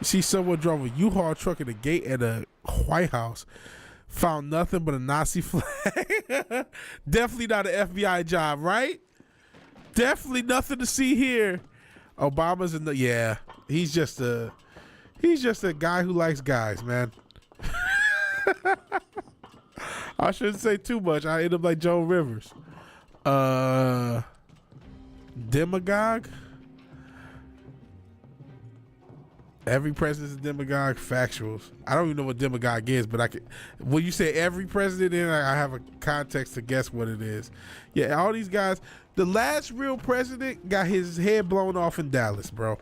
see someone drove a U-Haul truck at the gate at a White House, found nothing but a Nazi flag. Definitely not an FBI job, right? Definitely nothing to see here. Obama's in the he's just a guy who likes guys, man. I shouldn't say too much. I end up like Joan Rivers. Demagogue. Every president's a demagogue. Factuals. I don't even know what demagogue is, but I can. When you say every president, then I have a context to guess what it is. Yeah, all these guys. The last real president got his head blown off in Dallas, bro.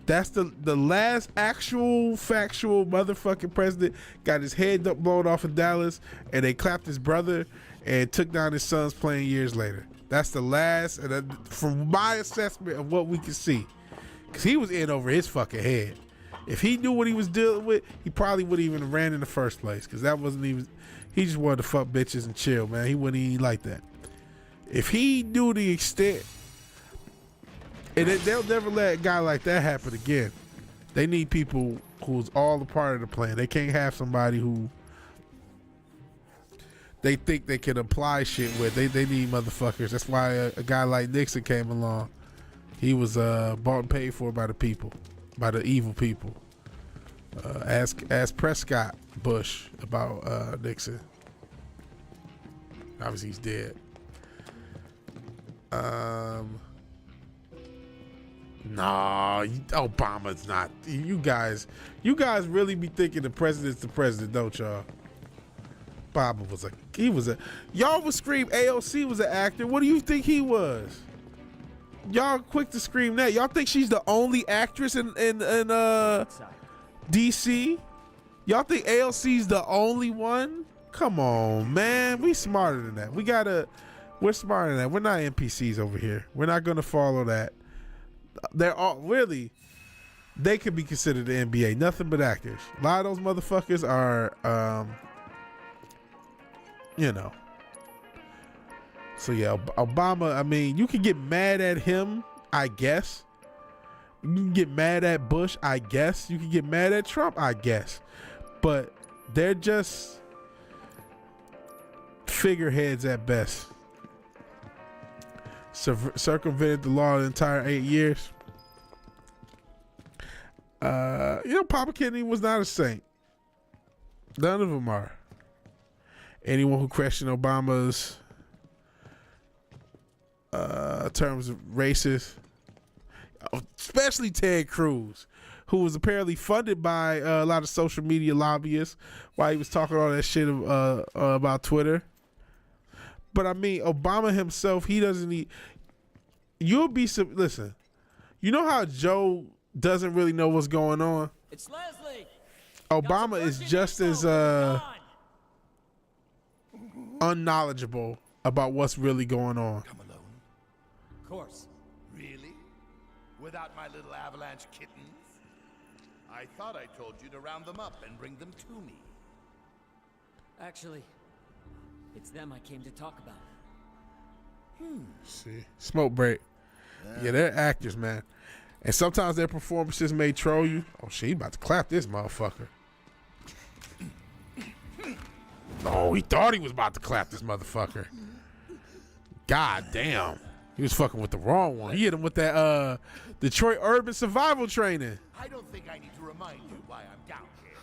That's the last actual factual motherfucking president got his head blown off in Dallas, and they clapped his brother and took down his son's plane years later. That's the last, and from my assessment of what we can see, because he was in over his fucking head. If he knew what he was dealing with, he probably wouldn't even have ran in the first place, because that wasn't even. He just wanted to fuck bitches and chill, man. He wouldn't even like that. If he knew the extent. And they'll never let a guy like that happen again. They need people who's all a part of the plan. They can't have somebody who they think they can apply shit with. They need motherfuckers. That's why a guy like Nixon came along. He was bought and paid for by the people, by the evil people. Ask Prescott Bush about Nixon. Obviously he's dead. No, Obama's not. You guys really be thinking the president's the president, don't y'all? Obama was a. Y'all would scream AOC was an actor. What do you think he was? Y'all quick to scream that. Y'all think she's the only actress in DC? Y'all think AOC's the only one? Come on, man. We smarter than that. We're smarter than that. We're not NPCs over here. We're not gonna follow that. They're all really, they could be considered the NBA, nothing but actors. A lot of those motherfuckers are, So yeah, Obama, I mean, you can get mad at him, I guess. You can get mad at Bush, I guess. You can get mad at Trump, I guess. But they're just figureheads at best. Circumvented the law the entire 8 years. Papa Kennedy was not a saint. None of them are. Anyone who questioned Obama's terms of racist, especially Ted Cruz, who was apparently funded by a lot of social media lobbyists while he was talking all that shit about Twitter. But I mean, Obama himself, he doesn't need. Listen, you know how Joe doesn't really know what's going on? It's Leslie. Obama is just as unknowledgeable about what's really going on. Come alone. Of course. Really? Without my little avalanche kittens? I thought I told you to round them up and bring them to me. Actually, it's them I came to talk about. See, smoke break. Yeah, they're actors, man. And sometimes their performances may troll you. Oh, shit, he about to clap this motherfucker. Oh, he thought he was about to clap this motherfucker. God damn. He was fucking with the wrong one. He hit him with that Detroit urban survival training. I don't think I need to remind you why I'm down here.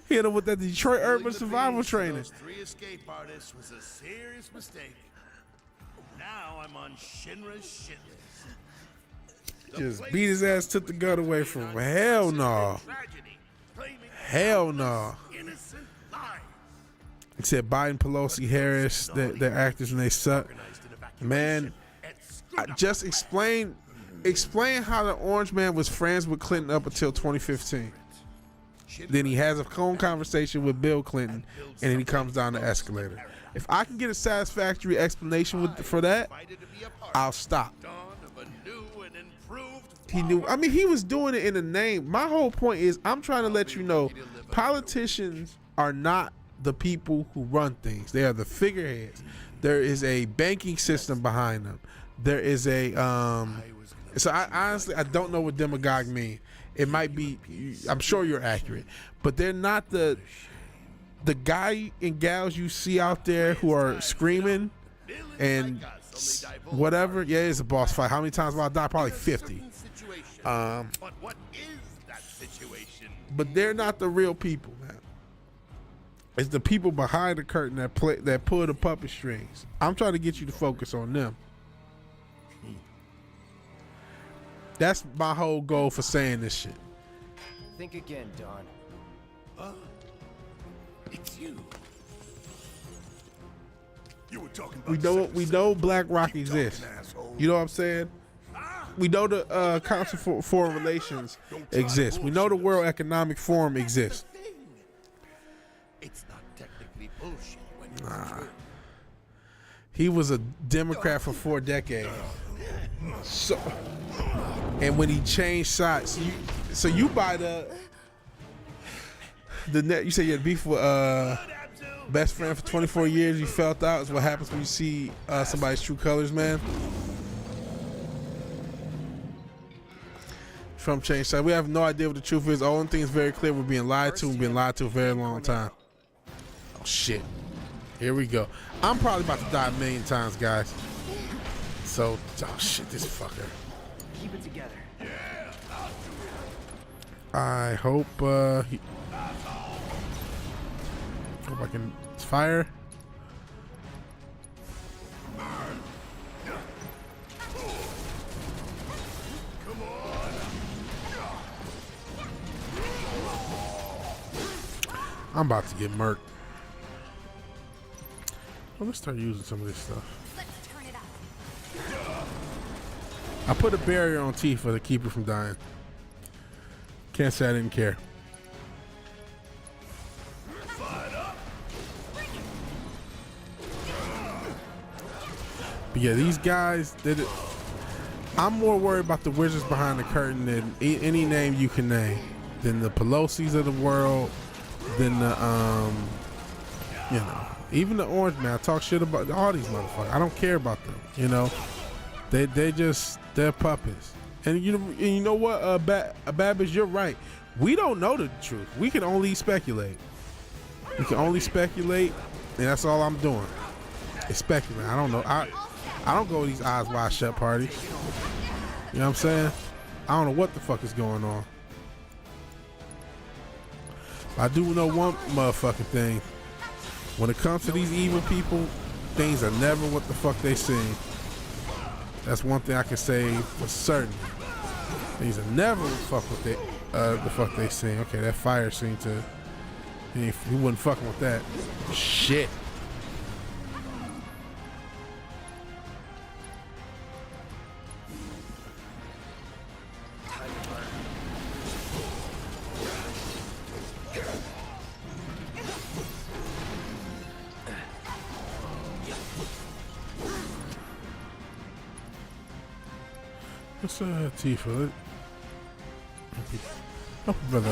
He hit him with that Detroit urban survival training. Those 3 escape artists was a serious mistake. Now I'm on Shinra's shit list. Just beat his ass, took the gun away from him. Hell no. Hell no. He said Biden, Pelosi, Harris, they're actors and they suck. Man, just explain how the Orange Man was friends with Clinton up until 2015. Then he has a phone conversation with Bill Clinton, and then he comes down the escalator. If I can get a satisfactory explanation for that, I'll stop. He knew. I mean, he was doing it in the name. My whole point is, I'm trying to let you know, politicians are not the people who run things. They are the figureheads. There is a banking system behind them. There is a so I honestly don't know what demagogue mean. It might be, I'm sure you're accurate, but they're not the the guy and gals you see out there who are screaming and whatever, yeah, it's a boss fight. How many times will I die? Probably 50. But what is that situation? But they're not the real people, man. It's the people behind the curtain that pull the puppet strings. I'm trying to get you to focus on them. That's my whole goal for saying this shit. Think again, Don. It's you. You were talking about We know Black Rock exists. You know what I'm saying? We know the Council for Foreign Relations exists. We know the World Economic Forum exists. It's not technically bullshit when it's true. He was a Democrat for 4 decades. So, and when he changed sides, so you buy the net. You say you had beef with best friend for 24 years. You felt out. Is what happens when you see somebody's true colors, man. Trump changed sides. We have no idea what the truth is. The only thing is very clear: we're being lied to. We've been lied to a very long time. Oh shit! Here we go. I'm probably about to die a million times, guys. So, oh shit, this fucker. Keep it together. I hope hope I can fire. I'm about to get murked. Well, let's start using some of this stuff. Let's turn it up. I put a barrier on Tifa to keep her from dying. Can't say I didn't care. But yeah, these guys, I'm more worried about the wizards behind the curtain than any name you can name, than the Pelosi's of the world, than the you know, even the Orange Man. I talk shit about all these motherfuckers. I don't care about them. You know, they're puppets. And you know what, Babbage, you're right. We don't know the truth. We can only speculate. We can only speculate, and that's all I'm doing. It's speculating. I don't know. I don't go to these eyes wide shut parties. You know what I'm saying? I don't know what the fuck is going on. I do know one motherfucking thing. When it comes to these evil people, things are never what the fuck they seem. That's one thing I can say for certain. These are never the fuck they seem. Okay, that fire seemed to. He wasn't fucking with that. Shit. What's Tifa? Help a brother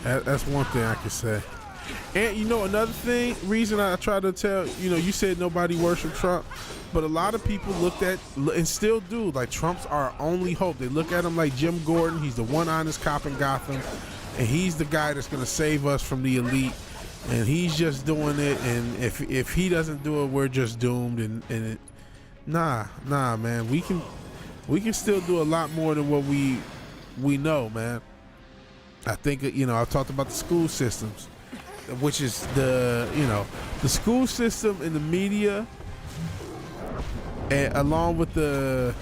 out. That's one thing I can say. And you know, another reason I try to tell, you said nobody worshiped Trump, but a lot of people looked at, and still do, like Trump's our only hope. They look at him like Jim Gordon. He's the one honest cop in Gotham, and he's the guy that's gonna save us from the elite. And he's just doing it, and if he doesn't do it, we're just doomed. Nah, man. We can still do a lot more than what we know, man. I think I've talked about the school systems, which is the school system and the media, and along with the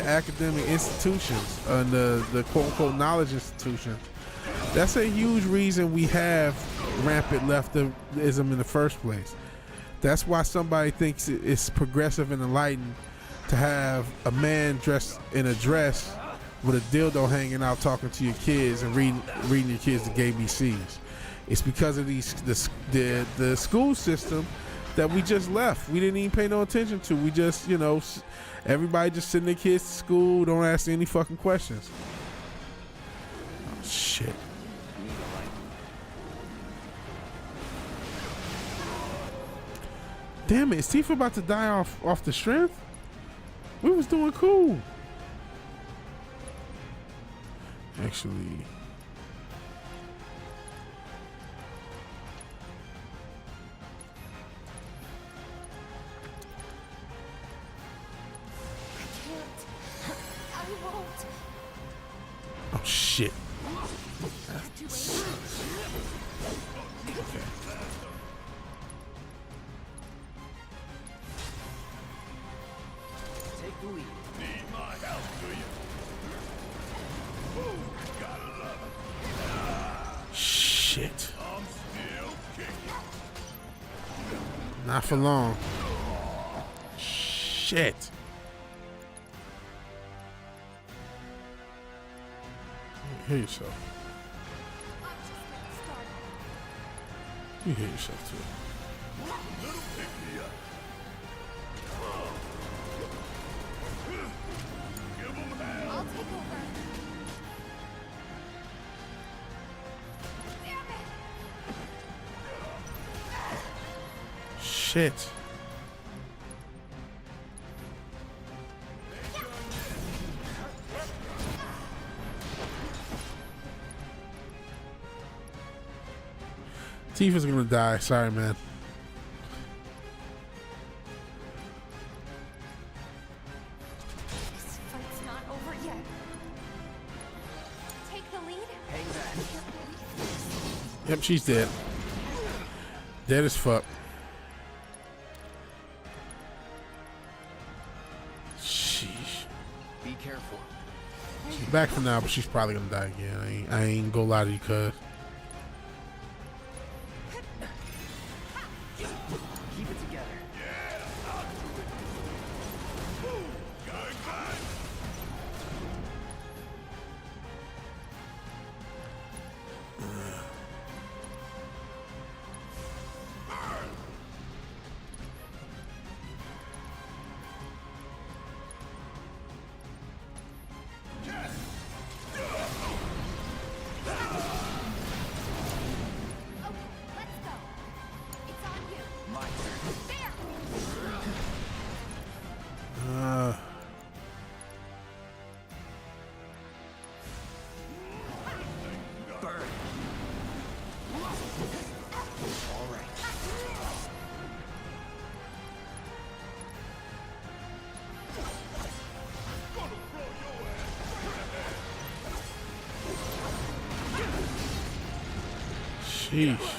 academic institutions and the quote unquote knowledge institutions. That's a huge reason we have rampant leftism in the first place. That's why somebody thinks it's progressive and enlightened to have a man dressed in a dress with a dildo hanging out talking to your kids and reading your kids the gay BCs. It's because of the school system that we just left. We didn't even pay no attention to. We just, everybody just sending their kids to school, don't ask any fucking questions. Oh, shit. Damn it, is Tifa about to die off the strength? We was doing cool. actually. I won't. Oh shit. Take the lead. Need my help, do you? Ooh, gotta love it. Shit. I'm still kicking. Not for long. Shit. You hit yourself. You hit yourself too. Little pick me up. Give 'em hell. I'll take over. Damn it! Shit. Tifa's gonna die. Sorry, man. This fight's not over yet. Take the lead. Hang back. Yep, she's dead. Dead as fuck. Sheesh. Be careful. She's back for now, but she's probably gonna die again. I ain't gonna lie to you, cuz. Keep it together. Let's go. It's on you. My turn. There. Burn. All right. Sheesh.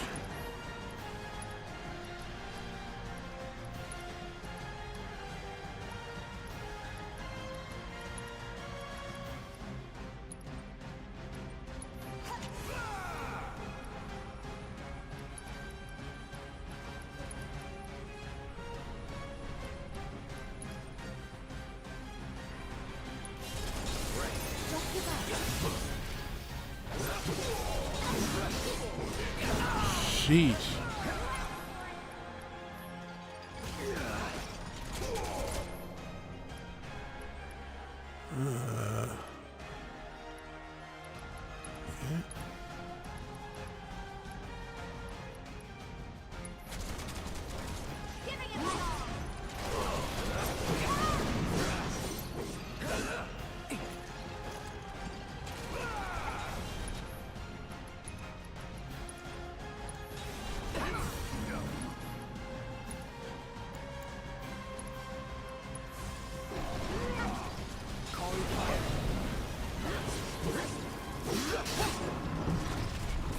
Don't give up. Sheesh. Okay. Giving it my all.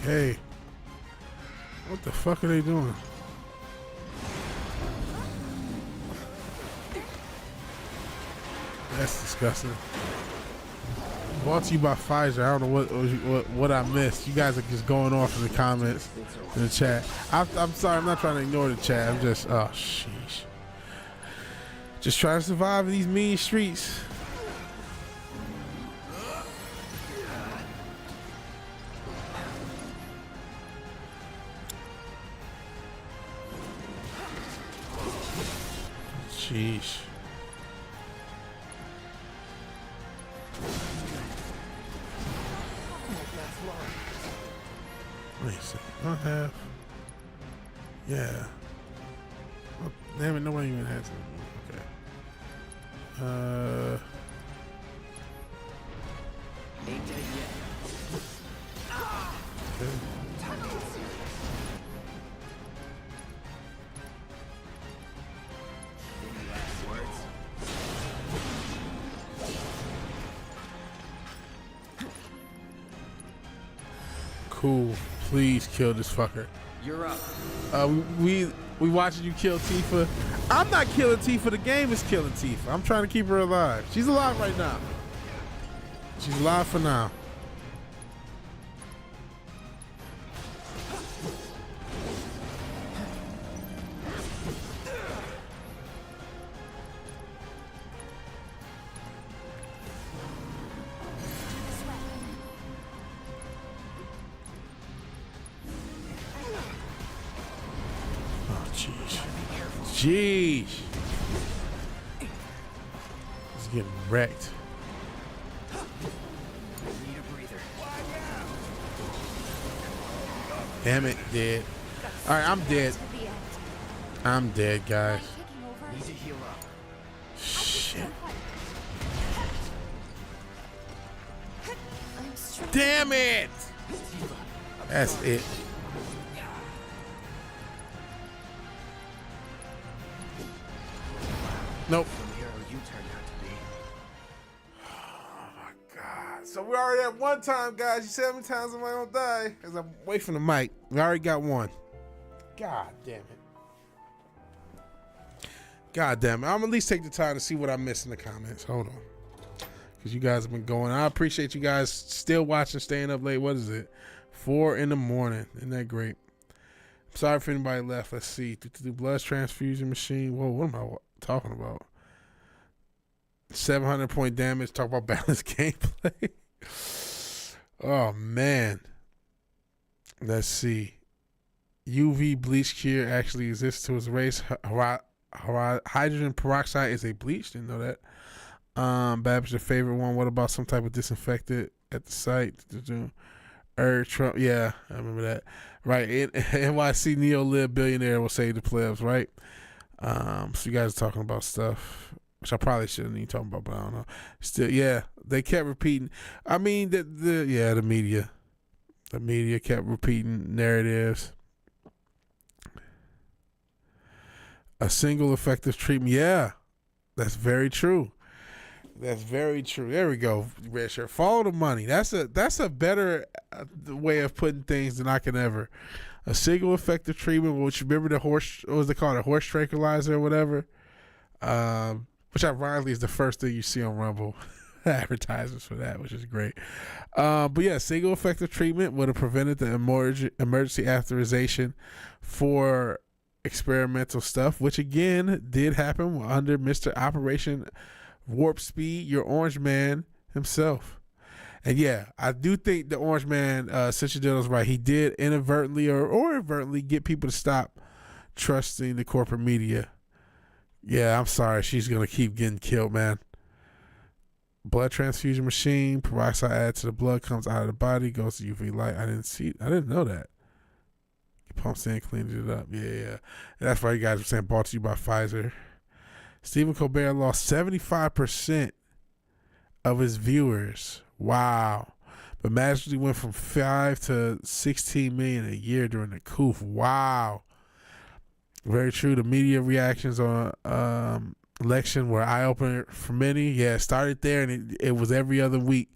Hey. What the fuck are they doing? That's disgusting. Brought to you by Pfizer. I don't know what I missed. You guys are just going off in the comments in the chat. I'm sorry. I'm not trying to ignore the chat. I'm just sheesh. Just trying to survive in these mean streets. Sheesh. Wait a second. I have. Yeah. Oh, damn it, nobody even has it. Okay. Ain't dead yet. Cool. Please kill this fucker. You're up. We watching you kill Tifa. I'm not killing Tifa. The game is killing Tifa. I'm trying to keep her alive. She's alive right now. She's alive for now. Jeez. He's getting wrecked. Need a breather. Damn it, dead. Alright, I'm dead. I'm dead, guys. Need to heal up. Shit. Damn it! That's it. Nope. Oh my God. So we already have one time, guys. You said how many times am I gonna die? As I'm away from the mic. We already got one. God damn it. God damn it. I'm at least take the time to see what I missed in the comments. Hold on. Because you guys have been going. I appreciate you guys still watching, staying up late. What is it? 4 in the morning. Isn't that great? Sorry if anybody left. Let's see. Blood transfusion machine. Whoa, what am I talking about? 700 point damage. Talk about balanced gameplay. Oh, man. Let's see. UV bleach cure actually exists to its race. Hydrogen peroxide is a bleach. Didn't know that. Babs, your favorite one. What about some type of disinfectant at the site? Trump. Yeah, I remember that. Right. NYC Neo-Lib billionaire will save the plebs, right? So you guys are talking about stuff, which I probably shouldn't even talking about, but I don't know. Still, yeah, they kept repeating. I mean, the media. The media kept repeating narratives. A single effective treatment. Yeah, that's very true. That's very true. There we go. Red shirt. Follow the money. That's a better way of putting things than I can ever. A single effective treatment. Which remember the horse? What was it called? A horse tranquilizer or whatever. Which ironically is the first thing you see on Rumble. Advertisements for that, which is great. But yeah, single effective treatment would have prevented the emergency authorization for experimental stuff, which again did happen under Mr. Operation Warp Speed, your Orange Man himself. And yeah, I do think the Orange Man, Cincinnati's right. He did inadvertently or advertently get people to stop trusting the corporate media. Yeah, I'm sorry. She's going to keep getting killed, man. Blood transfusion machine, peroxide added to the blood, comes out of the body, goes to UV light. I didn't know that. Pumps in, cleans it up. Yeah. And that's why you guys were saying brought to you by Pfizer. Stephen Colbert lost 75% of his viewers. Wow. But magically went from 5 to 16 million a year during the coup. Wow. Very true. The media reactions on election were eye-opener for many. Yeah, it started there, and it was every other week.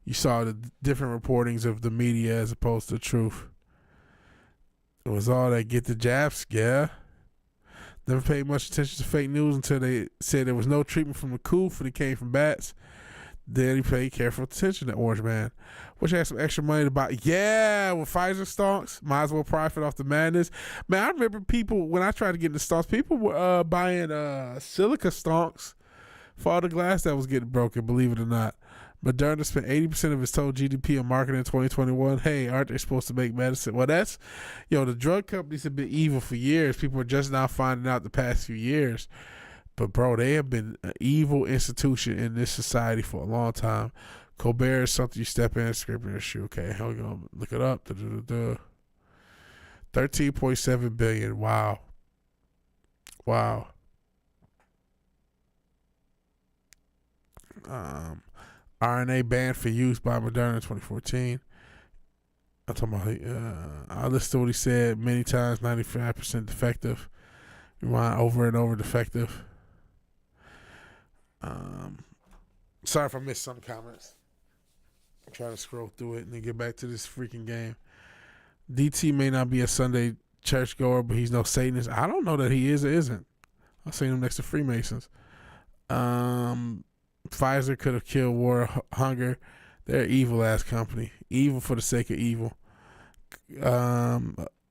You saw the different reportings of the media as opposed to the truth. It was all that get the jabs. Yeah. Never paid much attention to fake news until they said there was no treatment from the coup and it came from bats. Then he paid careful attention to Orange Man, which had some extra money to buy. Yeah, with Pfizer stocks, might as well profit off the madness. Man, I remember people, when I tried to get into stocks, people were buying silica stocks for all the glass that was getting broken, believe it or not. Moderna spent 80% of its total GDP on marketing in 2021. Hey, aren't they supposed to make medicine? Well, that's, the drug companies have been evil for years. People are just now finding out the past few years. But, bro, they have been an evil institution in this society for a long time. Colbert is something you step in, scraping your shoe. Okay, how we going to look it up? 13.7 billion. Wow. RNA banned for use by Moderna in 2014. I'm talking about. I listened to what he said many times. 95% defective. Rewind over and over defective. Sorry if I missed some comments. I'm trying to scroll through it and then get back to this freaking game. DT may not be a Sunday churchgoer, but he's no Satanist. I don't know that he is or isn't. I've seen him next to Freemasons. Pfizer could have killed war hunger. They're an evil ass company. Evil for the sake of evil. A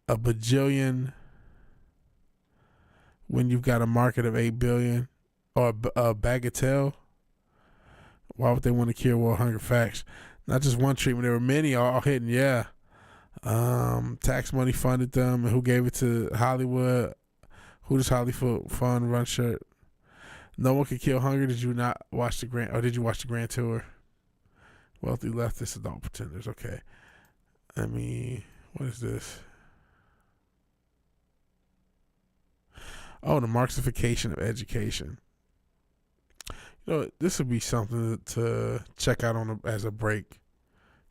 bajillion when you've got a market of 8 billion, or a bagatelle. Why would they want to cure world hunger? Facts. Not just one treatment. There were many all hidden. Yeah. Tax money funded them. And who gave it to Hollywood? Who does Hollywood fund run shirt? No one could kill hunger. Did you not watch the Grand, or did you watch the Grand Tour? Wealthy leftist adult pretenders. Okay. I mean, what is this? Oh, the Marxification of education. You know, this would be something to check out on as a break,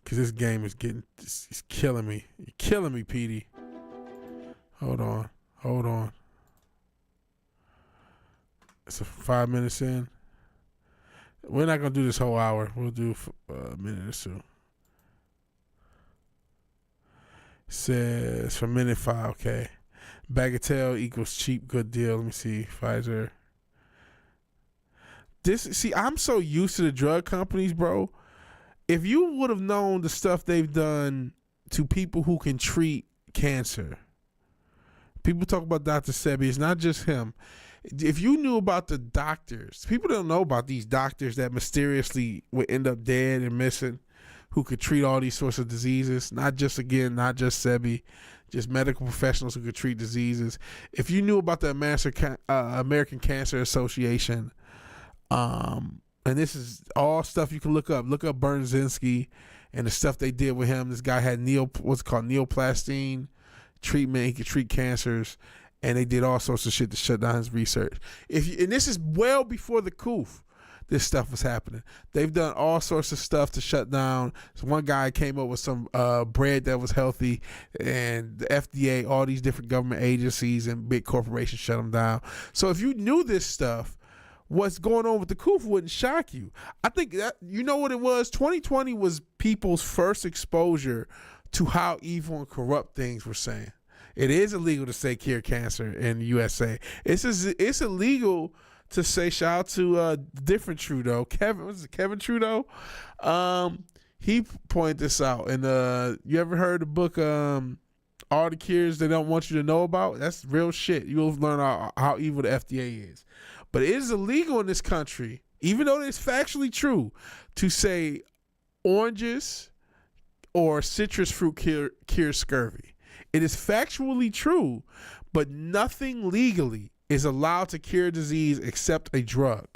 because this game is it's killing me. You're killing me, Petey. Hold on. It's 5 minutes in. We're not going to do this whole hour. We'll do a minute or two. It says for minute 5, okay. Bagatelle equals cheap, good deal. Let me see. Pfizer. I'm so used to the drug companies, bro. If you would have known the stuff they've done to people who can treat cancer. People talk about Dr. Sebi. It's not just him. If you knew about the doctors, people don't know about these doctors that mysteriously would end up dead and missing, who could treat all these sorts of diseases. Not just Sebi, just medical professionals who could treat diseases. If you knew about the American Cancer Association, and this is all stuff you can look up. Look up Bernzinski and the stuff they did with him. This guy had what's called neoplastine treatment. He could treat cancers. And they did all sorts of shit to shut down his research. And this is well before the coup. This stuff was happening. They've done all sorts of stuff to shut down. So one guy came up with some bread that was healthy, and the FDA, all these different government agencies and big corporations shut them down. So if you knew this stuff, what's going on with the coup wouldn't shock you. I think that, you know what it was? 2020 was people's first exposure to how evil and corrupt things were saying. It is illegal to say cure cancer in the USA. It's illegal to say, shout out to different Trudeau, Kevin Trudeau? He pointed this out. And you ever heard the book All the Cures They Don't Want You to Know About? That's real shit. You'll learn how evil the FDA is. But it is illegal in this country, even though it's factually true, to say oranges or citrus fruit cure scurvy. It is factually true, but nothing legally is allowed to cure disease except a drug.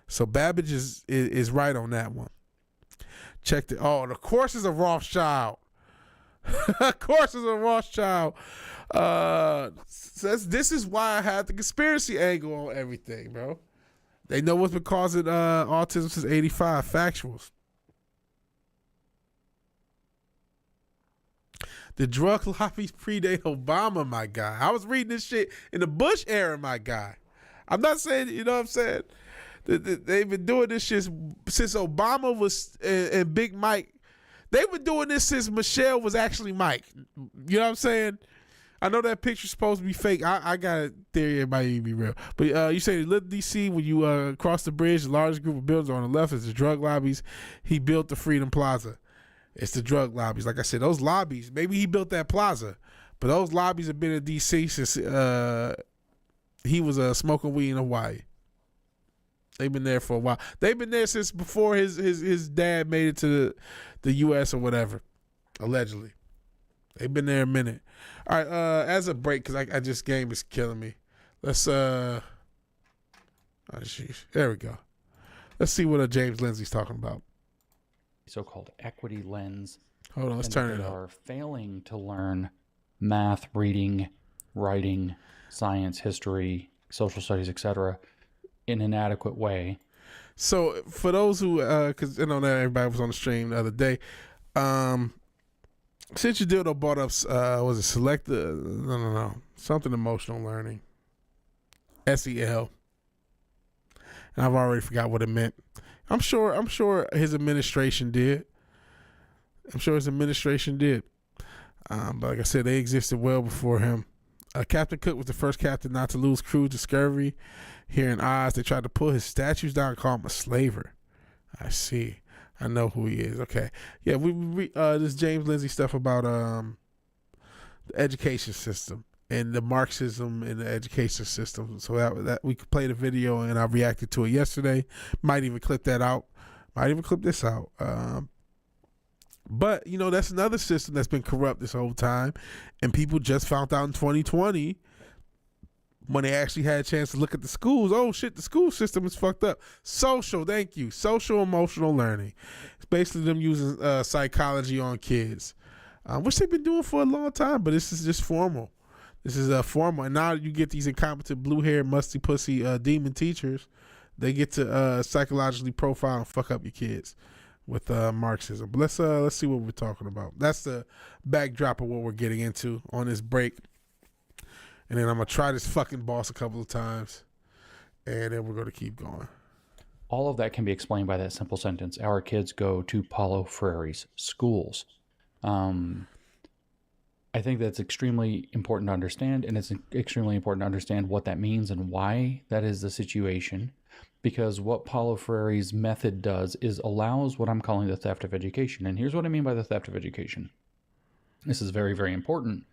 So Babbage is right on that one. Check the courses of Rothschild. Courses of Rothschild. This is why I had the conspiracy angle on everything, bro. They know what's been causing autism since '85. Factuals. The drug lobbies predate Obama, my guy. I was reading this shit in the Bush era, my guy. I'm not saying, you know what I'm saying? They've been doing this shit since Obama was and Big Mike. They've been doing this since Michelle was actually Mike. You know what I'm saying? I know that picture's supposed to be fake. I got a theory it might even be real. But you say Little DC, when you cross the bridge, the largest group of buildings on the left is the drug lobbies. He built the Freedom Plaza. It's the drug lobbies. Like I said, those lobbies, maybe he built that plaza, but those lobbies have been in D.C. since he was smoking weed in Hawaii. They've been there for a while. They've been there since before his dad made it to the U.S. or whatever, allegedly. They've been there a minute. All right, as a break, because I just game is killing me. Let's, oh, jeez. There we go. Let's see what James Lindsay's talking about. So-called equity lens. Hold on, let's turn it up. They are failing to learn math, reading, writing, science, history, social studies, etc., in an adequate way. So for those who, because I know that everybody was on the stream the other day, Since you dildo brought up, was it no, something emotional learning, SEL, and I've already forgot what it meant. I'm sure his administration did. But like I said, they existed well before him. Captain Cook was the first captain not to lose crews to scurvy. Here in Oz, they tried to pull his statues down and call him a slaver. I see. I know who he is. Okay. Yeah, we this James Lindsay stuff about the education system and the Marxism in the education system. So that we could play the video, and I reacted to it yesterday. Might even clip that out. Might even clip this out. But, you know, that's another system that's been corrupt this whole time. And people just found out in 2020 when they actually had a chance to look at the schools. Oh, shit, the school system is fucked up. Social emotional learning. It's basically them using psychology on kids, which they've been doing for a long time, but this is just formal. This is formal. And now you get these incompetent, blue-haired, musty pussy demon teachers. They get to psychologically profile and fuck up your kids with Marxism. But let's see what we're talking about. That's the backdrop of what we're getting into on this break. And then I'm going to try this fucking boss a couple of times. And then we're going to keep going. All of that can be explained by that simple sentence. Our kids go to Paulo Freire's schools. I think that's extremely important to understand. And it's extremely important to understand what that means and why that is the situation. Because what Paulo Freire's method does is allows what I'm calling the theft of education. And here's what I mean by the theft of education. This is very, very important.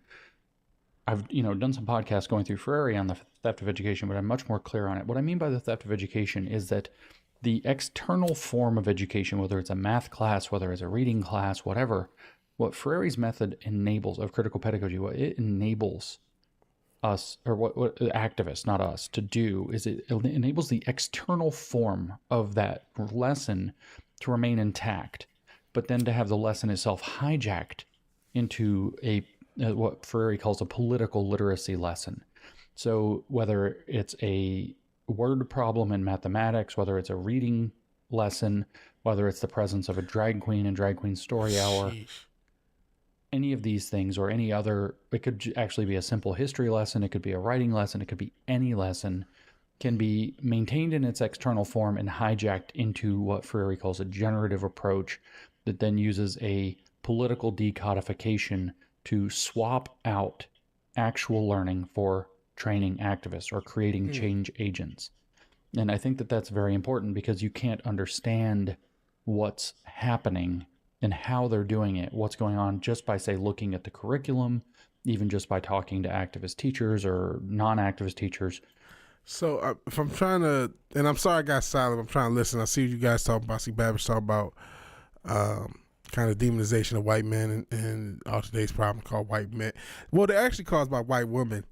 I've done some podcasts going through Freire on the theft of education, but I'm much more clear on it. What I mean by the theft of education is that the external form of education, whether it's a math class, whether it's a reading class, whatever, what Freire's method enables of critical pedagogy, what it enables us, or what activists, not us, to do is it enables the external form of that lesson to remain intact, but then to have the lesson itself hijacked into a what Freire calls a political literacy lesson. So whether it's a word problem in mathematics, whether it's a reading lesson, whether it's the presence of a drag queen and drag queen story hour, any of these things, or any other, it could actually be a simple history lesson, it could be a writing lesson, it could be any lesson, can be maintained in its external form and hijacked into what Freire calls a generative approach that then uses a political decodification to swap out actual learning for training activists or creating change agents. And I think that that's very important, because you can't understand what's happening and how they're doing it, what's going on, just by, say, looking at the curriculum, even just by talking to activist teachers or non-activist teachers. So if I'm trying to, and I'm sorry I got silent, I'm trying to listen. I see you guys talking about, I see Babbage talk about kind of demonization of white men and all today's problem called white men. Well, they're actually caused by white women,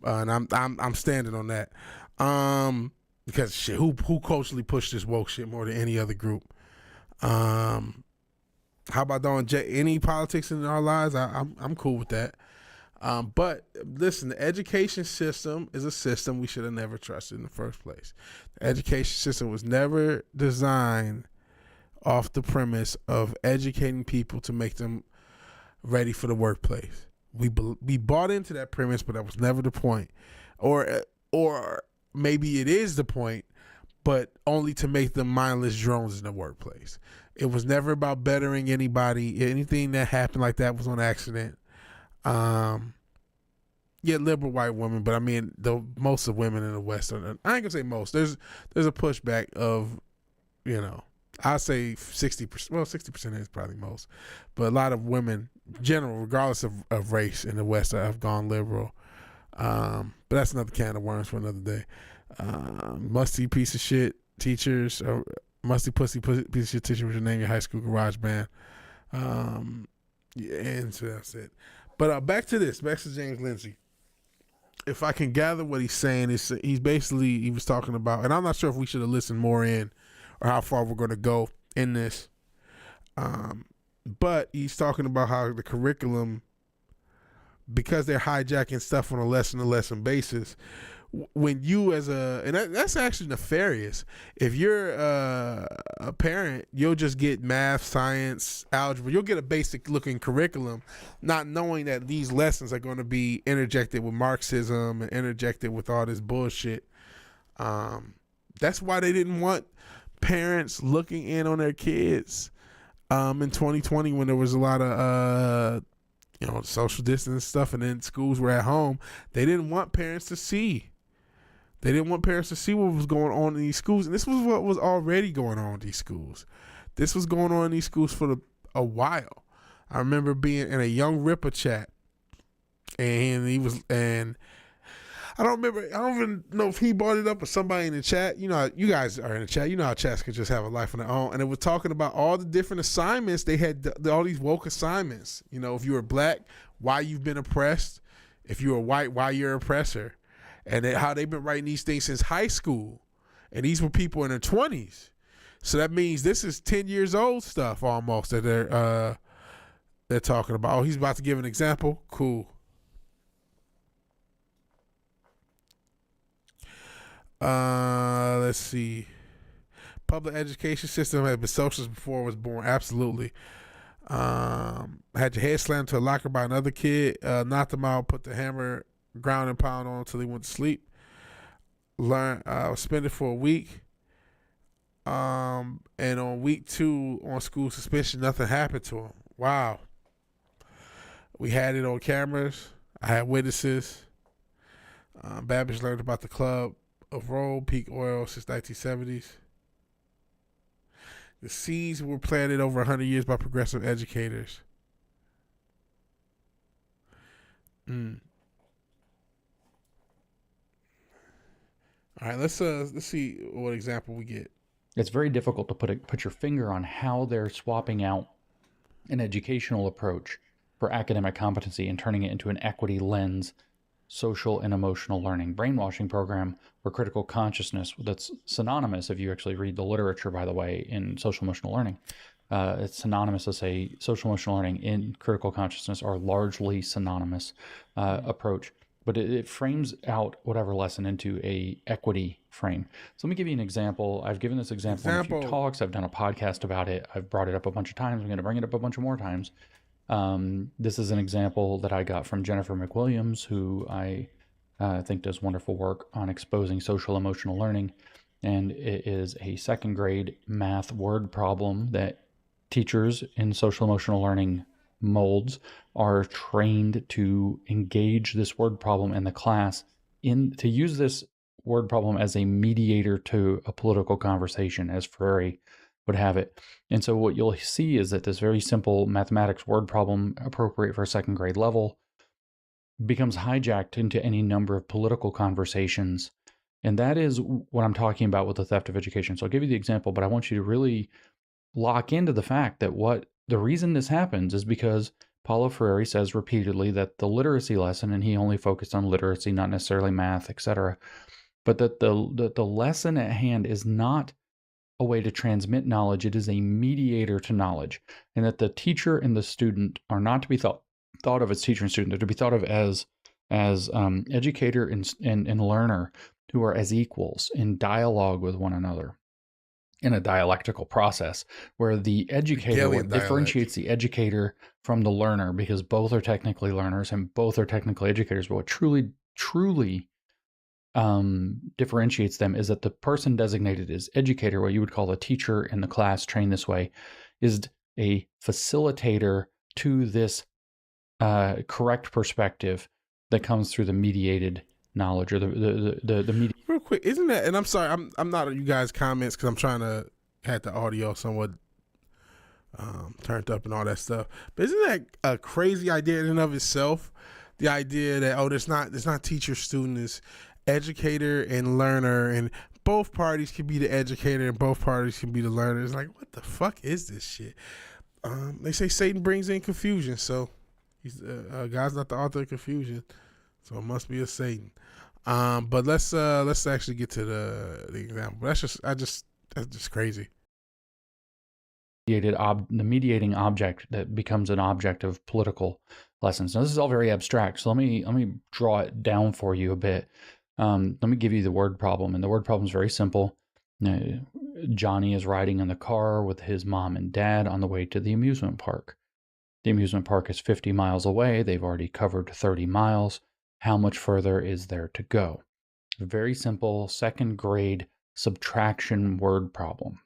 and I'm standing on that. Because shit, who culturally pushed this woke shit more than any other group? How about doing any politics in our lives? I'm cool with that. But listen, the education system is a system we should have never trusted in the first place. The education system was never designed off the premise of educating people to make them ready for the workplace. We bought into that premise, but that was never the point. Or maybe it is the point, but only to make them mindless drones in the workplace. It was never about bettering anybody. Anything that happened like that was on accident. Yeah, liberal white women, but I mean, most of women in the West are, I ain't gonna say most. There's a pushback of, I'd say 60%. Well, 60% is probably most, but a lot of women, general, regardless of race in the West, have gone liberal. But that's another can of worms for another day. Musty piece of shit teachers, or musty pussy piece of shit teacher was your name, your high school garage band. Yeah, and so that's it. But back to James Lindsay. If I can gather what he's saying, he was talking about, and I'm not sure if we should have listened more in, or how far we're going to go in this. But he's talking about how the curriculum, because they're hijacking stuff on a lesson-to-lesson basis, when you as that's actually nefarious. If you're a parent, you'll just get math, science, algebra. You'll get a basic looking curriculum, not knowing that these lessons are going to be interjected with Marxism and interjected with all this bullshit. That's why they didn't want parents looking in on their kids in 2020 when there was a lot of social distance stuff, and then schools were at home. They didn't want parents to see. They didn't want parents to see what was going on in these schools. And this was what was already going on in these schools. This was going on in these schools for a while. I remember being in a Young Ripper chat, and I don't even know if he brought it up or somebody in the chat. You know, you guys are in the chat. You know how chats can just have a life on their own. And it was talking about all the different assignments. They had all these woke assignments. You know, if you were black, why you've been oppressed. If you were white, why you're an oppressor. And how they've been writing these things since high school. And these were people in their 20s. So that means this is 10 years old stuff almost that they're talking about. Oh, he's about to give an example? Cool. Let's see. Public education system had been socialist before it was born. Absolutely. Had your head slammed to a locker by another kid, knocked him out, put the hammer, ground and pound on until he went to sleep. Suspended for a week. And on week 2 on school suspension, nothing happened to him. Wow. We had it on cameras. I had witnesses. Babbage learned about the club of Roll, peak oil since 1970s. The seeds were planted over 100 years by progressive educators. All right, let's see what example we get. It's very difficult to put your finger on how they're swapping out an educational approach for academic competency and turning it into an equity lens, social and emotional learning brainwashing program or critical consciousness that's synonymous. If you actually read the literature, by the way, in social emotional learning, it's synonymous to say social emotional learning and critical consciousness are largely synonymous approach. But it frames out whatever lesson into a equity frame. So let me give you an example. I've given this example in a few talks. I've done a podcast about it. I've brought it up a bunch of times. I'm going to bring it up a bunch of more times. This is an example that I got from Jennifer McWilliams, who I think does wonderful work on exposing social emotional learning. And it is a 2nd grade math word problem that teachers in social emotional learning molds are trained to engage this word problem in the class to use this word problem as a mediator to a political conversation, as Freire would have it. And so what you'll see is that this very simple mathematics word problem, appropriate for a 2nd grade level, becomes hijacked into any number of political conversations. And that is what I'm talking about with the theft of education. So I'll give you the example, but I want you to really lock into the fact that the reason this happens is because Paulo Freire says repeatedly that the literacy lesson, and he only focused on literacy, not necessarily math, etc., but that the lesson at hand is not a way to transmit knowledge, it is a mediator to knowledge, and that the teacher and the student are not to be thought of as teacher and student, they're to be thought of as educator and learner, who are as equals in dialogue with one another in a dialectical process, where the educator differentiates the educator from the learner, because both are technically learners and both are technically educators. But what truly differentiates them is that the person designated as educator, what you would call a teacher in the class trained this way, is a facilitator to this correct perspective that comes through the mediated knowledge, or the real quick, isn't that, and I'm sorry, I'm not on you guys' comments because I'm trying to have the audio somewhat turned up and all that stuff, but isn't that a crazy idea in and of itself? The idea that, it's not teacher student, it's educator and learner, and both parties can be the educator and both parties can be the learner. It's like, what the fuck is this shit? They say Satan brings in confusion, so he's God's not the author of confusion, so it must be a Satan. But let's actually get to the example. That's just crazy. The mediating object that becomes an object of political lessons. Now, this is all very abstract, so let me draw it down for you a bit. Let me give you the word problem. And the word problem is very simple. Johnny is riding in the car with his mom and dad on the way to the amusement park. The amusement park is 50 miles away. They've already covered 30 miles. How much further is there to go? Very simple second grade subtraction word problem.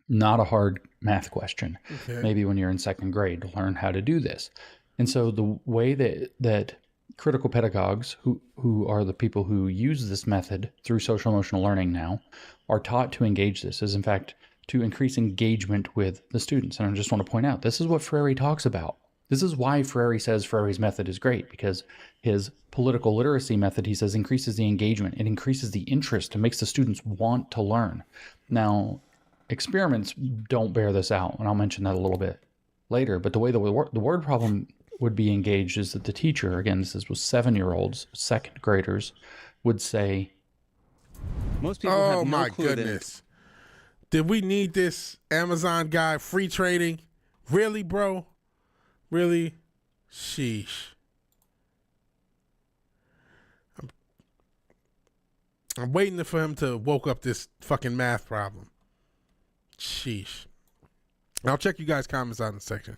Not a hard math question. Okay. Maybe when you're in second grade, learn how to do this. And so the way that critical pedagogues, who are the people who use this method through social emotional learning now, are taught to engage this is, in fact, to increase engagement with the students. And I just want to point out, this is what Freire talks about. This is why Freire says Freire's method is great, because his political literacy method, he says, increases the engagement. It increases the interest and makes the students want to learn. Now, experiments don't bear this out, and I'll mention that a little bit later. But the way the word problem would be engaged is that the teacher, again, this was 7-year-olds, second graders, would say, most people oh have no my clue goodness. Did we need this Amazon guy free trading? Really, bro? Really? Sheesh. I'm waiting for him to woke up this fucking math problem. Sheesh. I'll check you guys' comments out in the section.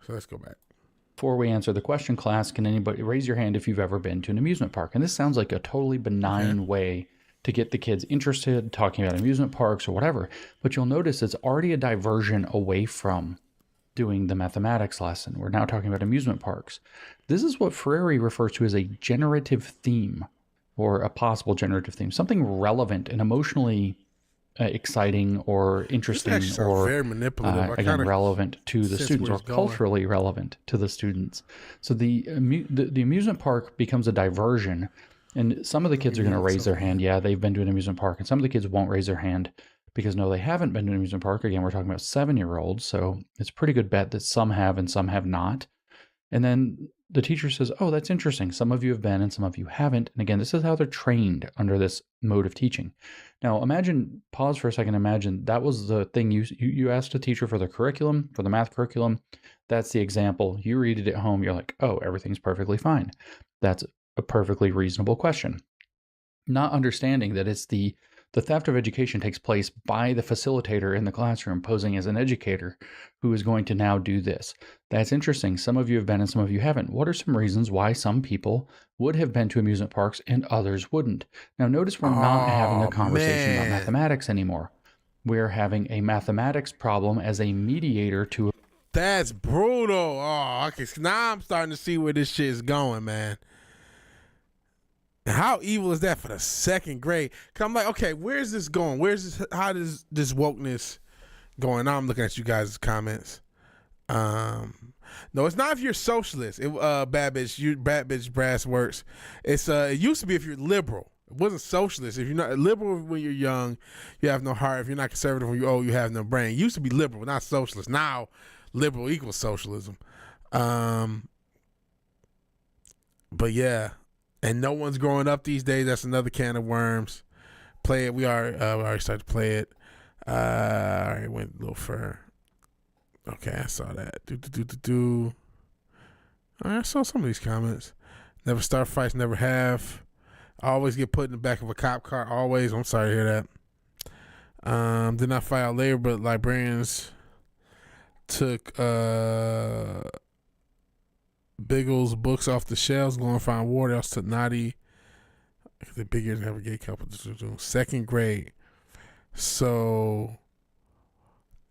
So let's go back. Before we answer the question, class, can anybody raise your hand if you've ever been to an amusement park? And this sounds like a totally benign way to get the kids interested, talking about amusement parks or whatever. But you'll notice it's already a diversion away from doing the mathematics lesson. We're now talking about amusement parks. This is what Freire refers to as a generative theme, or a possible generative theme, something relevant and emotionally exciting or interesting, or very manipulative. again, relevant to the students, or culturally relevant to the students. So the amusement park becomes a diversion, and some of the kids are going to raise their hand. Yeah, they've been to an amusement park, and some of the kids won't raise their hand because no, they haven't been to an amusement park. Again, we're talking about 7-year-olds, so it's a pretty good bet that some have and some have not. And then the teacher says, oh, that's interesting. Some of you have been and some of you haven't. And again, this is how they're trained under this mode of teaching. Now, imagine, pause for a second, imagine that was the thing you asked a teacher for the curriculum, for the math curriculum. That's the example. You read it at home. You're like, oh, everything's perfectly fine. That's a perfectly reasonable question. Not understanding that it's the theft of education takes place by the facilitator in the classroom, posing as an educator who is going to now do this. That's interesting. Some of you have been and some of you haven't. What are some reasons why some people would have been to amusement parks and others wouldn't? Now, notice we're not having a conversation about mathematics anymore. We're having a mathematics problem as a mediator to... That's brutal. Oh, okay. Now I'm starting to see where this shit is going, man. How evil is that for the second grade? Cause I'm like, okay, where's this going? Where's this? How does this wokeness going? Now I'm looking at you guys' comments. No, it's not if you're socialist. Bad bitch brass works. It's it used to be if you're liberal. It wasn't socialist. If you're not liberal when you're young, you have no heart. If you're not conservative when you're old, you have no brain. It used to be liberal, not socialist. Now, liberal equals socialism. But yeah. And no one's growing up these days. That's another can of worms. Play it. We already started to play it. All right, went a little further. Okay, I saw that. All right, I saw some of these comments. Never start fights, never have. I always get put in the back of a cop car. Always. I'm sorry to hear that. Did not fight out later, but librarians took Biggles books off the shelves, going to find water. Else to Naughty. The big ears have a gay couple. Second grade. So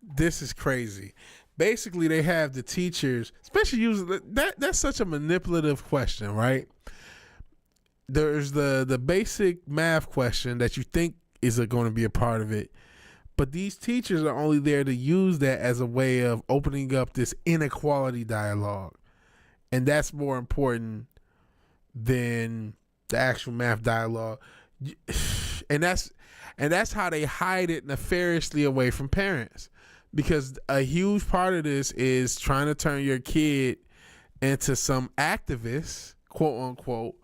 this is crazy. Basically, they have the teachers, especially using that's such a manipulative question, right? There's the basic math question that you think is going to be a part of it, but these teachers are only there to use that as a way of opening up this inequality dialogue. And that's more important than the actual math dialogue. And that's how they hide it nefariously away from parents. Because a huge part of this is trying to turn your kid into some activist, quote unquote,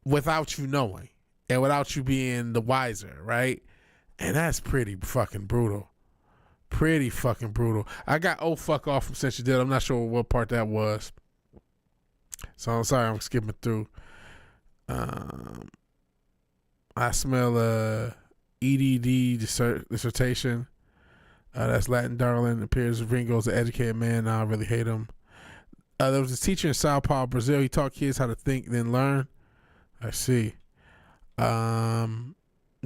without you knowing and without you being the wiser, right? And that's pretty fucking brutal. Pretty fucking brutal. I got fuck off from Since You Did. I'm not sure what part that was. So I'm sorry, I'm skipping through. I smell a EDD dissertation. That's Latin darling. Appears Ringo's an educated man. Now I really hate him. There was a teacher in Sao Paulo, Brazil. He taught kids how to think, then learn. I see.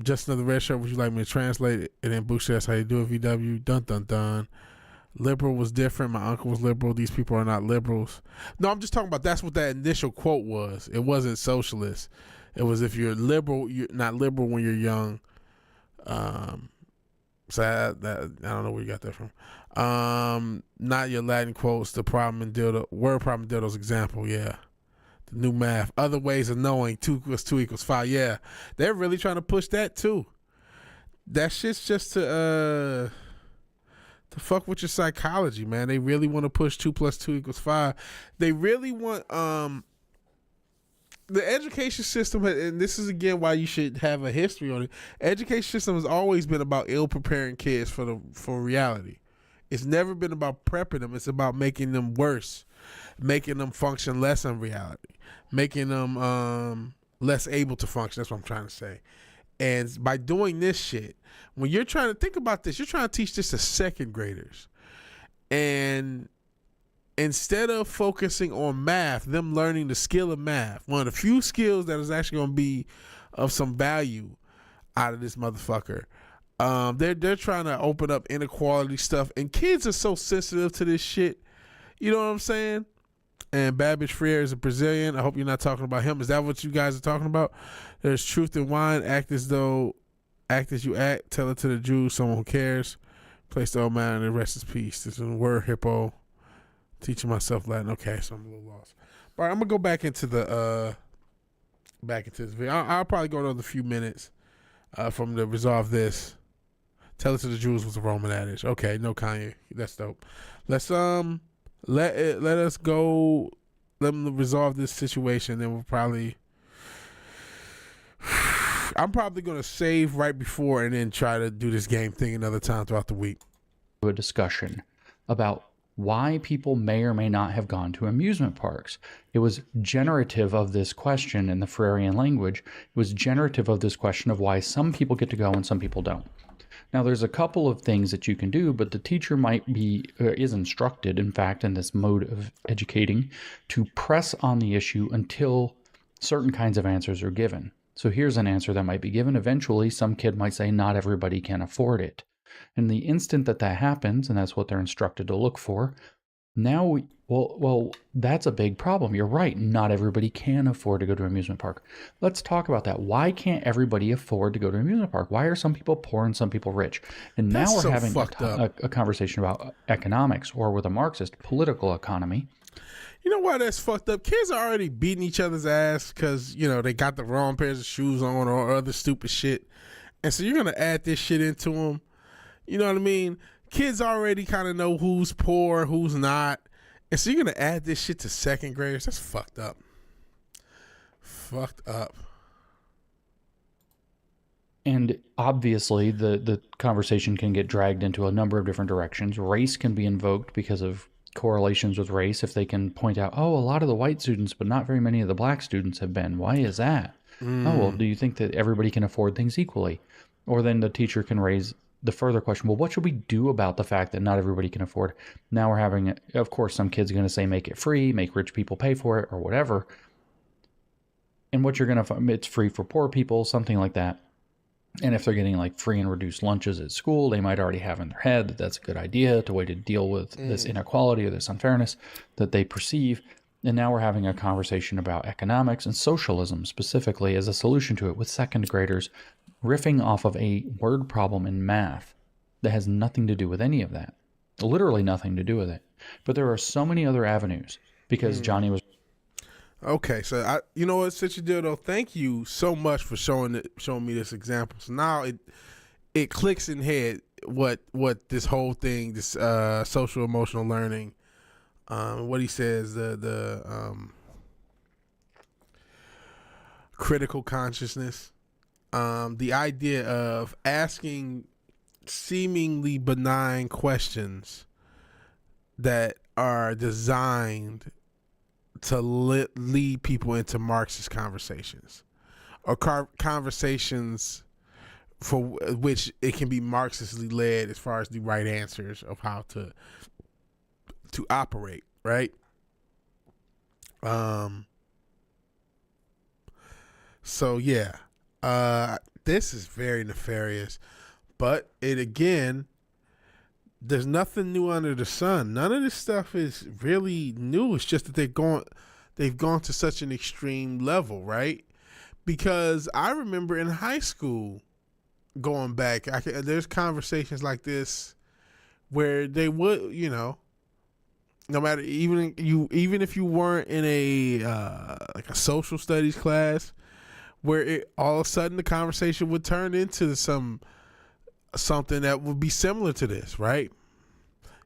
Just another red shirt. Would you like me to translate it? And then Bush says, how you do it, VW? Dun, dun, dun. Liberal was different. My uncle was liberal. These people are not liberals. No, I'm just talking about that's what that initial quote was. It wasn't socialist. It was if you're liberal, you're not liberal when you're young. So I don't know where you got that from. Not your Latin quotes. The problem in dildo, word problem in dildo's example. Yeah. The new math. Other ways of knowing 2 + 2 = 5. Yeah. They're really trying to push that too. That shit's just to fuck with your psychology, man. They really want to push 2 + 2 = 5. They really want the education system, and this is again why you should have a history on it. Education system has always been about ill preparing kids for reality. It's never been about prepping them. It's about making them worse, making them function less in reality, making them less able to function. That's what I'm trying to say. And by doing this shit, when you're trying to think about this, you're trying to teach this to second graders. And instead of focusing on math, them learning the skill of math, one of the few skills that is actually going to be of some value out of this motherfucker, they're trying to open up inequality stuff. And kids are so sensitive to this shit. You know what I'm saying? And Babbage Freire is a Brazilian. I hope you're not talking about him. Is that what you guys are talking about? There's truth in wine. Act as you act. Tell it to the Jews. Someone who cares. Place the old man and the rest is peace. This is a word hippo. Teaching myself Latin. Okay, so I'm a little lost. All right, I'm gonna go back into this video. I'll probably go another few minutes from to resolve this. Tell it to the Jews was a Roman adage. Okay, no Kanye. That's dope. Let's let us go. Let them resolve this situation. Then we'll probably. I'm probably gonna save right before and then try to do this game thing another time throughout the week. A discussion about why people may or may not have gone to amusement parks. It was generative of this question in the Freirean language. It was generative of this question of why some people get to go and some people don't. Now, there's a couple of things that you can do, but the teacher might be, is instructed, in fact, in this mode of educating, to press on the issue until certain kinds of answers are given. So here's an answer that might be given. Eventually, some kid might say, not everybody can afford it. And the instant that happens, and that's what they're instructed to look for, now, well, that's a big problem. You're right. Not everybody can afford to go to an amusement park. Let's talk about that. Why can't everybody afford to go to an amusement park? Why are some people poor and some people rich? And now That's we're so having fucked a conversation about economics, or with a Marxist, political economy. You know why that's fucked up? Kids are already beating each other's ass because, you know, they got the wrong pairs of shoes on or other stupid shit. And so you're going to add this shit into them. You know what I mean? Kids already kind of know who's poor, who's not. And so you're going to add this shit to second graders? That's fucked up. Fucked up. And obviously, the conversation can get dragged into a number of different directions. Race can be invoked because of correlations with race. If they can point out, oh, a lot of the white students, but not very many of the black students have been. Why is that? Oh, well, do you think that everybody can afford things equally? Or then the teacher can raise the further question, well, what should we do about the fact that not everybody can afford? Now we're having, of course, some kids are going to say, make it free, make rich people pay for it, or whatever. And what you're going to find, it's free for poor people, something like that. And if they're getting like free and reduced lunches at school, they might already have in their head that that's a good idea, to way to deal with this inequality or this unfairness that they perceive. And now we're having a conversation about economics and socialism specifically as a solution to it, with second graders riffing off of a word problem in math that has nothing to do with any of that. Literally nothing to do with it. But there are so many other avenues, because Johnny was... Okay, so you know what, Sister Dildo, thank you so much for showing me this example. So now it clicks in head what this whole thing, this social emotional learning, what he says, the critical consciousness, the idea of asking seemingly benign questions that are designed lead people into Marxist conversations, or conversations for which it can be Marxistly led as far as the right answers of how to operate, right? So yeah, this is very nefarious, but it again, there's nothing new under the sun. None of this stuff is really new. It's just that they've gone to such an extreme level, right? Because I remember in high school, going back, there's conversations like this where they would, no matter, even if you weren't in a like a social studies class, where all of a sudden the conversation would turn into something that would be similar to this, right?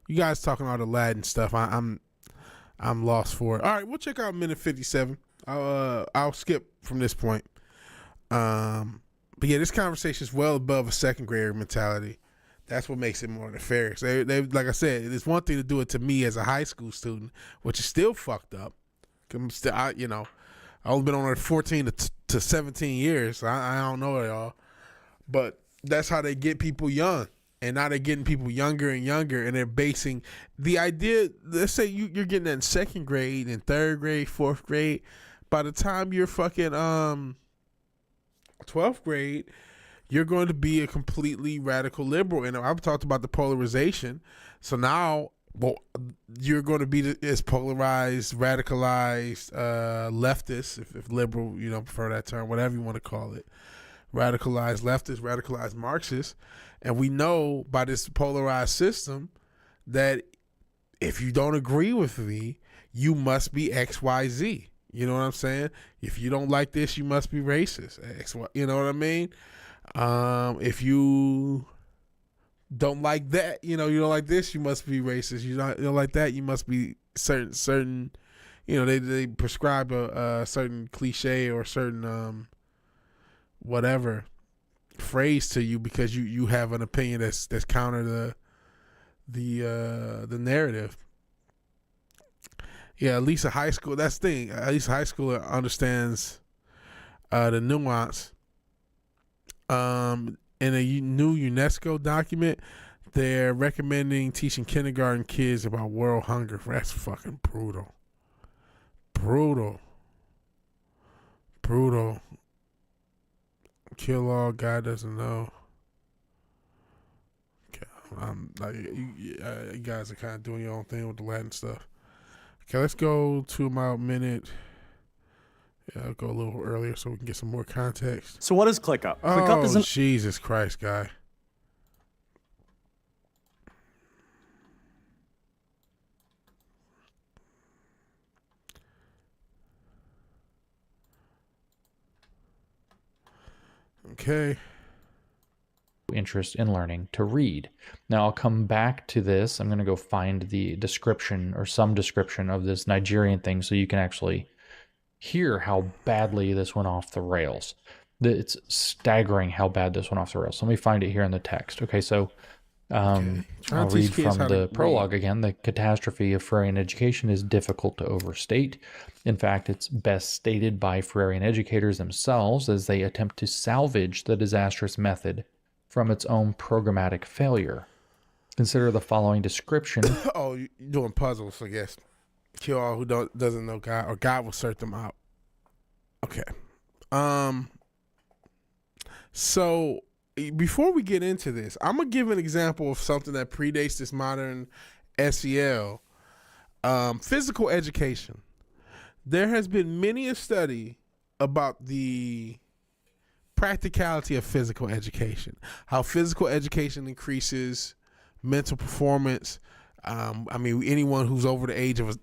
You guys talking all the Latin stuff. I'm lost for it. All right, we'll check out minute 57. I'll skip from this point. But yeah, this conversation is well above a second grader mentality. That's what makes it more nefarious. They like I said, it's one thing to do it to me as a high school student, which is still fucked up. I'm still, I've only been on it 14 to 17 years. So I don't know it all, but that's how they get people young, and now they're getting people younger and younger, and they're basing the idea. Let's say you're getting that in second grade, and third grade, fourth grade. By the time you're fucking 12th grade, you're going to be a completely radical liberal. And I've talked about the polarization. So now, you're going to be as polarized, radicalized leftist, if liberal, prefer that term, whatever you want to call it. Radicalized leftist, radicalized Marxist. And we know by this polarized system that if you don't agree with me, you must be XYZ. You know what I'm saying? If you don't like this, you must be racist. XY, you know what I mean? If you don't like that, you don't like this, you must be racist. You don't like that, you must be certain. They prescribe a certain cliche or certain whatever phrase to you because you have an opinion that's counter the narrative. Yeah, at least a high school. That's the thing. At least a high schooler understands the nuance. In a new UNESCO document, they're recommending teaching kindergarten kids about world hunger. That's fucking brutal. Brutal. Kill all, God doesn't know. Okay, you guys are kind of doing your own thing with the Latin stuff. Okay, let's go to about minute. Yeah, I'll go a little earlier so we can get some more context. So what is ClickUp? ClickUp is Jesus Christ, guy. Okay. Interest in learning to read. Now I'll come back to this. I'm going to go find the description or some description of this Nigerian thing so you can actually hear how badly this went off the rails. It's staggering how bad this went off the rails. Let me find it here in the text. Okay, so I'll read from the prologue again. The catastrophe of Freudian education is difficult to overstate. In fact, it's best stated by Freudian educators themselves as they attempt to salvage the disastrous method from its own programmatic failure. Consider the following description. Oh, you're doing puzzles, I guess. Kill all who doesn't know God, or God will sort them out. Okay. So before we get into this, I'm gonna give an example of something that predates this modern SEL. Physical education. There has been many a study about the practicality of physical education, how physical education increases mental performance. Anyone who's over the age of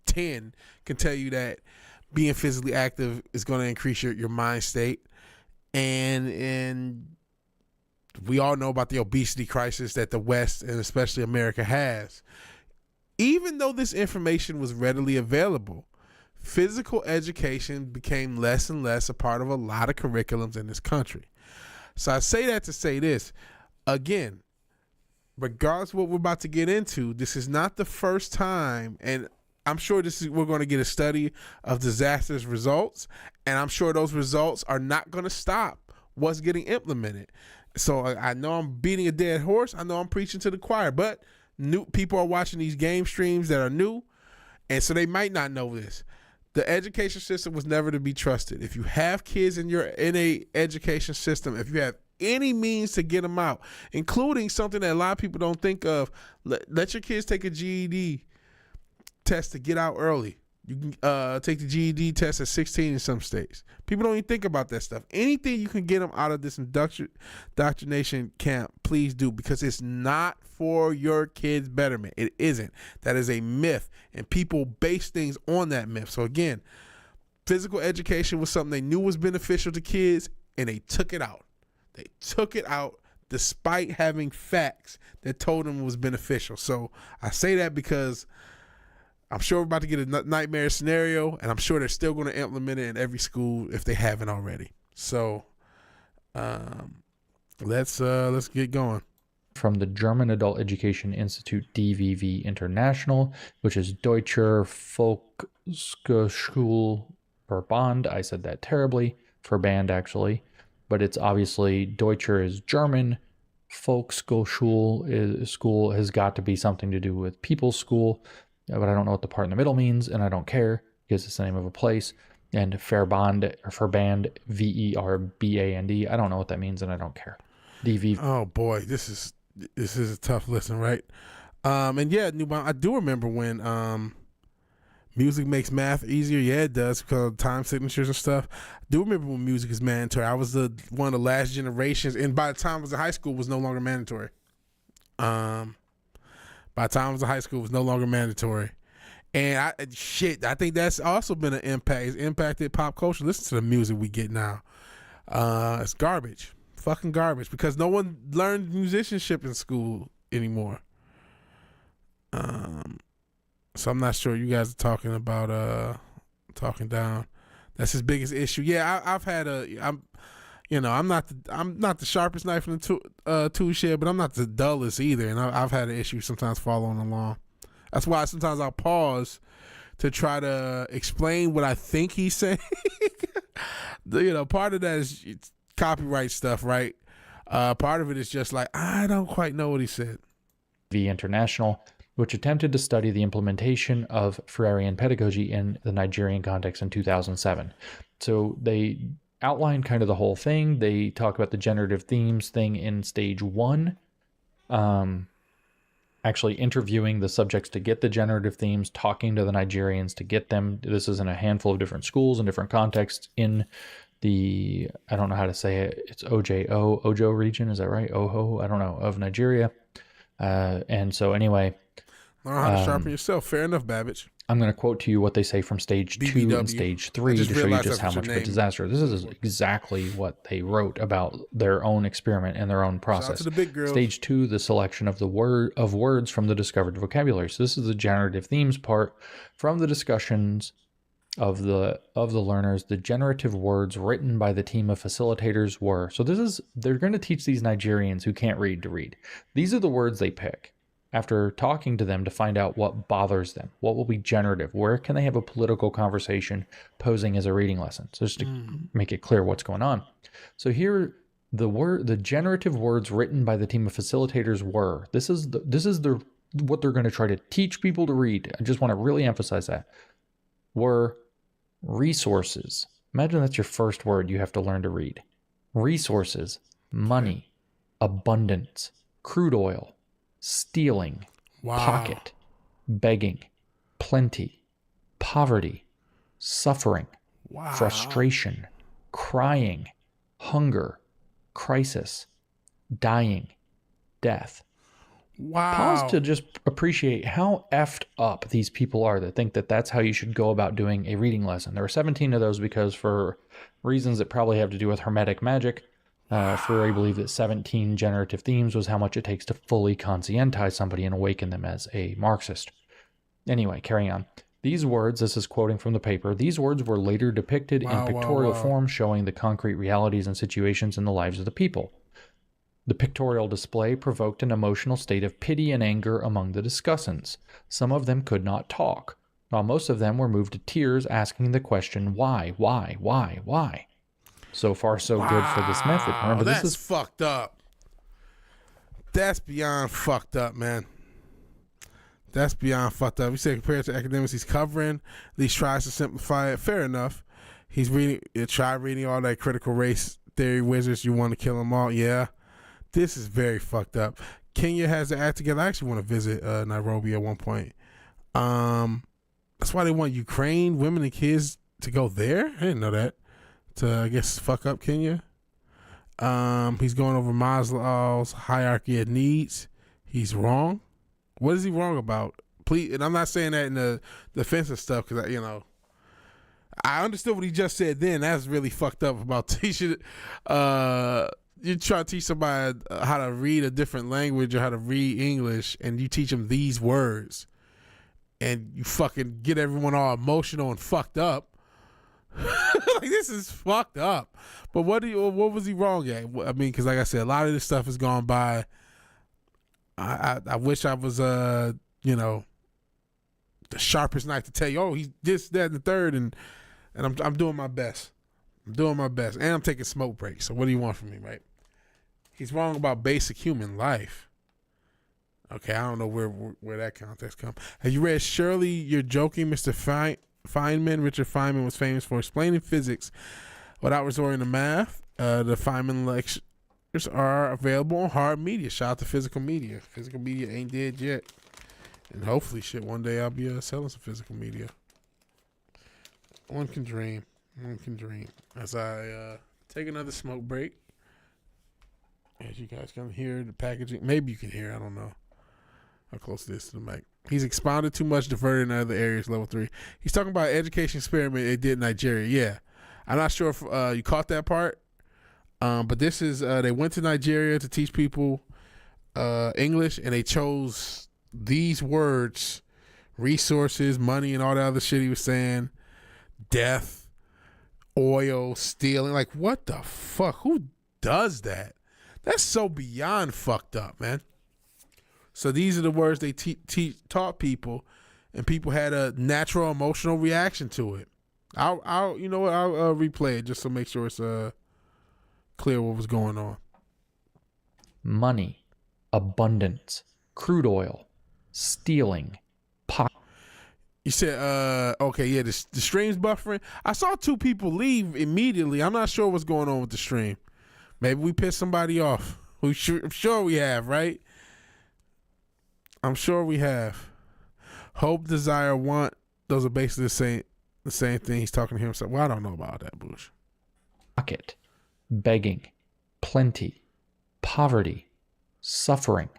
10 can tell you that being physically active is going to increase your mind state, and we all know about the obesity crisis that the West and especially America has. Even though this information was readily available, physical education became less and less a part of a lot of curriculums in this country. So I say that to say this. Again, regardless of what we're about to get into, this is not the first time, and I'm sure we're going to get a study of disastrous results, and I'm sure those results are not going to stop what's getting implemented. So I know I'm beating a dead horse. I know I'm preaching to the choir, but new people are watching these game streams that are new, and so they might not know this. The education system was never to be trusted. If you have kids in a education system, if you have any means to get them out, including something that a lot of people don't think of, let your kids take a GED test to get out early. You can take the GED test at 16 in some states. People don't even think about that stuff. Anything you can get them out of this indoctrination camp, please do, because it's not for your kids' betterment. It isn't. That is a myth, and people base things on that myth. So again, physical education was something they knew was beneficial to kids, and they took it out. They took it out despite having facts that told them it was beneficial. So I say that because I'm sure we're about to get a nightmare scenario, and I'm sure they're still going to implement it in every school if they haven't already. So let's get going. From the German Adult Education Institute, DVV International, which is Deutscher Volksschulverband. I said that terribly. Verband, actually. But it's obviously, Deutscher is German. Volksschule school has got to be something to do with people's school. But I don't know what the part in the middle means, and I don't care because it's the name of a place. And Verband, Verband, I don't know what that means, and I don't care. DV. Oh boy, this is a tough listen, right? And yeah, Newbound, I do remember when music makes math easier. Yeah, it does, because of time signatures and stuff. I do remember when music is mandatory. I was one of the last generations, and by the time I was in high school, it was no longer mandatory. By the time I was in high school, it was no longer mandatory. And I think that's also been an impact. It's impacted pop culture. Listen to the music we get now. It's garbage. Fucking garbage. Because no one learned musicianship in school anymore. So I'm not sure you guys are talking about talking down. That's his biggest issue. Yeah, I'm not the sharpest knife in the tool shed, but I'm not the dullest either. And I've had an issue sometimes following along. That's why sometimes I'll pause to try to explain what I think he's saying. Part of that is copyright stuff, right? Part of it is just like, I don't quite know what he said. V International, which attempted to study the implementation of Freirean pedagogy in the Nigerian context in 2007. So they outline kind of the whole thing. They talk about the generative themes thing in stage 1. Actually interviewing the subjects to get the generative themes, talking to the Nigerians to get them. This is in a handful of different schools and different contexts in the, I don't know how to say it. It's Ojo region. Is that right? Oho, I don't know, of Nigeria. And so anyway. Learn how to sharpen yourself. Fair enough, Babbage. I'm going to quote to you what they say from stage 2 and stage 3 to show you just how much of a disaster. This is exactly what they wrote about their own experiment and their own process. Shout out to the big girls. Stage 2, the selection of words from the discovered vocabulary. So this is the generative themes part from the discussions of the learners. The generative words written by the team of facilitators were. So they're going to teach these Nigerians who can't read to read. These are the words they pick after talking to them to find out what bothers them, what will be generative, where can they have a political conversation posing as a reading lesson. So just to make it clear what's going on. So here, the generative words written by the team of facilitators were. This is what they're going to try to teach people to read. I just want to really emphasize that. Were resources. Imagine that's your first word you have to learn to read. Resources, money, abundance, crude oil, stealing, pocket, begging, plenty, poverty, suffering, frustration, crying, hunger, crisis, dying, death. Pause to just appreciate how effed up these people are that think that that's how you should go about doing a reading lesson. There are 17 of those because for reasons that probably have to do with hermetic magic, Freire believed that 17 generative themes was how much it takes to fully conscientize somebody and awaken them as a Marxist. Anyway, carrying on. These words, this is quoting from the paper, these words were later depicted in pictorial form showing the concrete realities and situations in the lives of the people. The pictorial display provoked an emotional state of pity and anger among the discussants. Some of them could not talk. while most of them were moved to tears asking the question, why? So far, so good for this method. Remember, that's this is fucked up. That's beyond fucked up, man. That's beyond fucked up. He said compared to academics he's covering, at least tries to simplify it. Fair enough. He's try reading all that critical race theory wizards. You want to kill them all. Yeah. This is very fucked up. Kenya has the act together. I actually want to visit Nairobi at one point. That's why they want Ukraine women and kids to go there. I didn't know that. To, I guess, fuck up Kenya. He's going over Maslow's hierarchy of needs. He's wrong. What is he wrong about? Please, and I'm not saying that in the defensive stuff because I understood what he just said. Then that's really fucked up about teaching. You try to teach somebody how to read a different language or how to read English, and you teach them these words, and you fucking get everyone all emotional and fucked up. Like, this is fucked up. But what was he wrong at? I mean, because like I said, a lot of this stuff has gone by. I wish I was the sharpest knife to tell you, oh, he's this, that, and the third, and I'm doing my best. I'm doing my best, and I'm taking smoke breaks. So what do you want from me, right? He's wrong about basic human life. Okay, I don't know where that context comes. Have you read Surely You're Joking, Mr. Feynman? Richard Feynman was famous for explaining physics without resorting to math. The Feynman lectures are available on hard media. Shout out to physical media. Physical media ain't dead yet. And hopefully, one day I'll be selling some physical media. One can dream. One can dream. As I take another smoke break. As you guys can hear the packaging. Maybe you can hear. I don't know how close it is to the mic. He's expounded too much, diverted in other areas, level 3. He's talking about an education experiment they did in Nigeria. Yeah. I'm not sure if you caught that part. But this is, they went to Nigeria to teach people English, and they chose these words, resources, money, and all that other shit he was saying, death, oil, stealing. Like, what the fuck? Who does that? That's so beyond fucked up, man. So these are the words they taught people, and people had a natural emotional reaction to it. I'll replay it just to make sure it's clear what was going on. Money, abundance, crude oil, stealing, You said, okay, yeah, the stream's buffering. I saw 2 people leave immediately. I'm not sure what's going on with the stream. Maybe we pissed somebody off. I'm sure we have, right? I'm sure we have. Hope, desire, want. Those are basically the same thing. He's talking to himself. Well, I don't know about that, Bush. Pocket, begging, plenty, poverty, suffering,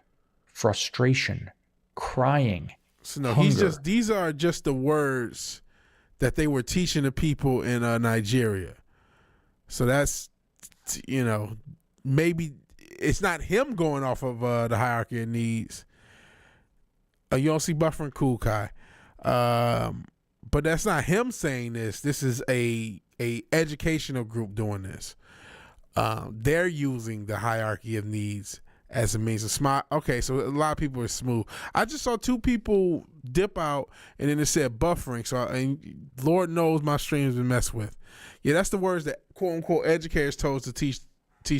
frustration, crying. So no, hunger. These are just the words that they were teaching the people in Nigeria. So that's, maybe it's not him going off of the hierarchy of needs. You don't see buffering, cool, Kai. But that's not him saying this. This is a educational group doing this. They're using the hierarchy of needs as a means of smart. Okay, so a lot of people are smooth. I just saw 2 people dip out, and then it said buffering. So, and Lord knows my stream's been messed with. Yeah, that's the words that quote unquote educators told us to teach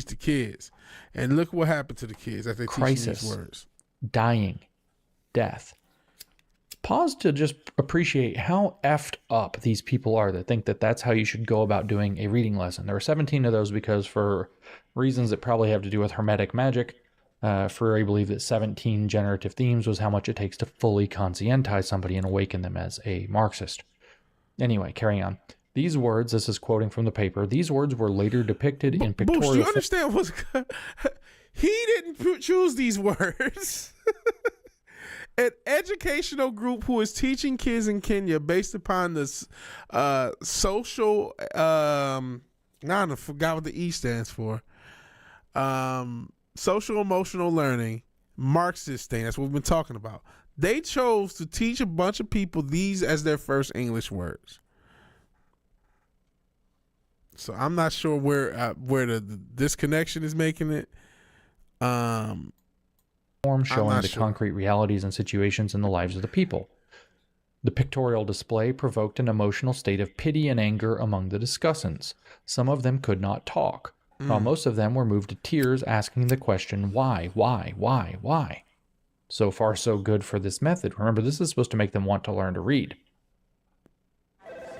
the kids. And look what happened to the kids after they teach these words. Dying, death. Pause to just appreciate how effed up these people are that think that that's how you should go about doing a reading lesson. There were 17 of those because for reasons that probably have to do with hermetic magic, Ferrari believed that 17 generative themes was how much it takes to fully conscientize somebody and awaken them as a Marxist. Anyway, carrying on. These words, this is quoting from the paper, these words were later depicted in pictorial... Bush, you understand what's... He didn't choose these words. An educational group who is teaching kids in Kenya based upon this social... I forgot what the E stands for. Social emotional learning, Marxist thing. That's what we've been talking about. They chose to teach a bunch of people these as their first English words. So I'm not sure where the disconnection is making it. Showing the concrete realities and situations in the lives of the people. The pictorial display provoked an emotional state of pity and anger among the discussants. Some of them could not talk, while most of them were moved to tears asking the question, why, why? So far, so good for this method. Remember, this is supposed to make them want to learn to read.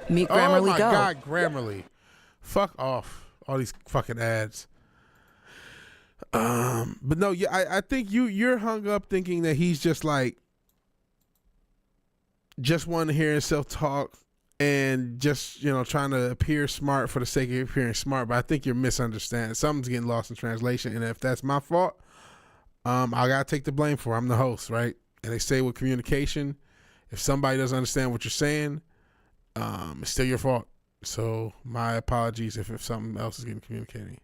Meet Grammarly Oh my Go. God, Grammarly. Fuck off. All these fucking ads. But no, yeah, I think you're hung up thinking that he's just like, just wanting to hear himself talk and just, trying to appear smart for the sake of appearing smart. But I think you're misunderstanding. Something's getting lost in translation. And if that's my fault, I got to take the blame for it. I'm the host, right? And they say with communication, if somebody doesn't understand what you're saying, it's still your fault. So my apologies if something else is getting communicated.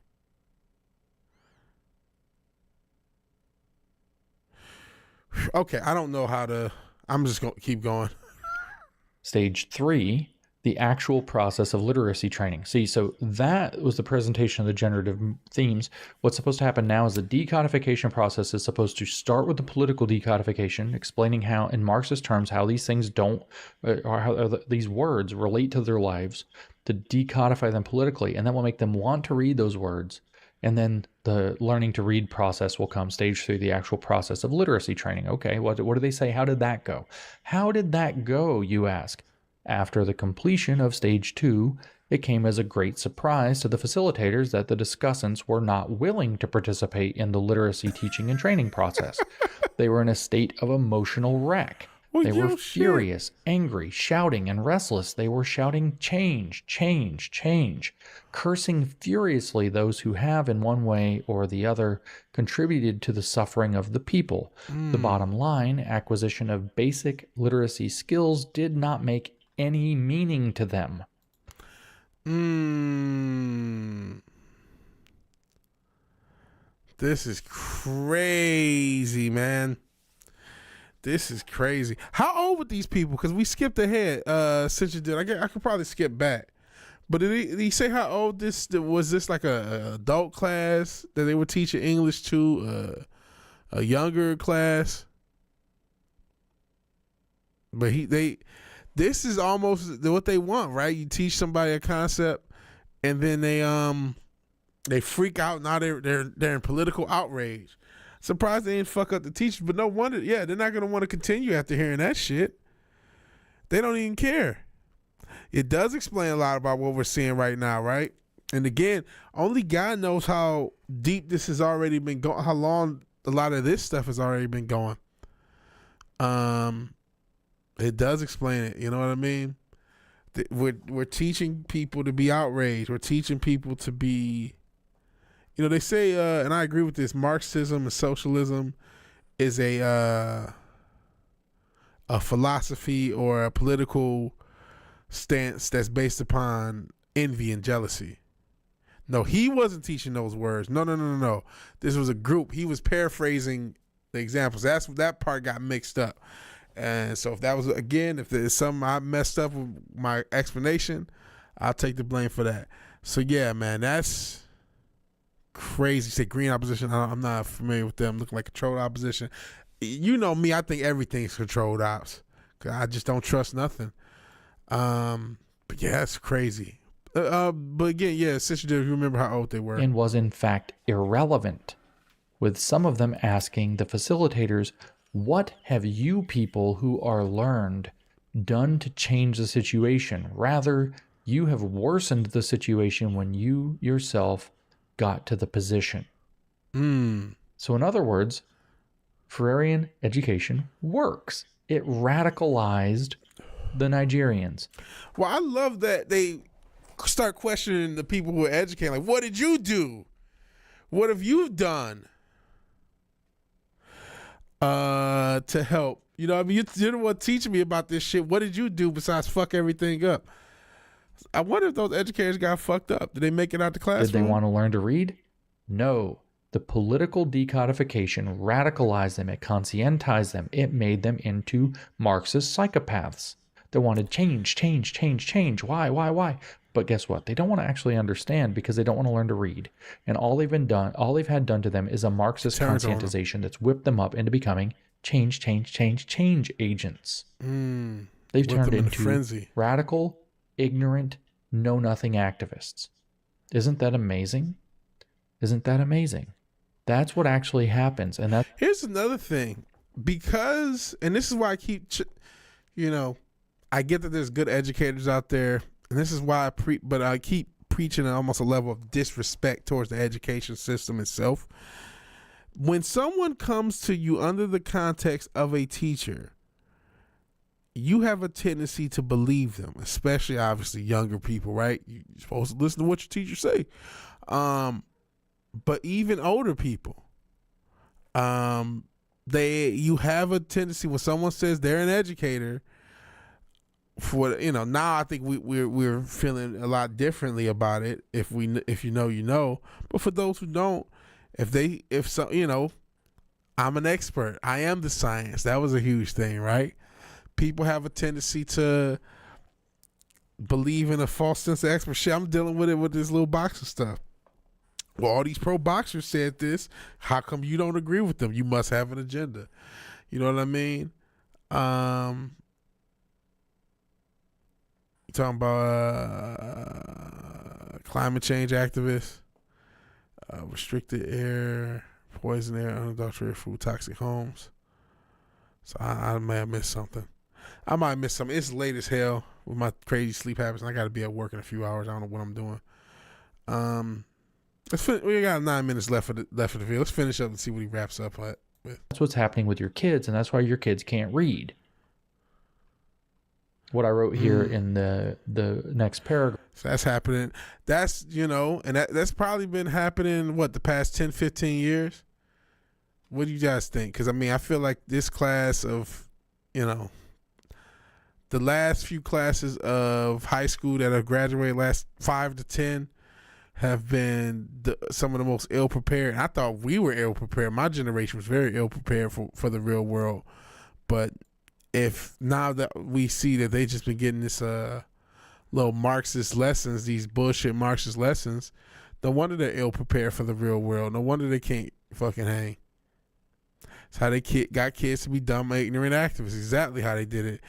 Okay, I don't know how to. I'm just going to keep going. Stage 3, the actual process of literacy training. See, so that was the presentation of the generative themes. What's supposed to happen now is the decodification process is supposed to start with the political decodification, explaining how, in Marxist terms, how these things don't, or how these words relate to their lives, to decodify them politically, and that will make them want to read those words. And then the learning to read process will come. Stage 3, the actual process of literacy training. Okay, what do they say? How did that go? How did that go, you ask? After the completion of stage 2, it came as a great surprise to the facilitators that the discussants were not willing to participate in the literacy teaching and training process. They were in a state of emotional wreck. They were furious, angry, shouting, and restless. They were shouting, change, change, change, cursing furiously those who have, in one way or the other, contributed to the suffering of the people. The bottom line, acquisition of basic literacy skills did not make any meaning to them. This is crazy, man. This is crazy. How old were these people? Because we skipped ahead since you did. I could probably skip back. But did he say how old this was? This like a adult class that they were teaching English to, a younger class? But this is almost what they want, right? You teach somebody a concept, and then they freak out. Now they're in political outrage. Surprised they didn't fuck up the teachers, but no wonder. Yeah, they're not gonna want to continue after hearing that shit. They don't even care. It does explain a lot about what we're seeing right now, right? And again, only God knows how deep this has already been going, how long a lot of this stuff has already been going. It does explain it. You know what I mean? We're teaching people to be outraged. We're teaching people to be. They say, and I agree with this, Marxism and socialism is a philosophy or a political stance that's based upon envy and jealousy. No, he wasn't teaching those words. No. This was a group. He was paraphrasing the examples. That part got mixed up. And so if that was, again, if there's something I messed up with my explanation, I'll take the blame for that. So yeah, man, that's crazy. Say green opposition. I'm not familiar with them. Looking like controlled opposition. You know me. I think everything's controlled ops. Cause I just don't trust nothing. But yeah, that's crazy. But again, yeah, Sister, do you remember how old they were? And was in fact irrelevant, with some of them asking the facilitators, "What have you people who are learned done to change the situation? Rather, you have worsened the situation when you yourself got to the position." So in other words, Ferrarian education works. It radicalized the Nigerians. Well, I love that they start questioning the people who are educating. Like, what did you do? What have you done to help? I mean, you're the one teaching me about this shit. What did you do besides fuck everything up? I wonder if those educators got fucked up. Did they make it out the classroom? Did they want to learn to read? No. The political decodification radicalized them. It conscientized them. It made them into Marxist psychopaths. They wanted change. Why? But guess what? They don't want to actually understand because they don't want to learn to read. And all they've had done to them is a Marxist conscientization that's whipped them up into becoming change agents. They've Whip turned them in a into frenzy. radical, ignorant, know-nothing activists. Isn't that amazing? Isn't that amazing? That's what actually happens. And that Here's another thing. Because, and this is why I keep, I get that there's good educators out there, and this is why I keep preaching almost a level of disrespect towards the education system itself. When someone comes to you under the context of a teacher, you have a tendency to believe them, especially obviously younger people, right? You're supposed to listen to what your teachers say. But even older people, you have a tendency when someone says they're an educator, now I think we're feeling a lot differently about it. If you know, but for those who don't, I'm an expert. I am the science. That was a huge thing, right? People have a tendency to believe in a false sense of expert. Shit, I'm dealing with it with this little boxing stuff. Well, all these pro boxers said this. How come you don't agree with them? You must have an agenda. You know what I mean? You talking about climate change activists, restricted air, poison air, unadulterated food, toxic homes. So I may have missed something. I might miss something. It's late as hell with my crazy sleep habits, and I got to be at work in a few hours. I don't know what I'm doing. We got 9 minutes left of the video. Let's finish up and see what he wraps up with. That's what's happening with your kids, and that's why your kids can't read. What I wrote here in the next paragraph. So that's happening. That's, and that's probably been happening, the past 10, 15 years? What do you guys think? Because, I feel like this class of, the last few classes of high school that have graduated, last 5 to 10, have been some of the most ill-prepared. I thought we were ill-prepared. My generation was very ill-prepared for the real world. But if now that we see that they just been getting this little Marxist lessons, these bullshit Marxist lessons, no wonder they're ill-prepared for the real world. No wonder they can't fucking hang. It's how they got kids to be dumb, ignorant activists. Exactly how they did it.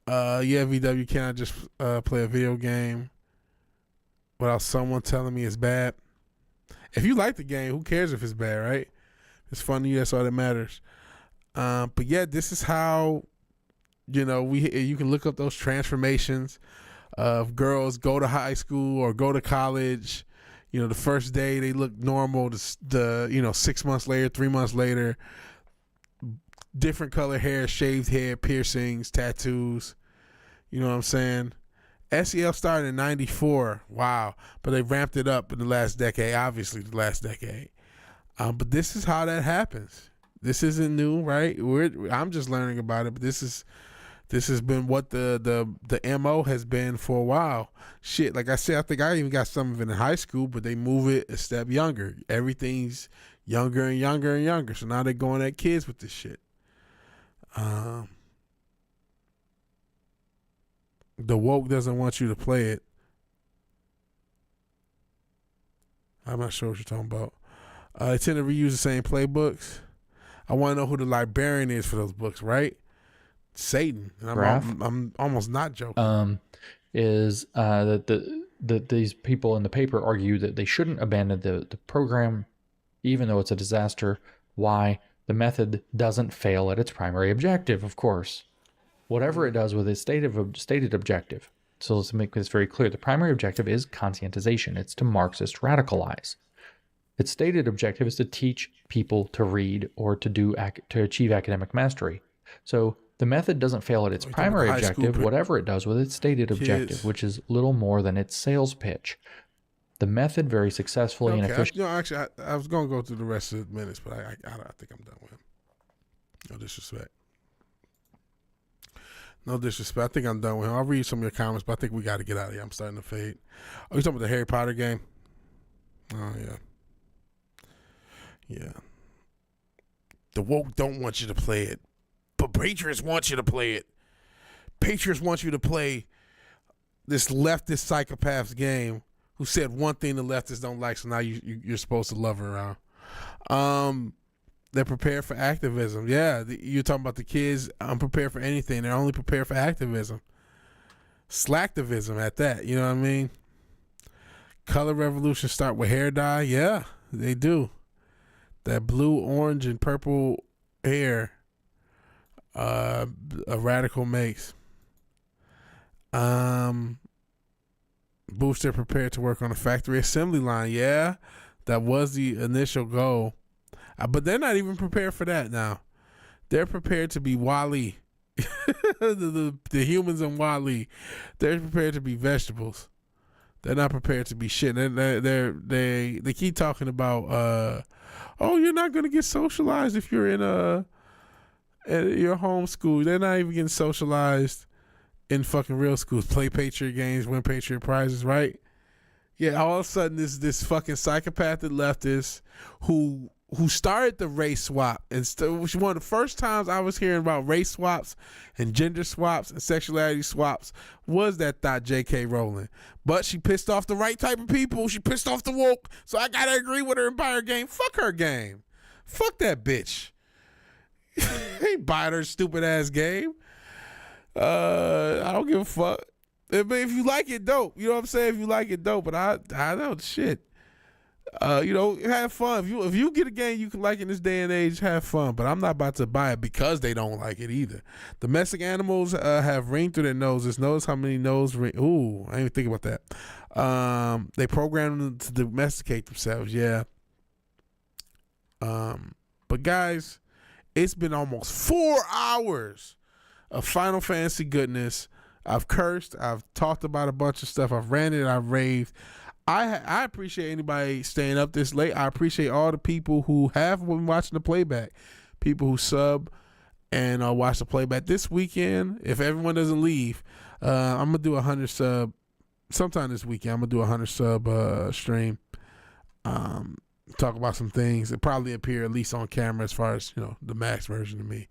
VW, can I just play a video game without someone telling me it's bad? If you like the game, who cares if it's bad, right? It's fun to you, that's all that matters. But yeah, this is how, you can look up those transformations of girls go to high school or go to college. The first day they look normal, 6 months later, 3 months later, different color hair, shaved head, piercings, tattoos. You know what I'm saying? SEL started in 94. Wow. But they ramped it up in the last decade, obviously the last decade. But this is how that happens. This isn't new, right? I'm just learning about it, but this has been what the MO has been for a while. Shit, like I said, I think I even got some of it in high school, but they move it a step younger. Everything's younger and younger and younger. So now they're going at kids with this shit. The woke doesn't want you to play it. I'm not sure what you're talking about. They tend to reuse the same playbooks. I want to know who the librarian is for those books, right? Satan. And I'm almost not joking. Is that these people in the paper argue that they shouldn't abandon the program, even though it's a disaster. Why? The method doesn't fail at its primary objective, of course. Whatever it does with its stated objective. So let's make this very clear. The primary objective is conscientization. It's to Marxist radicalize. Its stated objective is to teach people to read or to achieve academic mastery. So the method doesn't fail at its primary objective, whatever it does with its stated objective, which is little more than its sales pitch. The method very successfully and efficiently. Actually, I was going to go through the rest of the minutes, but I think I'm done with him. No disrespect. No disrespect. I think I'm done with him. I'll read some of your comments, but I think we got to get out of here. I'm starting to fade. Oh, you talking about the Harry Potter game? Oh, yeah. Yeah. The woke don't want you to play it, but Patriots want you to play it. Patriots want you to play this leftist psychopath's game who said one thing the leftists don't like, so now you're supposed to love her around. They're prepared for activism. Yeah, you're talking about the kids unprepared for anything. They're only prepared for activism. Slacktivism at that, you know what I mean? Color revolution start with hair dye. Yeah, they do. That blue, orange, and purple hair a radical makes. Booster prepared to work on a factory assembly line. Yeah, that was the initial goal. But they're not even prepared for that now. They're prepared to be Wall-E. the humans in Wall-E. They're prepared to be vegetables. They're not prepared to be shit. They keep talking about oh, you're not gonna get socialized if you're in your home school. They're not even getting socialized in fucking real schools. Play Patriot games, win Patriot prizes, right? Yeah, all of a sudden this fucking psychopathic leftist who started the race swap, and which one of the first times I was hearing about race swaps and gender swaps and sexuality swaps was that thought J.K. Rowling. But she pissed off the right type of people. She pissed off the woke, so I gotta agree with her and buy her game. Fuck her game. Fuck that bitch. Ain't buying her stupid ass game. I don't give a fuck. If you like it, dope. You know what I'm saying? If you like it, dope. But I don't shit. Have fun. If you get a game you can like in this day and age, have fun. But I'm not about to buy it because they don't like it either. Domestic animals have ring through their noses. Notice how many nose ring. Ooh, I didn't even think about that. They program them to domesticate themselves. Yeah. But guys, it's been almost 4 hours of Final Fantasy goodness. I've cursed. I've talked about a bunch of stuff. I've ranted. I've raved. I appreciate anybody staying up this late. I appreciate all the people who have been watching the playback, people who sub and watch the playback. This weekend, if everyone doesn't leave, I'm gonna do 100 sub sometime this weekend. I'm gonna do 100 sub stream. Talk about some things. It probably appear at least on camera as far as the max version of me.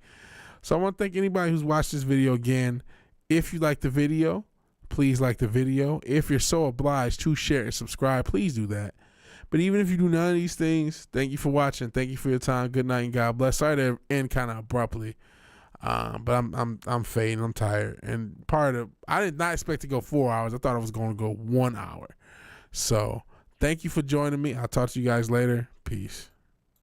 So I want to thank anybody who's watched this video again. If you like the video, please like the video. If you're so obliged to share and subscribe, please do that. But even if you do none of these things, thank you for watching. Thank you for your time. Good night and God bless. Sorry to end kind of abruptly, but I'm fading. I'm tired. And I did not expect to go 4 hours. I thought I was going to go 1 hour. So thank you for joining me. I'll talk to you guys later. Peace.